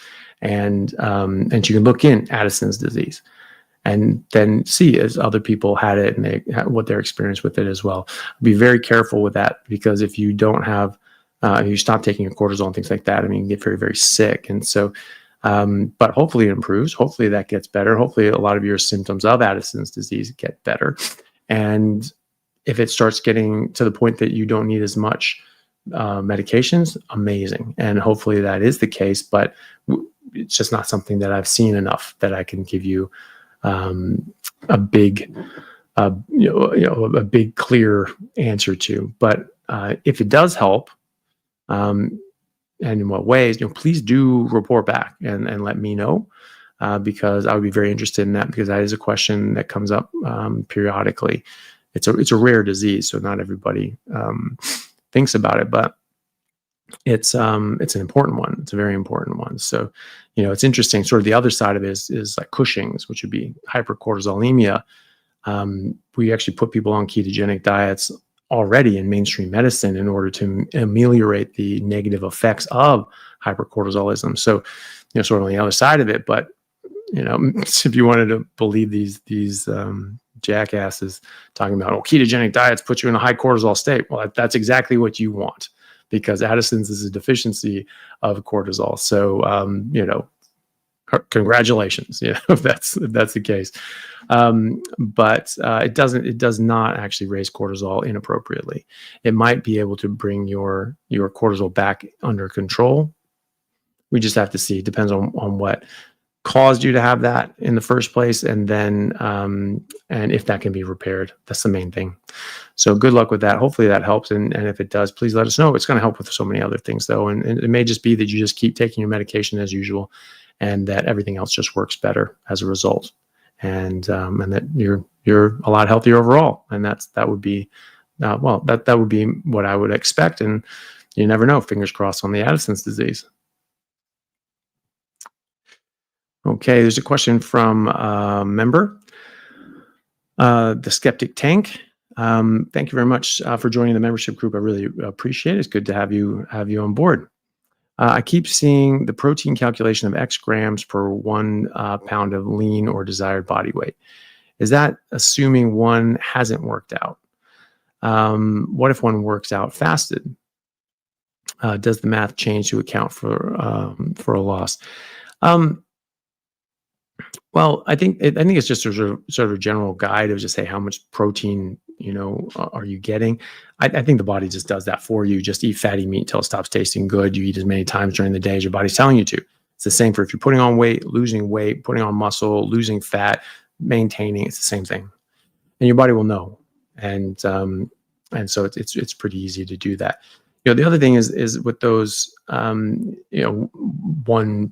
and you can look in Addison's disease, and then see as other people had it and what their experience with it as well. Be very careful with that, because if you don't have, if you stop taking your cortisol and things like that, I mean, you get very, very sick. And so, but hopefully it improves. Hopefully that gets better. Hopefully a lot of your symptoms of Addison's disease get better. And if it starts getting to the point that you don't need as much medications, amazing. And hopefully that is the case, but it's just not something that I've seen enough that I can give you a big, a big clear answer to. But if it does help, and in what ways, please do report back and let me know, because I would be very interested in that, because that is a question that comes up periodically. It's a rare disease, so not everybody thinks about it, but it's an important one. It's a very important one. So, it's interesting. Sort of the other side of it is like Cushing's, which would be hypercortisolemia. We actually put people on ketogenic diets already in mainstream medicine in order to ameliorate the negative effects of hypercortisolism. So, sort of on the other side of it. But, if you wanted to believe these jackasses talking about, ketogenic diets put you in a high cortisol state. Well, that's exactly what you want, because Addison's is a deficiency of cortisol. So, congratulations, if that's the case. But it does not actually raise cortisol inappropriately. It might be able to bring your cortisol back under control. We just have to see. It depends on what caused you to have that in the first place, and then and if that can be repaired. That's the main thing. So good luck with that. Hopefully that helps, and if it does, please let us know. It's going to help with so many other things, though, and it may just be that you just keep taking your medication as usual, and that everything else just works better as a result, and that you're a lot healthier overall. And that would be that would be what I would expect. And you never know. Fingers crossed on the Addison's disease. Okay, there's a question from a member, the Skeptic Tank. Thank you very much for joining the membership group. I really appreciate it. It's good to have you on board. I keep seeing the protein calculation of X grams per 1 pound of lean or desired body weight. Is that assuming one hasn't worked out? What if one works out fasted? Does the math change to account for a loss? Well, I think it's just a sort of a general guide of just say how much protein are you getting. I think the body just does that for you. Just eat fatty meat until it stops tasting good. You eat as many times during the day as your body's telling you to. It's the same for if you're putting on weight, losing weight, putting on muscle, losing fat, maintaining. It's the same thing, and your body will know. And so it's pretty easy to do that. The other thing is with those 1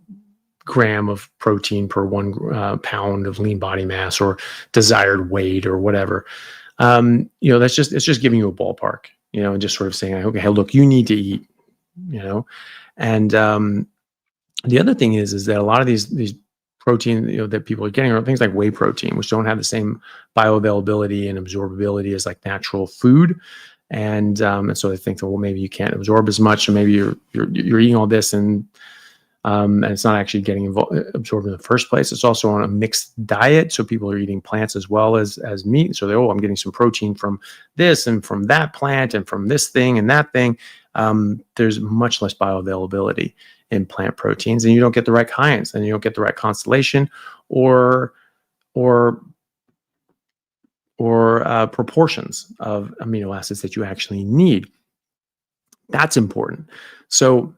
gram of protein per 1 pound of lean body mass or desired weight or whatever. It's just giving you a ballpark. and just sort of saying, okay, hey, look, you need to eat, and the other thing is that a lot of these protein, that people are getting are things like whey protein, which don't have the same bioavailability and absorbability as like natural food. And so they think that, well, maybe you can't absorb as much, or maybe you're eating all this and it's not actually getting absorbed in the first place. It's also on a mixed diet, so people are eating plants as well as meat. So I'm getting some protein from this and from that plant and from this thing and that thing. There's much less bioavailability in plant proteins, and you don't get the right kinds, and you don't get the right constellation or proportions of amino acids that you actually need. That's important. So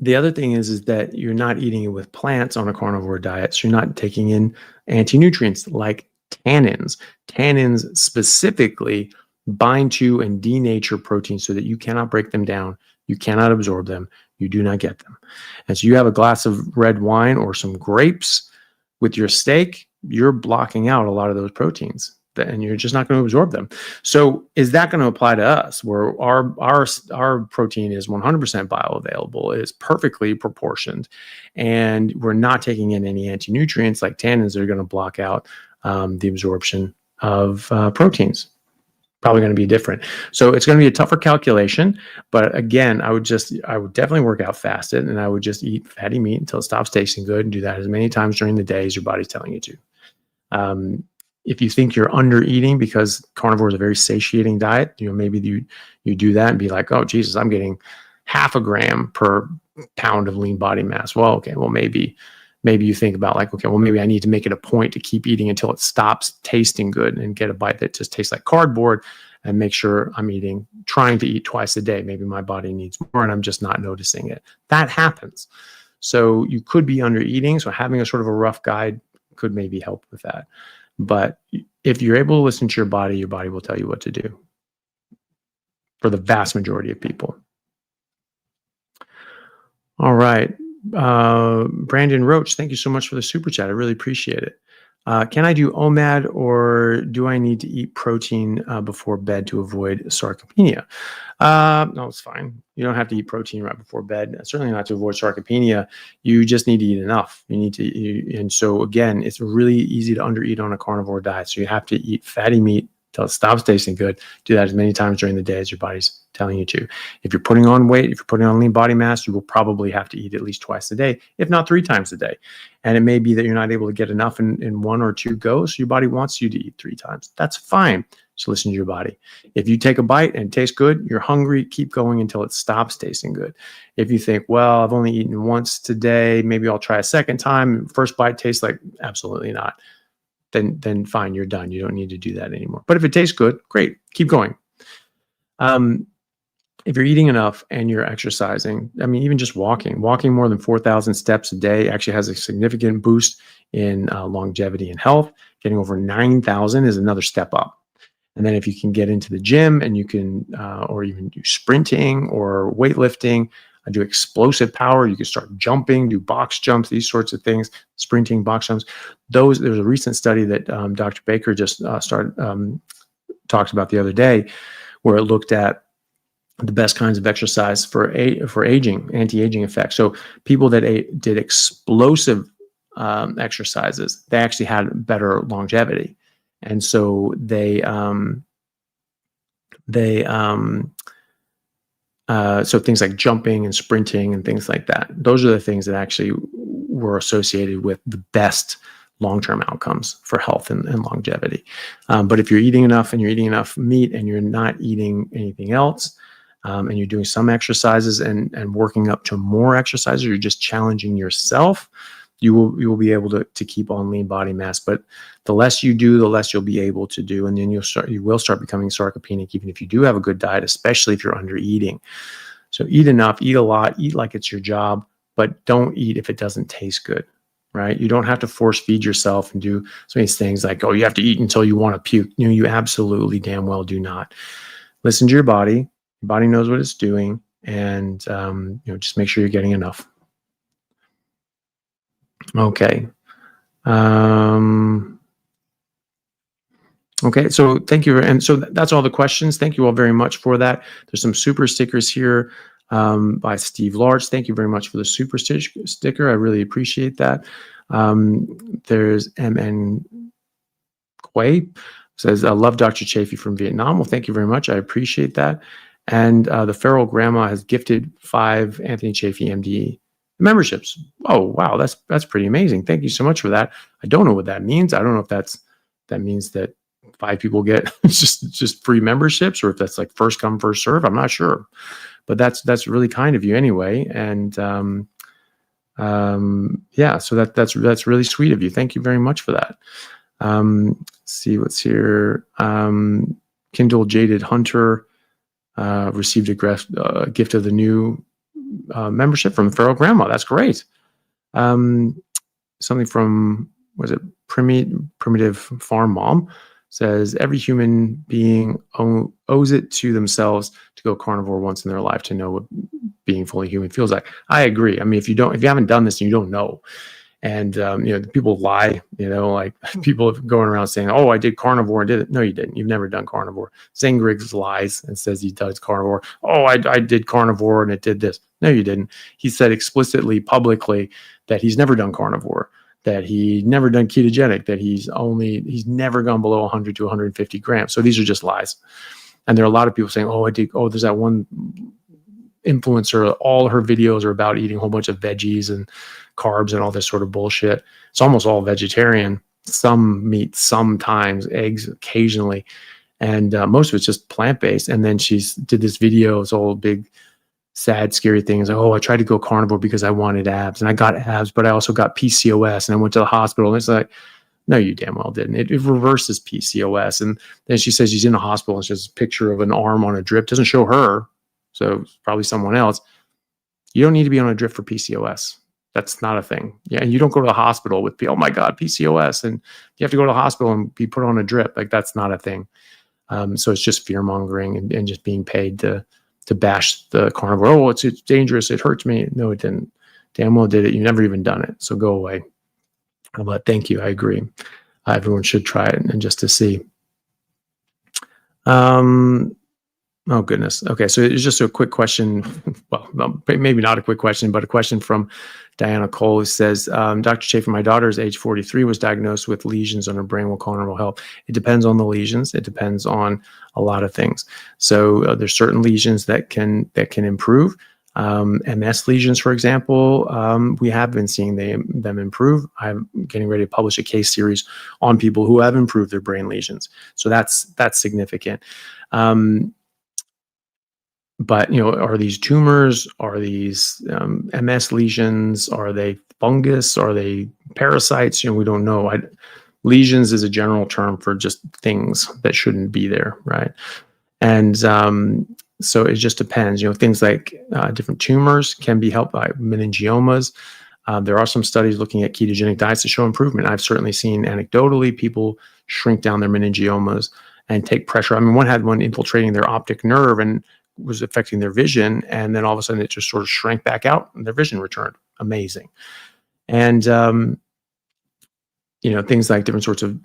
the other thing is that you're not eating it with plants on a carnivore diet. So you're not taking in anti-nutrients like tannins. Tannins specifically bind to and denature proteins so that you cannot break them down. You cannot absorb them. You do not get them. And so you have a glass of red wine or some grapes with your steak, you're blocking out a lot of those proteins, and you're just not going to absorb them. So is that going to apply to us, where our protein is 100% bioavailable, is perfectly proportioned, and we're not taking in any anti-nutrients like tannins that are going to block out the absorption of proteins? Probably going to be different. So it's going to be a tougher calculation, but again, I would definitely work out fasted, and I would just eat fatty meat until it stops tasting good, and do that as many times during the day as your body's telling you to. If you think you're under eating because carnivore is a very satiating diet, maybe you do that and be like, oh Jesus, I'm getting 0.5 gram per pound of lean body mass. Well, okay, well maybe you think about like, okay, well maybe I need to make it a point to keep eating until it stops tasting good, and get a bite that just tastes like cardboard, and make sure I'm trying to eat twice a day. Maybe my body needs more and I'm just not noticing it. That happens. So you could be under eating. So having a sort of a rough guide could maybe help with that. But if you're able to listen to your body will tell you what to do for the vast majority of people. All right. Brandon Roach, thank you so much for the super chat. I really appreciate it. Can I do OMAD, or do I need to eat protein before bed to avoid sarcopenia? No, it's fine. You don't have to eat protein right before bed. Certainly not to avoid sarcopenia. You just need to eat enough. And so again, it's really easy to undereat on a carnivore diet. So you have to eat fatty meat till it stops tasting good. Do that as many times during the day as your body's telling you to. If you're putting on weight, if you're putting on lean body mass, you will probably have to eat at least twice a day, if not 3 times a day. And it may be that you're not able to get enough in 1 or 2 goes, so your body wants you to eat 3 times. That's fine. So listen to your body. If you take a bite and it tastes good, you're hungry, keep going until it stops tasting good. If you think, well, I've only eaten once today, maybe I'll try a second time. First bite tastes like absolutely not. Then fine, you're done. You don't need to do that anymore. But if it tastes good, great, keep going. If you're eating enough and you're exercising, even just walking more than 4,000 steps a day actually has a significant boost in longevity and health. Getting over 9,000 is another step up. And then if you can get into the gym and you can, or even do sprinting or weightlifting, do explosive power, you can start jumping, do box jumps, these sorts of things, sprinting, box jumps. There's a recent study that Dr. Baker just talked about the other day, where it looked at the best kinds of exercise for aging, anti-aging effects. So people that did explosive exercises, they actually had better longevity. And so so things like jumping and sprinting and things like that, those are the things that actually were associated with the best long-term outcomes for health and longevity. But if you're eating enough and you're eating enough meat and you're not eating anything else, and you're doing some exercises and working up to more exercises, you're just challenging yourself, you will be able to keep on lean body mass. But the less you do, the less you'll be able to do, and then you will start becoming sarcopenic, even if you do have a good diet, especially if you're under eating. So eat enough, eat a lot, eat like it's your job, but don't eat if it doesn't taste good, right? You don't have to force feed yourself and do some of these things like, oh, you have to eat until you want to puke. You absolutely damn well do not. Listen to your body. Your body knows what it's doing, and just make sure you're getting enough. Okay. Okay, so thank you. And so that's all the questions. Thank you all very much for that. There's some super stickers here by Steve Large. Thank you very much for the super sticker. I really appreciate that. There's MN Quay says, I love Dr. Chaffee from Vietnam. Well, thank you very much. I appreciate that. And the feral grandma has gifted 5 Anthony Chaffee MD memberships. Oh, wow. That's pretty amazing. Thank you so much for that. I don't know what that means. I don't know if that means that 5 people get just free memberships, or if that's like first come, first serve. I'm not sure, but that's really kind of you anyway. And yeah, so that's really sweet of you. Thank you very much for that. See what's here. Kindle Jaded Hunter received a gift of the new membership from Feral Grandma. That's great. Something from, was it Primitive Farm Mom says, every human being owes it to themselves to go carnivore once in their life to know what being fully human feels like. I agree. I mean, if you haven't done this and you don't know, and people lie, like people going around saying, oh, I did carnivore and did it. No, you didn't. You've never done carnivore. Zane Griggs lies and says he does carnivore. Oh, I did carnivore and it did this. No, you didn't. He said explicitly, publicly, that he's never done carnivore, that he never done ketogenic, that he's never gone below 100 to 150 grams. So these are just lies. And there are a lot of people saying, there's that one influencer, all her videos are about eating a whole bunch of veggies and carbs and all this sort of bullshit. It's almost all vegetarian, some meat, sometimes eggs occasionally. And most of it's just plant-based. And then she's did this video, this whole big, sad, scary thing. It's like, oh, I tried to go carnivore because I wanted abs, and I got abs, but I also got PCOS, and I went to the hospital. And it's like, no, you damn well didn't. It reverses PCOS. And then she says she's in the hospital, and she has a picture of an arm on a drip. Doesn't show her, so it's probably someone else. You don't need to be on a drip for PCOS. That's not a thing. Yeah, and you don't go to the hospital with, oh my God, PCOS, and you have to go to the hospital and be put on a drip. Like, that's not a thing. So it's just fear mongering and just being paid to bash the carnivore. Oh, it's dangerous. It hurts me. No, it didn't. Damn well did it. You've never even done it. So go away. But thank you. I agree. Everyone should try it, and just to see. Oh, goodness. Okay. So it's just a quick question. Well, maybe not a quick question, but a question from Diana Cole, who says, Dr. Chaffee, my daughter is age 43, was diagnosed with lesions on her brain. Will carnivore help? It depends on the lesions. It depends on a lot of things. So there's certain lesions that can improve. MS lesions, for example, we have been seeing them improve. I'm getting ready to publish a case series on people who have improved their brain lesions. So that's significant. But, are these tumors? Are these MS lesions? Are they fungus? Are they parasites? We don't know. Lesions is a general term for just things that shouldn't be there, right? And so it just depends. Things like different tumors can be helped by meningiomas. There are some studies looking at ketogenic diets to show improvement. I've certainly seen anecdotally people shrink down their meningiomas and take pressure. I mean, one had one infiltrating their optic nerve and was affecting their vision, and then all of a sudden it just sort of shrank back out and their vision returned. Amazing. And things like different sorts of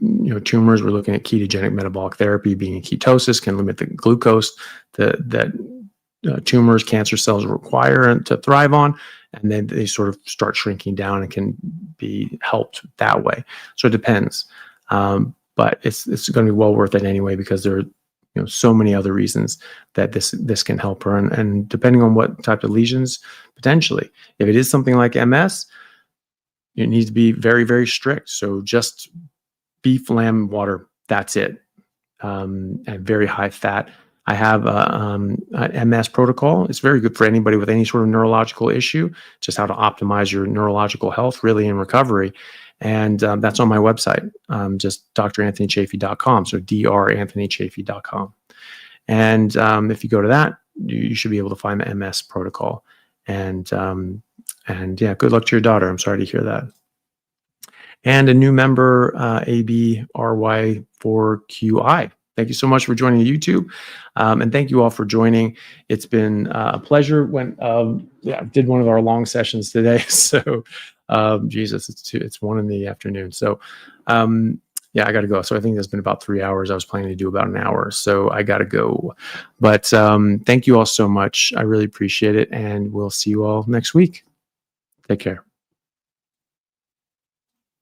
tumors, we're looking at ketogenic metabolic therapy. Being in ketosis can limit the glucose that tumors, cancer cells require to thrive on, and then they sort of start shrinking down and can be helped that way. So it depends, but it's going to be well worth it anyway, because there are so many other reasons that this can help her, and depending on what type of lesions, potentially. If it is something like MS, it needs to be very, very strict. So just beef, lamb, water, that's it, and very high fat. I have an MS protocol. It's very good for anybody with any sort of neurological issue, just how to optimize your neurological health really in recovery. And that's on my website, just dranthonychaffee.com. So dranthonychaffee.com. And if you go to that, you should be able to find the MS protocol. And yeah, good luck to your daughter. I'm sorry to hear that. And a new member, ABRY4QI. Thank you so much for joining YouTube. And thank you all for joining. It's been a pleasure. Did one of our long sessions today. So Jesus, it's 1 in the afternoon. So Yeah, I got to go. So I think that's been about 3 hours. I was planning to do about an hour. So I got to go. But thank you all so much. I really appreciate it. And we'll see you all next week. Take care.